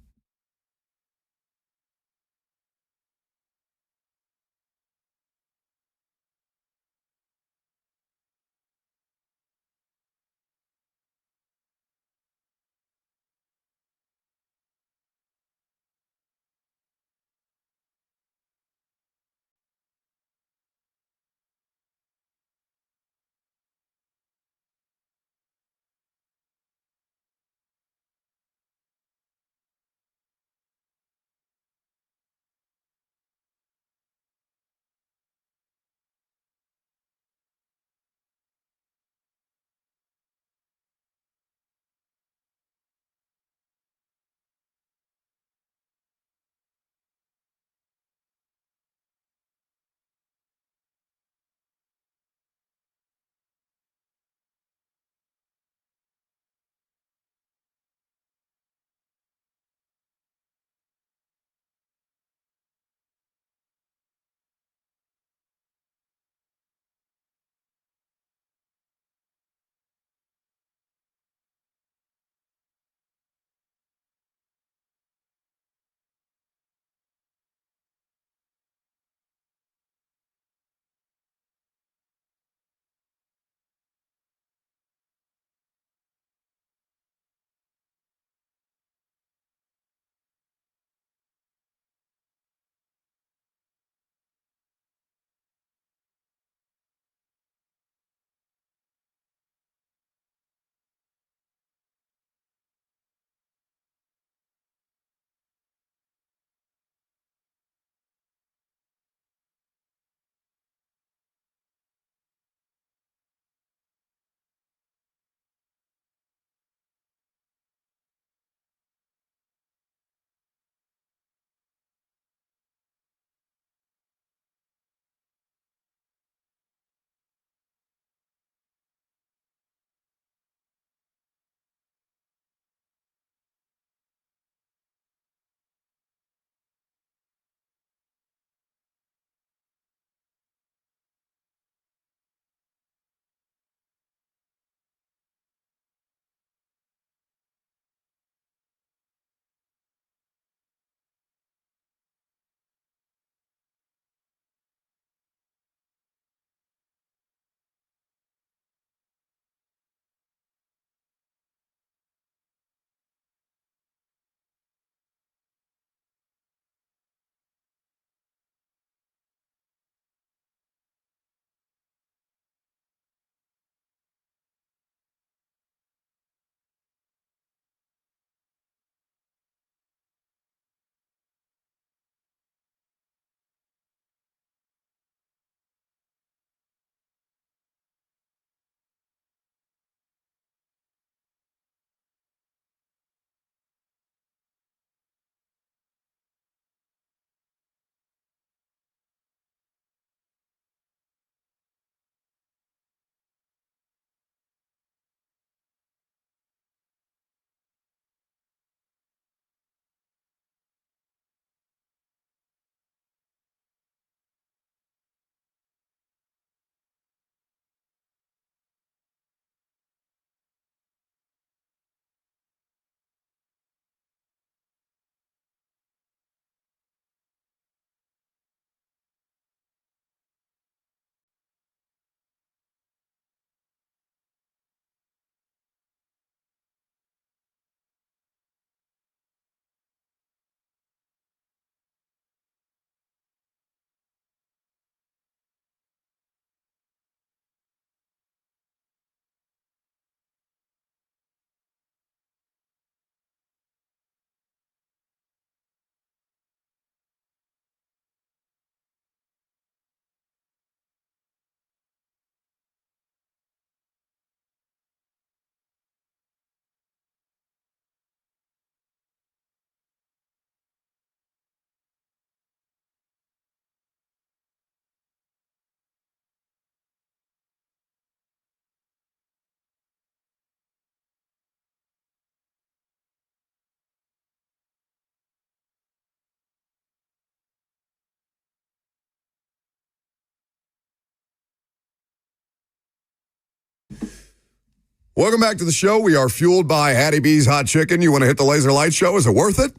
S2: Welcome back to the show. We are fueled by Hattie B's Hot Chicken. You want to hit the Laser Light Show? Is it worth it?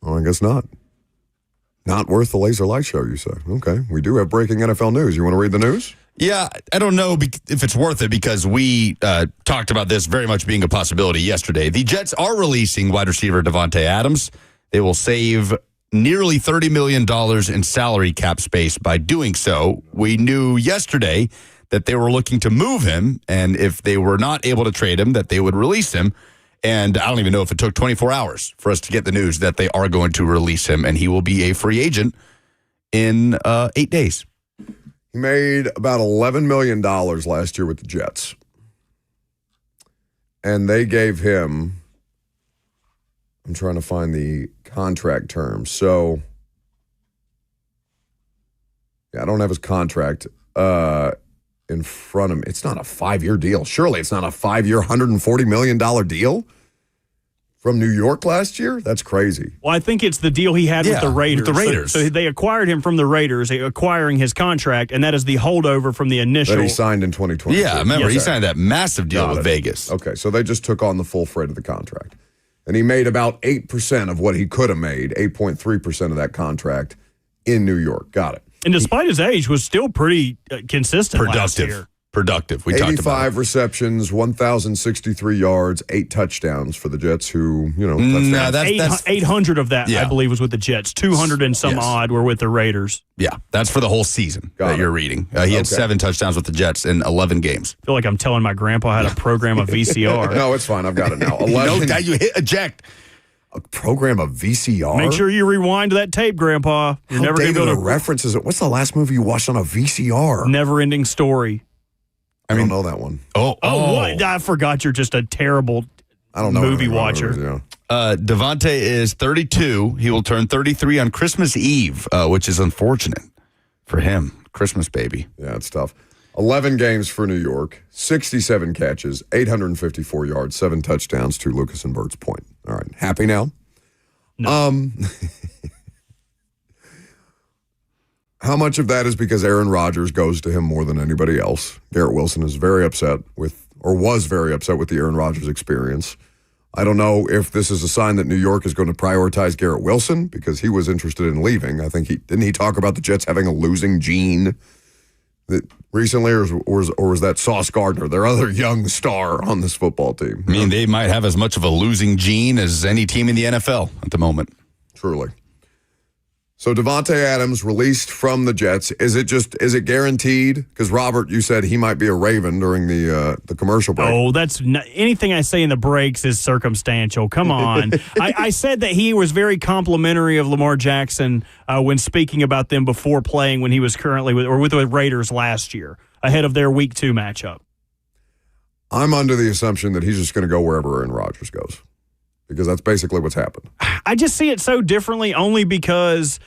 S2: Oh, I guess not. Not worth the Laser Light Show, you say. Okay. We do have breaking NFL news. You want to read the news?
S1: Yeah, I don't know if it's worth it because we talked about this very much being a possibility yesterday. The Jets are releasing wide receiver Devante Adams. They will save nearly $30 million in salary cap space by doing so. We knew yesterday that they were looking to move him, and if they were not able to trade him, that they would release him. And I don't even know if it took 24 hours for us to get the news that they are going to release him, and he will be a free agent in 8 days.
S2: He made about $11 million last year with the Jets. And they gave him, I'm trying to find the contract terms. So, yeah, I don't have his contract in front of me. It's not a 5-year deal. Surely it's not a 5-year, $140 million deal from New York last year? That's crazy.
S3: Well, I think it's the deal he had with the Raiders.
S1: With the Raiders.
S3: So they acquired him from the Raiders, acquiring his contract, and that is the holdover from the initial.
S2: That he signed in 2020.
S1: Yeah, remember, he signed that massive deal with Vegas.
S2: Okay, so they just took on the full freight of the contract. And he made about 8% of what he could have made, 8.3% of that contract in New York. Got it.
S3: And despite his age, was still pretty consistent last year.
S1: Productive. We talked about
S2: 85 receptions, 1,063 yards, 8 touchdowns for the Jets who,
S3: that's 800 of that, I believe, was with the Jets. 200 and some odd were with the Raiders.
S1: Yeah, that's for the whole season you're reading. He had 7 touchdowns with the Jets in 11 games.
S3: I feel like I'm telling my grandpa how to program a VCR.
S2: No, it's fine. I've got it now. 11.
S1: You hit eject.
S2: A program of VCR?
S3: Make sure you rewind that tape, Grandpa. You're never going to be able to
S2: references it. What's the last movie you watched on a VCR?
S3: Never-ending Story.
S2: I don't know that one.
S3: What? I forgot you're just a terrible movie watcher.
S1: Devante is 32. He will turn 33 on Christmas Eve, which is unfortunate for him. Christmas baby.
S2: Yeah, it's tough. 11 games for New York, 67 catches, 854 yards, 7 touchdowns to Lucas and Bert's point. All right. Happy now?
S3: No.
S2: How much of that is because Aaron Rodgers goes to him more than anybody else? Garrett Wilson is very upset was very upset with the Aaron Rodgers experience. I don't know if this is a sign that New York is going to prioritize Garrett Wilson because he was interested in leaving. I think didn't he talk about the Jets having a losing gene that recently, or was that Sauce Gardner, their other young star on this football team?
S1: I mean, they might have as much of a losing gene as any team in the NFL at the moment.
S2: Truly. So Devante Adams released from the Jets. Is it guaranteed? Because Robert, you said he might be a Raven during the commercial break.
S3: Oh, anything I say in the breaks is circumstantial. Come on. I said that he was very complimentary of Lamar Jackson when speaking about them before playing when he was currently with the Raiders last year ahead of their Week 2 matchup.
S2: I'm under the assumption that he's just going to go wherever Aaron Rodgers goes. Because that's basically what's happened.
S3: I just see it so differently only because,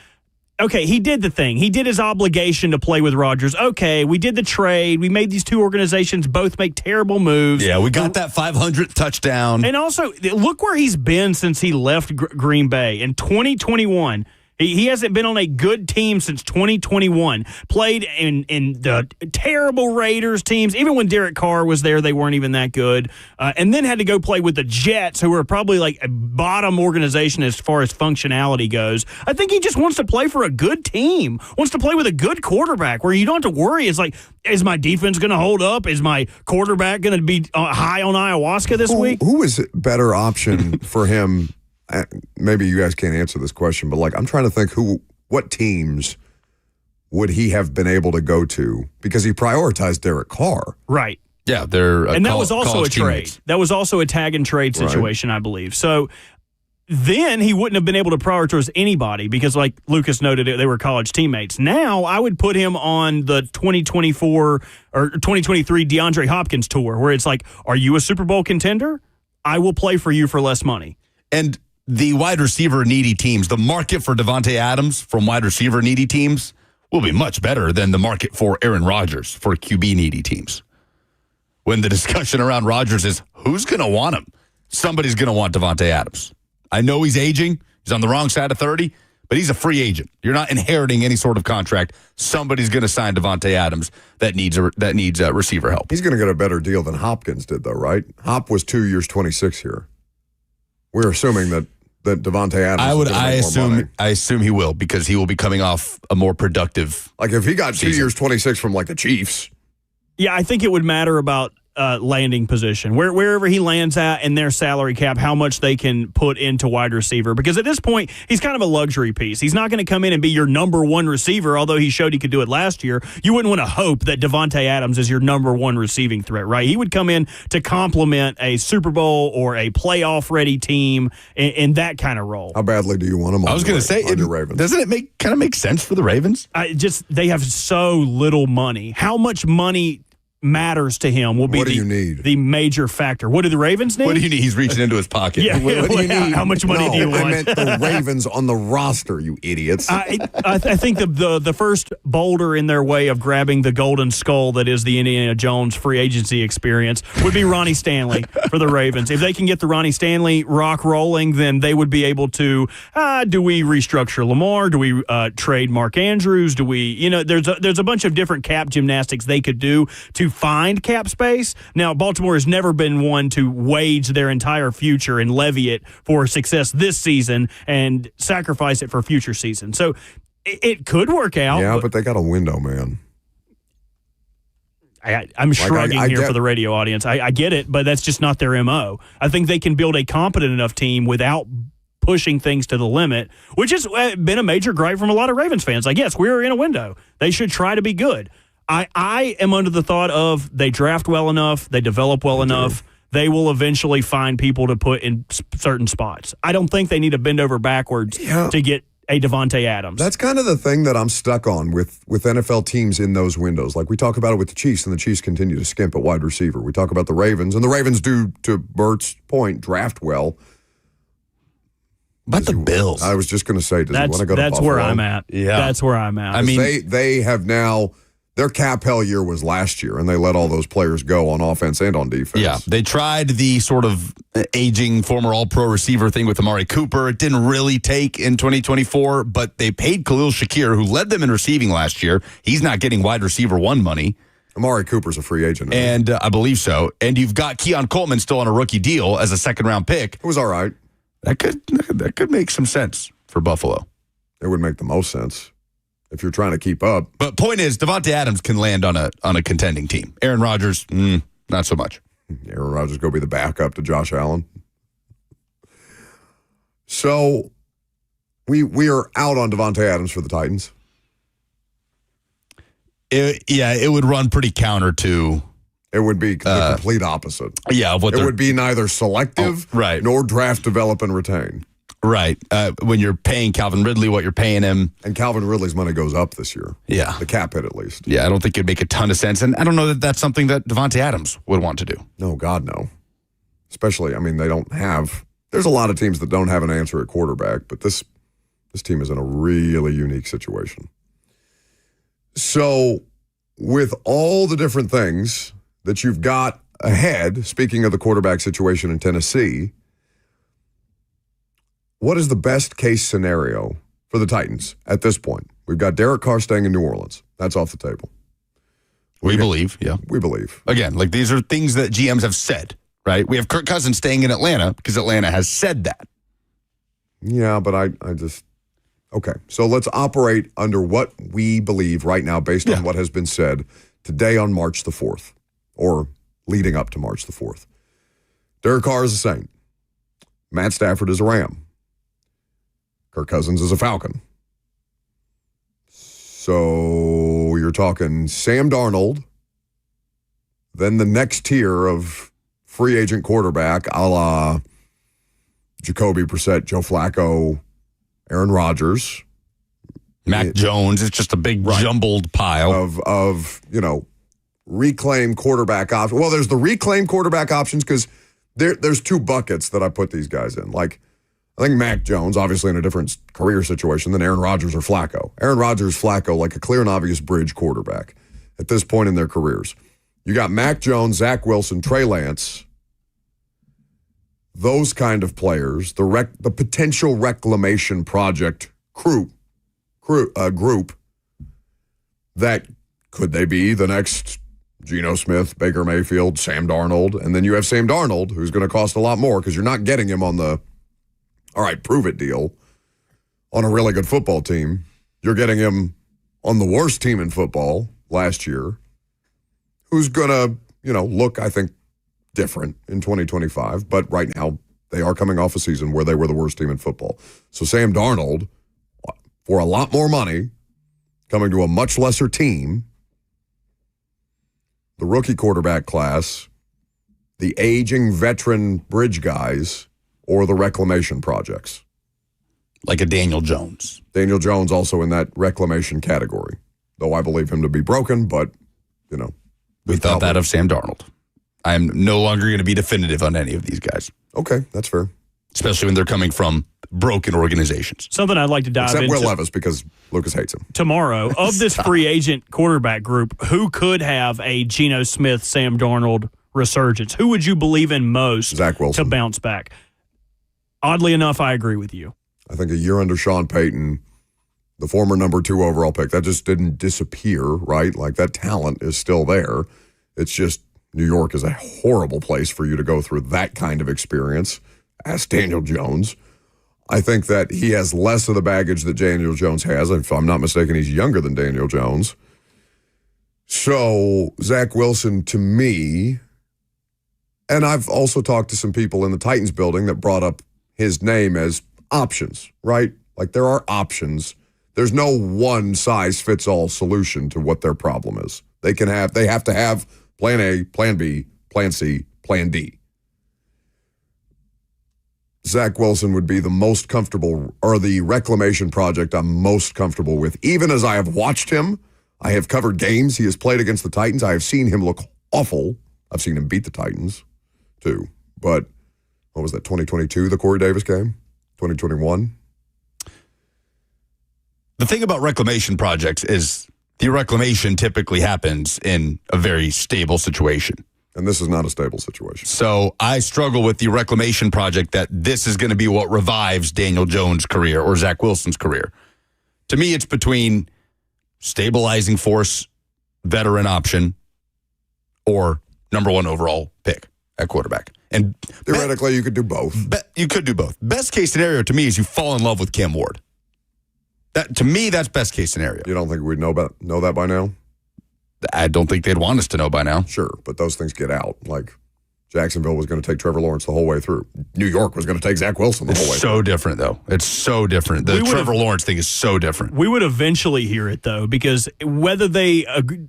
S3: okay, he did the thing. He did his obligation to play with Rodgers. Okay, we did the trade. We made these two organizations both make terrible moves.
S1: Yeah, we got that 500th touchdown.
S3: And also, look where he's been since he left Green Bay. In 2021, he hasn't been on a good team since 2021. Played in the terrible Raiders teams. Even when Derek Carr was there, they weren't even that good. And then had to go play with the Jets, who are probably like a bottom organization as far as functionality goes. I think he just wants to play for a good team. Wants to play with a good quarterback where you don't have to worry. It's like, is my defense going to hold up? Is my quarterback going to be high on ayahuasca this week?
S2: Who is a better option for him? Maybe you guys can't answer this question, but I'm trying to think what teams would he have been able to go to because he prioritized Derek Carr.
S3: Right.
S1: Yeah, they're
S3: and that was also a trade. That was also a tag and trade situation, right. I believe. So then he wouldn't have been able to prioritize anybody because, like Lucas noted, they were college teammates. Now I would put him on the 2024 or 2023 DeAndre Hopkins tour, where it's like, are you a Super Bowl contender? I will play for you for less money.
S1: And the wide receiver needy teams, the market for Devante Adams from wide receiver needy teams will be much better than the market for Aaron Rodgers for QB needy teams. When the discussion around Rodgers is who's going to want him, somebody's going to want Devante Adams. I know he's aging. He's on the wrong side of 30, but he's a free agent. You're not inheriting any sort of contract. Somebody's going to sign Devante Adams that needs receiver help.
S2: He's going to get a better deal than Hopkins did, though, right? Hop was 2 years, 26 here. We're assuming that Devante Adams.
S1: I assume he will, because he will be coming off a more productive.
S2: Like if he got 2
S1: season.
S2: years, 26 from like the Chiefs.
S3: Yeah, I think it would matter about landing position, wherever he lands at in their salary cap, how much they can put into wide receiver. Because at this point, he's kind of a luxury piece. He's not going to come in and be your number one receiver, although he showed he could do it last year. You wouldn't want to hope that Devante Adams is your number one receiving threat, right? He would come in to complement a Super Bowl or a playoff-ready team in that kind of role.
S2: How badly do you want him on
S1: I was going to say,
S2: your Ravens?
S1: Doesn't it kind of make sense for the Ravens?
S3: They have so little money. How much money matters to him will be
S2: what do you need?
S3: The major factor. What do the Ravens need?
S1: What do you need? He's reaching into his pocket.
S3: Yeah,
S2: what do you need?
S3: How much money do you want?
S2: I meant the Ravens on the roster, you idiots.
S3: I think the first boulder in their way of grabbing the golden skull that is the Indiana Jones free agency experience would be Ronnie Stanley for the Ravens. If they can get the Ronnie Stanley rock rolling, then they would be able to, do we restructure Lamar? Do we trade Mark Andrews? Do we, there's a bunch of different cap gymnastics they could do to find cap space. Now, Baltimore has never been one to wage their entire future and levy it for success this season and sacrifice it for future seasons. So it could work out.
S2: Yeah, but they got a window, man.
S3: I'm shrugging here for the radio audience. I get it, but that's just not their MO. I think they can build a competent enough team without pushing things to the limit, which has been a major gripe from a lot of Ravens fans. Like, yes, we're in a window. They should try to be good. I am under the thought of they draft well enough, they develop well enough, they will eventually find people to put in certain spots. I don't think they need to bend over backwards to get a Devante Adams.
S2: That's kind of the thing that I'm stuck on with NFL teams in those windows. Like we talk about it with the Chiefs, and the Chiefs continue to skimp at wide receiver. We talk about the Ravens, and the Ravens do, to Bert's point, draft well.
S1: But the Bills.
S2: I was just going to say, does he want to go to Buffalo?
S3: That's where I'm at.
S1: Yeah.
S3: That's where I'm at.
S1: I mean,
S2: they have now... Their cap hell year was last year, and they let all those players go on offense and on defense.
S1: Yeah, they tried the sort of aging former all-pro receiver thing with Amari Cooper. It didn't really take in 2024, but they paid Khalil Shakir, who led them in receiving last year. He's not getting wide receiver one money.
S2: Amari Cooper's a free agent.
S1: And I believe so. And you've got Keon Coleman still on a rookie deal as a second-round pick.
S2: It was all right.
S1: That could make some sense for Buffalo.
S2: It would make the most sense if you're trying to keep up.
S1: But point is, Devante Adams can land on a contending team. Aaron Rodgers, not so much.
S2: Aaron Rodgers go be the backup to Josh Allen. So we are out on Devante Adams for the Titans.
S1: It would run pretty counter to.
S2: It would be the complete opposite.
S1: Yeah,
S2: it would be neither selective nor draft, develop, and retain.
S1: Right. When you're paying Calvin Ridley what you're paying him.
S2: And Calvin Ridley's money goes up this year.
S1: Yeah.
S2: The cap hit at least.
S1: Yeah, I don't think it'd make a ton of sense. And I don't know that that's something that Devante Adams would want to do.
S2: No, God, no. Especially, they don't have... There's a lot of teams that don't have an answer at quarterback, but this team is in a really unique situation. So, with all the different things that you've got ahead, speaking of the quarterback situation in Tennessee... What is the best case scenario for the Titans at this point? We've got Derek Carr staying in New Orleans. That's off the table.
S1: We believe, yeah.
S2: We believe.
S1: Again, these are things that GMs have said, right? We have Kirk Cousins staying in Atlanta because Atlanta has said that.
S2: Yeah, but I just... Okay, so let's operate under what we believe right now based on what has been said today on March the 4th, or leading up to March the 4th. Derek Carr is a Saint. Matt Stafford is a Ram. Kirk Cousins is a Falcon. So you're talking Sam Darnold, then the next tier of free agent quarterback a la Jacoby Brissett, Joe Flacco, Aaron Rodgers.
S1: Mac Jones. It's just a big jumbled pile.
S2: Of reclaim quarterback options. Well, there's the reclaim quarterback options because there's two buckets that I put these guys in. I think Mac Jones, obviously in a different career situation than Aaron Rodgers or Flacco. Aaron Rodgers, Flacco, like a clear and obvious bridge quarterback at this point in their careers. You got Mac Jones, Zach Wilson, Trey Lance, those kind of players, the potential reclamation project group that could they be the next Geno Smith, Baker Mayfield, Sam Darnold, and then you have Sam Darnold, who's going to cost a lot more because you're not getting him on the all right, prove it deal on a really good football team. You're getting him on the worst team in football last year, who's going to, look, I think, different in 2025. But right now, they are coming off a season where they were the worst team in football. So Sam Darnold, for a lot more money, coming to a much lesser team, the rookie quarterback class, the aging veteran bridge guys, or the reclamation projects.
S1: Like a Daniel Jones.
S2: Daniel Jones also in that reclamation category, though I believe him to be broken, but,
S1: We thought that of Sam Darnold. I'm no longer going to be definitive on any of these guys.
S2: Okay, that's fair.
S1: Especially when they're coming from broken organizations.
S3: Something I'd like to dive
S2: into.
S3: into.
S2: Except Will Levis, because Lucas hates him.
S3: Tomorrow, of this free agent quarterback group, who could have a Geno Smith, Sam Darnold resurgence? Who would you believe in most
S2: Zach Wilson
S3: to bounce back? Oddly enough, I agree with you.
S2: I think a year under Sean Payton, the former number 2 overall pick, that just didn't disappear, right? Like, that talent is still there. It's just New York is a horrible place for you to go through that kind of experience. Ask Daniel Jones. I think that he has less of the baggage that Daniel Jones has. If I'm not mistaken, he's younger than Daniel Jones. So, Zach Wilson, to me, and I've also talked to some people in the Titans building that brought up his name as options, right? Like, there are options. There's no one-size-fits-all solution to what their problem is. They have to have plan A, plan B, plan C, plan D. Zach Wilson would be the most comfortable, or the reclamation project I'm most comfortable with. Even as I have watched him, I have covered games he has played against the Titans. I have seen him look awful. I've seen him beat the Titans, too. But what was that, 2022, the Corey Davis game? 2021?
S1: The thing about reclamation projects is the reclamation typically happens in a very stable situation.
S2: And this is not a stable situation.
S1: So I struggle with the reclamation project that this is going to be what revives Daniel Jones' career or Zach Wilson's career. To me, it's between stabilizing force, veteran option, or number 1 overall pick at quarterback. And
S2: theoretically, you could do both.
S1: You could do both. Best case scenario to me is you fall in love with Cam Ward. That to me, that's best case scenario.
S2: You don't think we'd know that by now?
S1: I don't think they'd want us to know by now.
S2: Sure, but those things get out. Like, Jacksonville was going to take Trevor Lawrence the whole way through. New York was going to take Zach Wilson the whole way through.
S1: It's so different, though. It's so different. The Trevor Lawrence thing is so different.
S3: We would eventually hear it, though, because whether they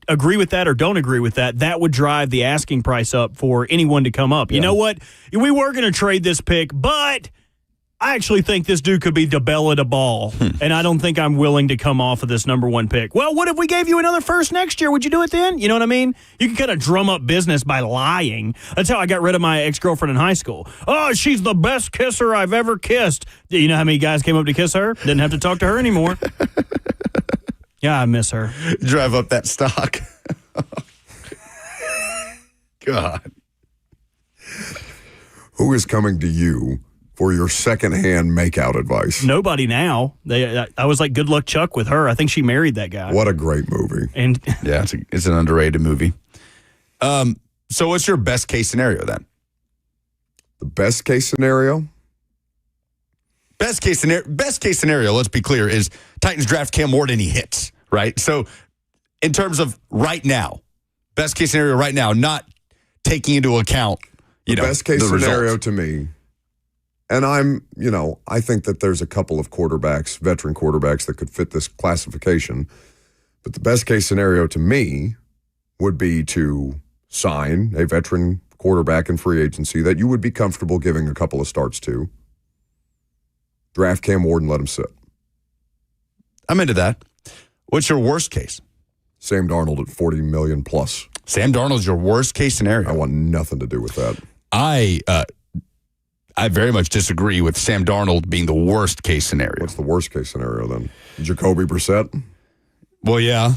S3: agree with that or don't agree with that, that would drive the asking price up for anyone to come up. Yeah. You know what? We were going to trade this pick, but I actually think this dude could be DeBella DeBall, and I don't think I'm willing to come off of this number 1 pick. Well, what if we gave you another first next year? Would you do it then? You know what I mean? You can kind of drum up business by lying. That's how I got rid of my ex-girlfriend in high school. Oh, she's the best kisser I've ever kissed. You know how many guys came up to kiss her? Didn't have to talk to her anymore. Yeah, I miss her.
S1: Drive up that stock. God.
S2: Who is coming to you for your secondhand makeout advice?
S3: Nobody now. I was like, good luck Chuck with her. I think she married that guy.
S2: What a great movie.
S3: And
S1: yeah, it's an underrated movie. So what's your best case scenario then?
S2: The best case scenario?
S1: Best case scenario, let's be clear, is Titans draft Cam Ward and he hits, right? So in terms of right now, best case scenario right now, not taking into account,
S2: best case scenario
S1: results.
S2: To me, and I think that there's a couple of quarterbacks, veteran quarterbacks, that could fit this classification. But the best case scenario to me would be to sign a veteran quarterback in free agency that you would be comfortable giving a couple of starts to. Draft Cam Ward and let him sit.
S1: I'm into that. What's your worst case?
S2: Sam Darnold at $40 million plus.
S1: Sam Darnold's your worst case scenario.
S2: I want nothing to do with that.
S1: I very much disagree with Sam Darnold being the worst case scenario.
S2: What's the worst case scenario then? Jacoby Brissett?
S1: Well, yeah.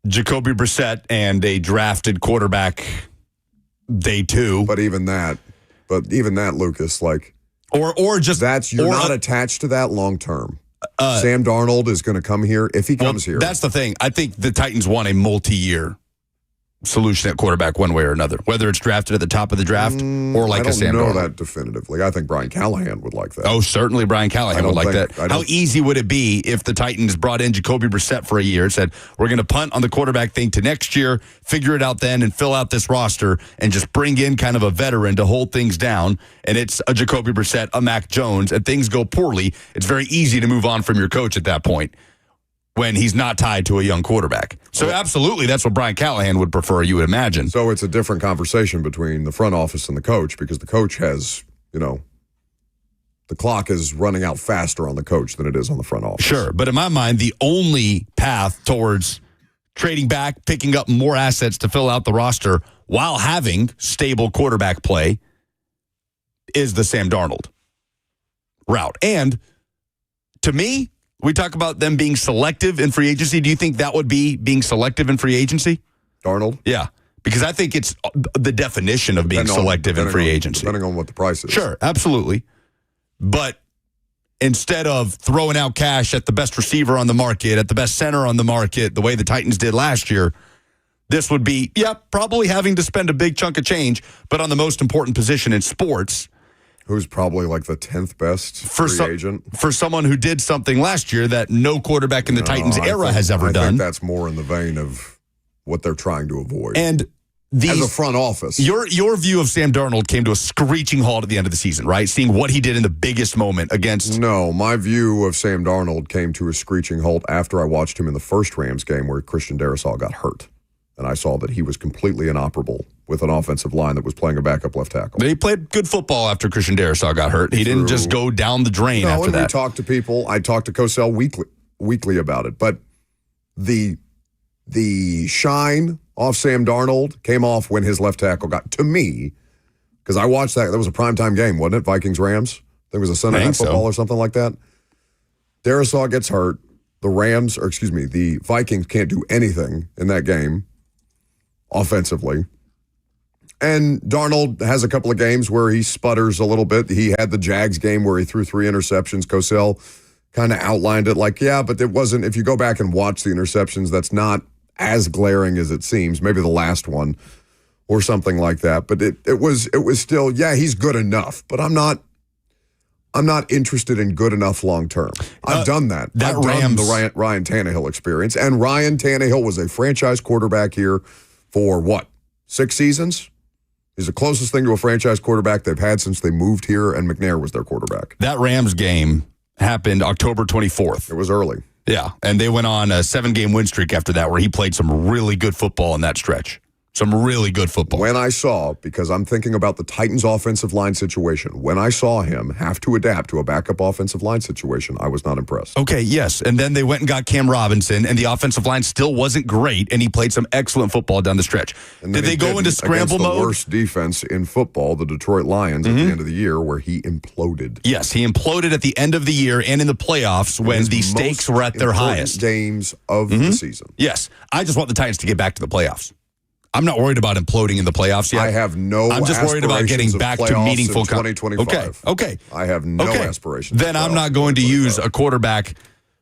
S1: Jacoby Brissett and a drafted quarterback day 2.
S2: But even that, Lucas, like,
S1: or just
S2: you're not attached to that long term. Sam Darnold is going to come here if he comes here.
S1: That's the thing. I think the Titans want a multi-year solution at quarterback one way or another, whether it's drafted at the top of the draft or like a Sam Darnold.
S2: I don't know that definitively. I think Brian Callahan would like that.
S1: Oh, certainly Brian Callahan would like that. How easy would it be if the Titans brought in Jacoby Brissett for a year and said, we're going to punt on the quarterback thing to next year, figure it out then, and fill out this roster and just bring in kind of a veteran to hold things down, and it's a Jacoby Brissett, a Mac Jones, and things go poorly, it's very easy to move on from your coach at that point when he's not tied to a young quarterback. So absolutely, that's what Brian Callahan would prefer, you would imagine.
S2: So it's a different conversation between the front office and the coach, because the coach has, the clock is running out faster on the coach than it is on the front office.
S1: Sure, but in my mind, the only path towards trading back, picking up more assets to fill out the roster while having stable quarterback play is the Sam Darnold route. And to me, we talk about them being selective in free agency. Do you think that would be being selective in free agency?
S2: Darnold?
S1: Yeah, because I think it's the definition of being selective in free agency.
S2: Depending on what the price is.
S1: Sure, absolutely. But instead of throwing out cash at the best receiver on the market, at the best center on the market, the way the Titans did last year, this would be, probably having to spend a big chunk of change, but on the most important position in sports.
S2: Who's probably like the 10th best free agent.
S1: For someone who did something last year that no quarterback in the Titans era has ever done.
S2: I think that's more in the vein of what they're trying to avoid.
S1: And
S2: as a front office.
S1: Your view of Sam Darnold came to a screeching halt at the end of the season, right? Seeing what he did in the biggest moment against...
S2: No, my view of Sam Darnold came to a screeching halt after I watched him in the first Rams game where Christian Darrisaw got hurt. And I saw that he was completely inoperable with an offensive line that was playing a backup left tackle.
S1: He played good football after Christian Darrisaw got hurt. He didn't just go down the drain after that.
S2: We talked to people. I talked to Cosell weekly about it. But the shine off Sam Darnold came off when his left tackle got, to me, because I watched that. That was a primetime game, wasn't it? Vikings-Rams? I think it was a Sunday night football or something like that. Darrisaw gets hurt. The Vikings can't do anything in that game offensively. And Darnold has a couple of games where he sputters a little bit. He had the Jags game where he threw 3 interceptions. Cosell kind of outlined it like, but it wasn't, if you go back and watch the interceptions, that's not as glaring as it seems. Maybe the last one or something like that. But it was still, he's good enough. But I'm not interested in good enough long term. I've done that. I've done the Ryan Tannehill experience. And Ryan Tannehill was a franchise quarterback here for 6 seasons? He's the closest thing to a franchise quarterback they've had since they moved here, and McNair was their quarterback.
S1: That Rams game happened October 24th.
S2: It was early.
S1: Yeah, and they went on a 7-game win streak after that where he played some really good football in that stretch. Some really good football.
S2: When I saw, because I'm thinking about the Titans' offensive line situation, when I saw him have to adapt to a backup offensive line situation, I was not impressed.
S1: Okay, yes. And then they went and got Cam Robinson, and the offensive line still wasn't great, and he played some excellent football down the stretch. Did they go into scramble mode?
S2: The worst defense in football, the Detroit Lions, at the end of the year, where he imploded.
S1: Yes, he imploded at the end of the year and in the playoffs when the stakes were at their highest.
S2: Games of the season.
S1: Yes. I just want the Titans to get back to the playoffs. I'm not worried about imploding in the playoffs yet.
S2: I have no
S1: I'm just worried about getting back to meaningful
S2: 2025.
S1: Okay.
S2: I have no aspirations.
S1: Then I'm not going to use a quarterback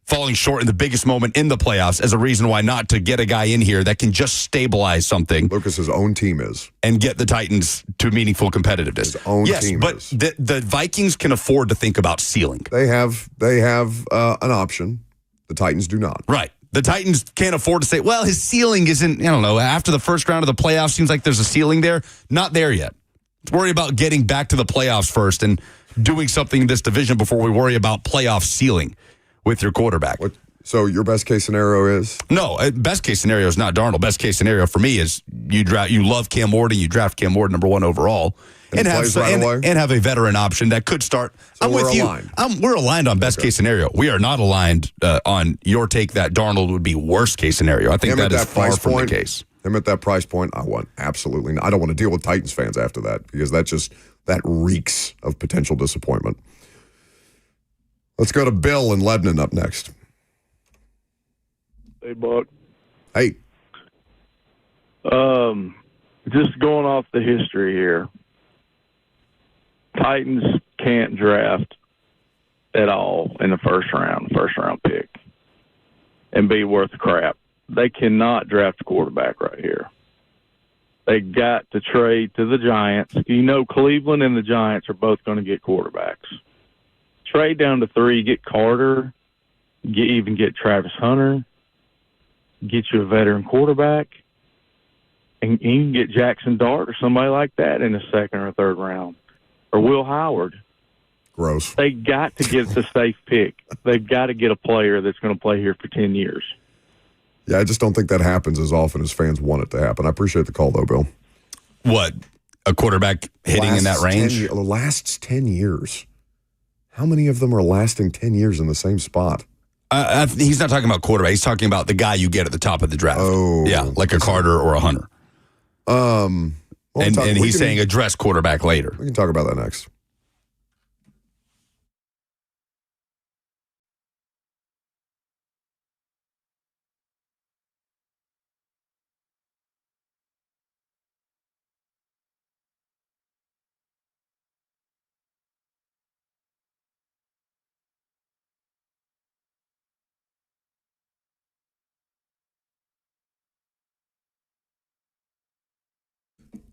S1: falling short in the biggest moment in the playoffs as a reason why not to get a guy in here that can just stabilize something.
S2: Lucas's own team is.
S1: And get the Titans to meaningful competitiveness.
S2: His own team
S1: but
S2: is.
S1: The Vikings can afford to think about ceiling.
S2: They have an option. The Titans do not.
S1: Right. The Titans can't afford to say, well, his ceiling isn't, after the first round of the playoffs, seems like there's a ceiling there. Not there yet. Let's worry about getting back to the playoffs first and doing something in this division before we worry about playoff ceiling with your quarterback.
S2: So your best case scenario is?
S1: No, best case scenario is not Darnold. Best case scenario for me is you love Cam Ward and you draft Cam Ward number 1 overall. And have a veteran option that could start.
S2: So
S1: I'm with you.
S2: Aligned.
S1: We're aligned on best case scenario. We are not aligned on your take that Darnold would be worst case scenario. I think that is far from the case.
S2: Him at that price point, I want absolutely not. I don't want to deal with Titans fans after that because that reeks of potential disappointment. Let's go to Bill in Lebanon up next.
S20: Hey, Buck.
S2: Hey.
S20: Just going off the history here. Titans can't draft at all in the first round pick, and be worth the crap. They cannot draft a quarterback right here. They got to trade to the Giants. You know, Cleveland and the Giants are both going to get quarterbacks. Trade down to 3, get Carter, get Travis Hunter, get you a veteran quarterback, and you can get Jackson Dart or somebody like that in the second or third round, or Will Howard.
S2: Gross.
S20: They got to get the safe pick. They've got to get a player that's going to play here for 10 years.
S2: Yeah, I just don't think that happens as often as fans want it to happen. I appreciate the call, though, Bill.
S1: What? A quarterback hitting in that range?
S2: Lasts 10 years. How many of them are lasting 10 years in the same spot?
S1: He's not talking about quarterback. He's talking about the guy you get at the top of the draft.
S2: Oh.
S1: Yeah, like a Carter or a Hunter.
S2: Well,
S1: and he's saying address quarterback later.
S2: We can talk about that next.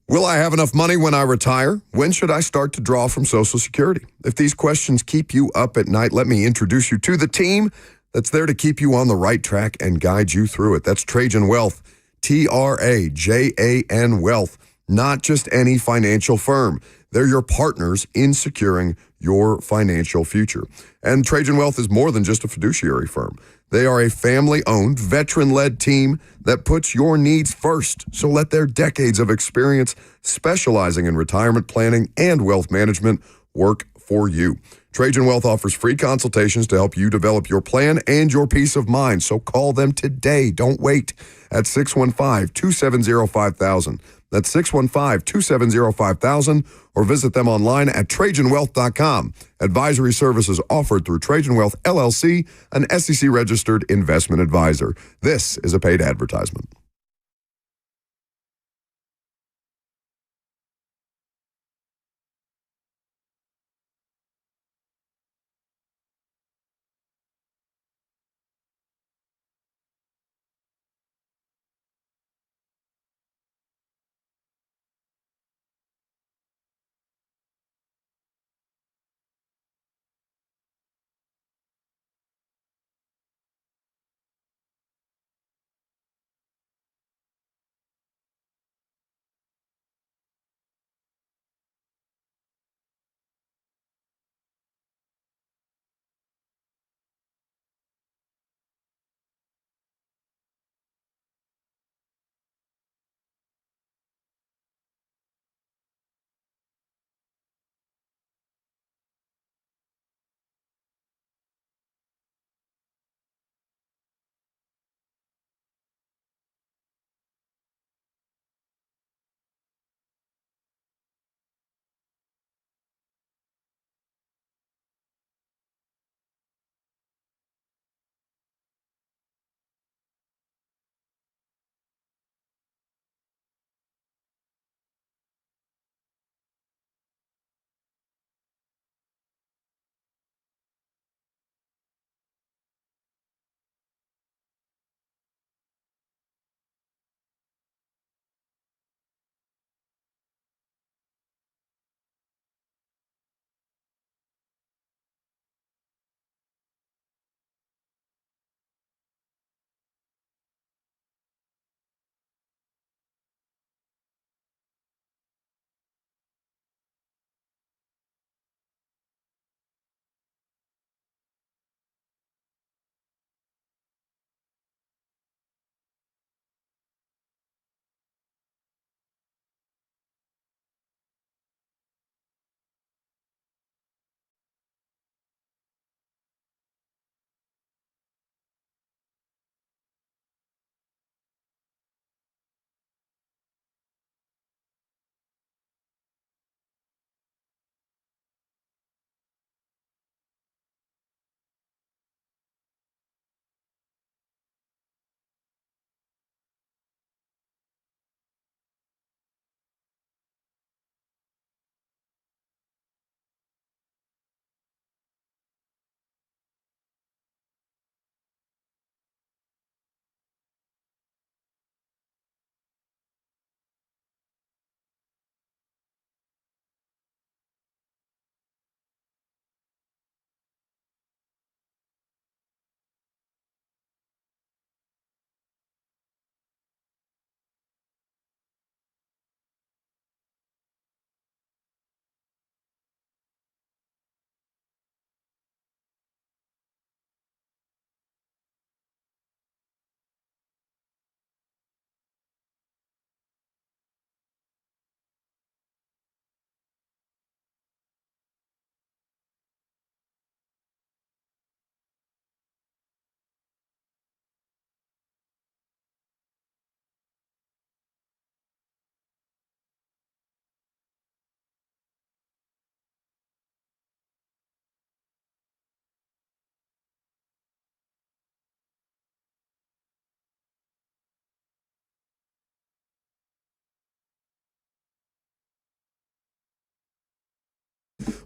S2: Will I have enough money when I retire? When should I start to draw from Social Security? If these questions keep you up at night, let me introduce you to the team that's there to keep you on the right track and guide you through it. That's Trajan Wealth, Trajan Wealth, not just any financial firm. They're your partners in securing your financial future. And Trajan Wealth is more than just a fiduciary firm. They are a family-owned, veteran-led team that puts your needs first. So let their decades of experience specializing in retirement planning and wealth management work for you. Trajan Wealth offers free consultations to help you develop your plan and your peace of mind. So call them today. Don't wait at 615-270-5000. That's 615-270-5000, or visit them online at TrajanWealth.com. Advisory services offered through Trajan Wealth, LLC, an SEC-registered investment advisor. This is a paid advertisement.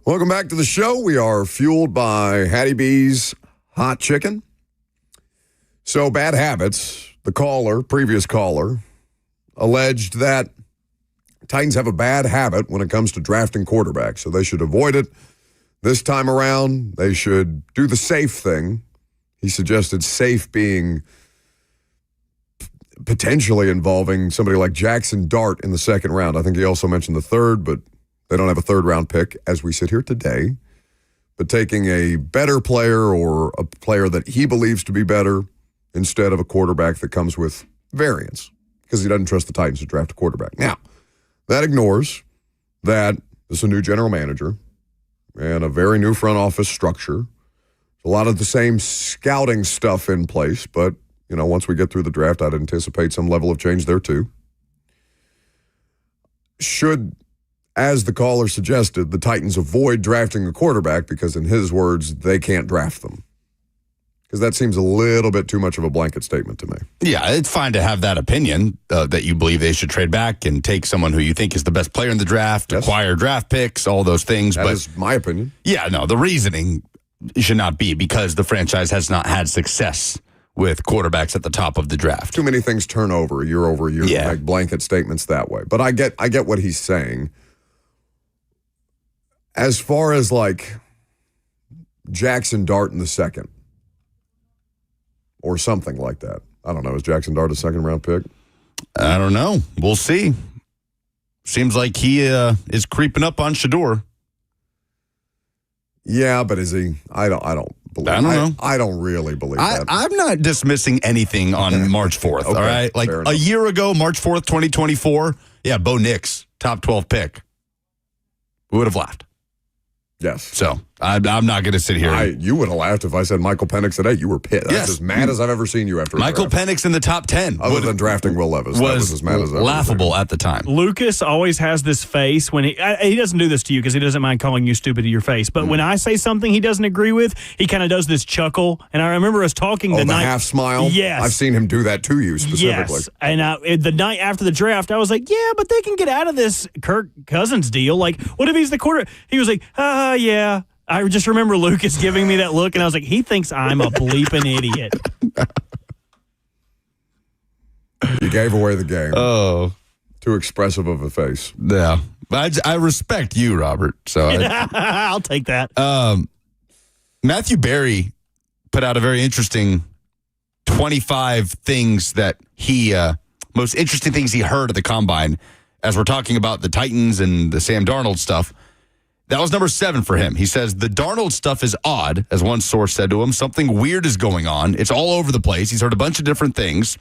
S2: Welcome back to the show. We are fueled by Hattie B's Hot Chicken. So, bad habits. The previous caller, alleged that Titans have a bad habit when it comes to drafting quarterbacks, so they should avoid it. This time around, they should do the safe thing. He suggested safe being potentially involving somebody like Jackson Dart in the second round. I think he also mentioned the third, but they don't have a third-round pick as we sit here today. But taking a better player or a player that he believes to be better instead of a quarterback that comes with variance because he doesn't trust the Titans to draft a quarterback. Now, that ignores that this is a new general manager and a very new front office structure. A lot of the same scouting stuff in place, but, once we get through the draft, I'd anticipate some level of change there too. Should, as the caller suggested, the Titans avoid drafting a quarterback because, in his words, they can't draft them? Because that seems a little bit too much of a blanket statement to me.
S1: Yeah, it's fine to have that opinion that you believe they should trade back and take someone who you think is the best player in the draft, acquire draft picks, all those things.
S2: That is my opinion.
S1: Yeah, no, the reasoning should not be because the franchise has not had success with quarterbacks at the top of the draft.
S2: Too many things turn over year to make blanket statements that way. But I get what he's saying. As far as like Jackson Dart in the second, or something like that. I don't know. Is Jackson Dart a second-round pick?
S1: I don't know. We'll see. Seems like he is creeping up on Shedeur.
S2: Yeah, but is he? I don't believe.
S1: I don't know.
S2: I don't really believe that.
S1: I'm not dismissing anything on March 4th.
S2: Okay,
S1: all right, like a year ago, March 4th, 2024. Yeah, Bo Nix, top 12 pick. We would have laughed.
S2: Yes.
S1: So I'm not going to sit here.
S2: You would have laughed if I said Michael Penix today. You were pissed. That's as mad as I've ever seen you after a
S1: Michael
S2: draft.
S1: Penix in the top 10.
S2: Other than drafting Will Levis. That was as mad as ever.
S1: Laughable at the time.
S3: Lucas always has this face when he doesn't do this to you because he doesn't mind calling you stupid to your face. But when I say something he doesn't agree with, he kind of does this chuckle. And I remember us talking the night.
S2: half smile?
S3: Yes.
S2: I've seen him do that to you specifically.
S3: Yes. And the night after the draft, I was like, yeah, but they can get out of this Kirk Cousins deal. Like, what if he's the quarter? He was like, yeah. I just remember Lucas giving me that look, and I was like, he thinks I'm a bleeping idiot.
S2: You gave away the game.
S1: Oh.
S2: Too expressive of a face.
S1: Yeah. But I respect you, Robert. So
S3: I'll take that.
S1: Matthew Berry put out a very interesting 25 things that most interesting things he heard at the Combine as we're talking about the Titans and the Sam Darnold stuff. That was number 7 for him. He says, the Darnold stuff is odd, as one source said to him. Something weird is going on. It's all over the place. He's heard a bunch of different things.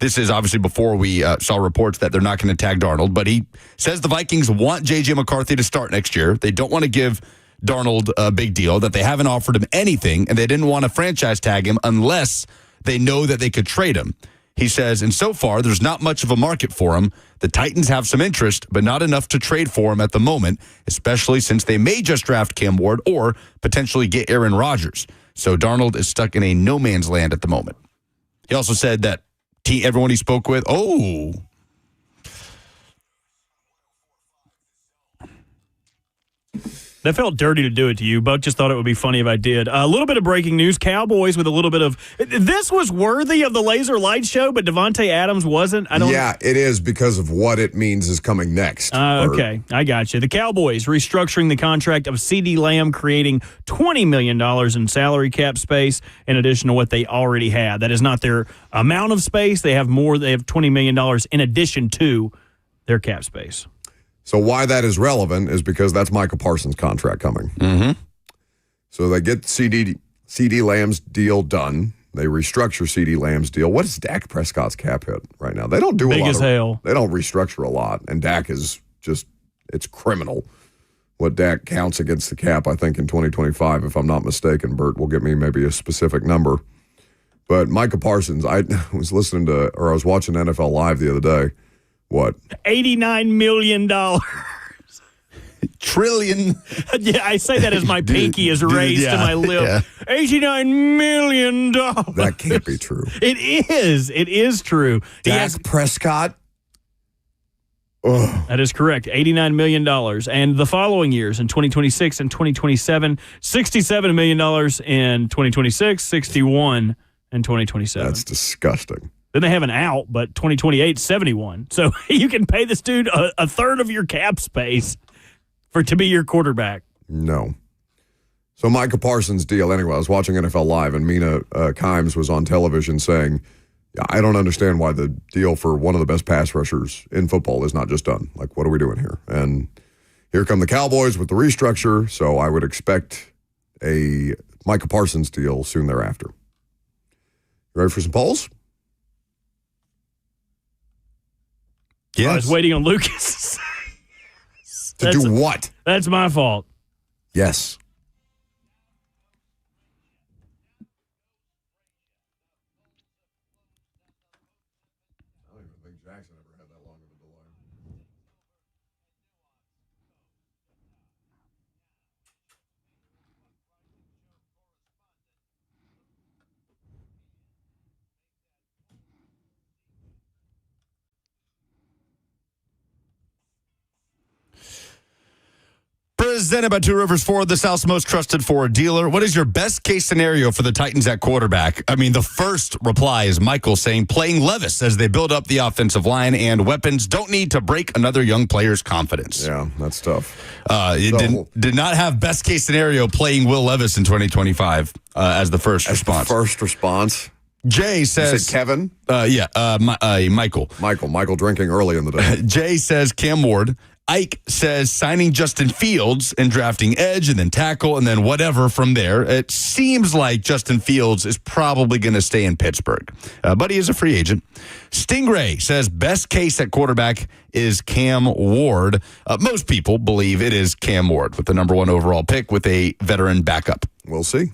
S1: This is obviously before we saw reports that they're not going to tag Darnold. But he says the Vikings want J.J. McCarthy to start next year. They don't want to give Darnold a big deal, that they haven't offered him anything, and they didn't want to franchise tag him unless they know that they could trade him. He says, and so far, there's not much of a market for him. The Titans have some interest, but not enough to trade for him at the moment, especially since they may just draft Cam Ward or potentially get Aaron Rodgers. So Darnold is stuck in a no man's land at the moment. He also said that everyone he spoke with,
S3: That felt dirty to do it to you. Buck just thought it would be funny if I did. A little bit of breaking news. Cowboys with a little bit of... This was worthy of the Laser Light Show, but Devante Adams wasn't.
S2: Yeah, it is because of what it means is coming next.
S3: Okay, I got you. The Cowboys restructuring the contract of CeeDee Lamb, creating $20 million in salary cap space in addition to what they already had. That is not their amount of space. They have more. They have $20 million in addition to their cap space.
S2: So why that is relevant is because that's Micah Parsons' contract coming.
S1: Mm-hmm.
S2: So they get CeeDee Lamb's deal done. They restructure CeeDee Lamb's deal. What is Dak Prescott's cap hit right now? They don't do
S3: big
S2: a lot.
S3: As hell.
S2: They don't restructure a lot. And Dak is just, it's criminal what Dak counts against the cap, I think, in 2025, if I'm not mistaken. Bert will give me maybe a specific number. But Micah Parsons, I was watching NFL Live the other day. What?
S3: $89 million.
S1: Trillion.
S3: Yeah, I say that as my pinky is raised to my lip. Yeah. $89 million.
S2: That can't be true.
S3: It is. It is true.
S2: Dak Prescott
S3: That is correct. $89 million. And the following years, in 2026 and 2027, $67 million in 2026, $61 in 2027.
S2: That's disgusting.
S3: Then they have an out, but 2028, $71. So you can pay this dude a third of your cap space to be your quarterback.
S2: No. So Micah Parsons' deal, anyway, I was watching NFL Live, and Mina Kimes was on television saying, I don't understand why the deal for one of the best pass rushers in football is not just done. Like, what are we doing here? And here come the Cowboys with the restructure, so I would expect a Micah Parsons deal soon thereafter. You ready for some polls?
S3: Yes. I was waiting on Lucas.
S2: To do what?
S3: That's my fault.
S2: Yes. I don't even think Jackson ever had that long of a delay.
S1: Presented by Two Rivers Ford, the South's most trusted Ford dealer. What is your best case scenario for the Titans at quarterback? I mean, the first reply is Michael saying playing Levis as they build up the offensive line and weapons. Don't need to break another young player's confidence.
S2: Yeah, that's tough.
S1: It did not have best case scenario playing Will Levis in 2025 as the first response.
S2: First response.
S1: Jay says...
S2: You said Kevin?
S1: Michael.
S2: Michael drinking early in the day.
S1: Jay says Cam Ward. Ike says signing Justin Fields and drafting edge and then tackle and then whatever from there. It seems like Justin Fields is probably going to stay in Pittsburgh, but he is a free agent. Stingray says best case at quarterback is Cam Ward. Most people believe it is Cam Ward with the number 1 overall pick with a veteran backup.
S2: We'll see.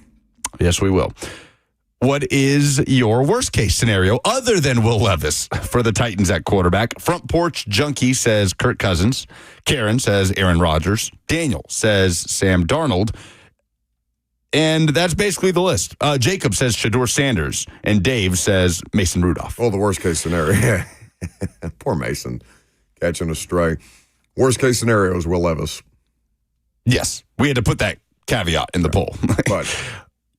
S1: Yes, we will. What is your worst case scenario other than Will Levis for the Titans at quarterback? Front Porch Junkie says Kirk Cousins. Karen says Aaron Rodgers. Daniel says Sam Darnold. And that's basically the list. Jacob says Shedeur Sanders. And Dave says Mason Rudolph.
S2: Oh, the worst case scenario. Poor Mason. Catching a stray. Worst case scenario is Will Levis.
S1: Yes. We had to put that caveat in the poll.
S2: But...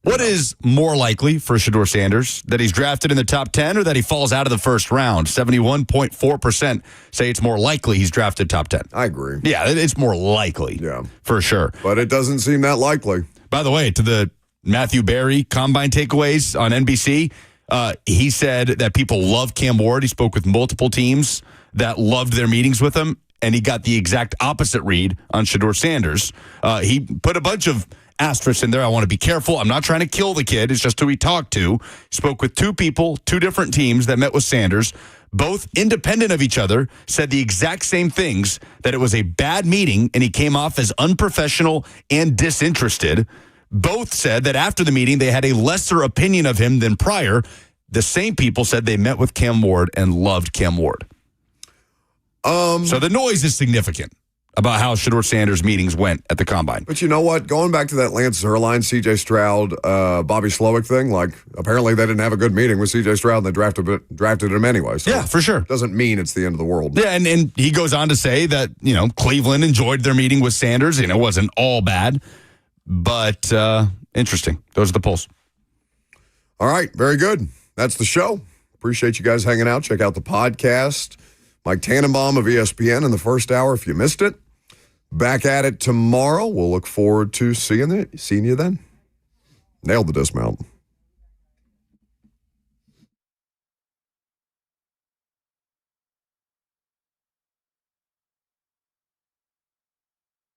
S1: What is more likely for Shedeur Sanders, that he's drafted in the top 10 or that he falls out of the first round? 71.4% say it's more likely he's drafted top 10.
S2: I agree.
S1: Yeah, it's more likely.
S2: Yeah.
S1: For sure.
S2: But it doesn't seem that likely.
S1: By the way, to the Matthew Berry Combine takeaways on NBC, he said that people love Cam Ward. He spoke with multiple teams that loved their meetings with him, and he got the exact opposite read on Shedeur Sanders. He put a bunch of asterisks in there. I want to be careful. I'm not trying to kill the kid. It's just who he talked to. Spoke with 2 people, 2 different teams that met with Sanders, both independent of each other, said the exact same things, that it was a bad meeting and he came off as unprofessional and disinterested. Both said that after the meeting, they had a lesser opinion of him than prior. The same people said they met with Cam Ward and loved Cam Ward. So the noise is significant about how Shedeur Sanders' meetings went at the Combine.
S2: But you know what? Going back to that Lance Zierlein, C.J. Stroud, Bobby Slowick thing, like, apparently they didn't have a good meeting with C.J. Stroud and they drafted him anyway. So
S1: yeah, for sure.
S2: Doesn't mean it's the end of the world.
S1: Yeah, and he goes on to say that, Cleveland enjoyed their meeting with Sanders. It wasn't all bad, but interesting. Those are the polls.
S2: All right, very good. That's the show. Appreciate you guys hanging out. Check out the podcast. Mike Tannenbaum of ESPN in the first hour if you missed it. Back at it tomorrow. We'll look forward to seeing you then. Nailed the dismount.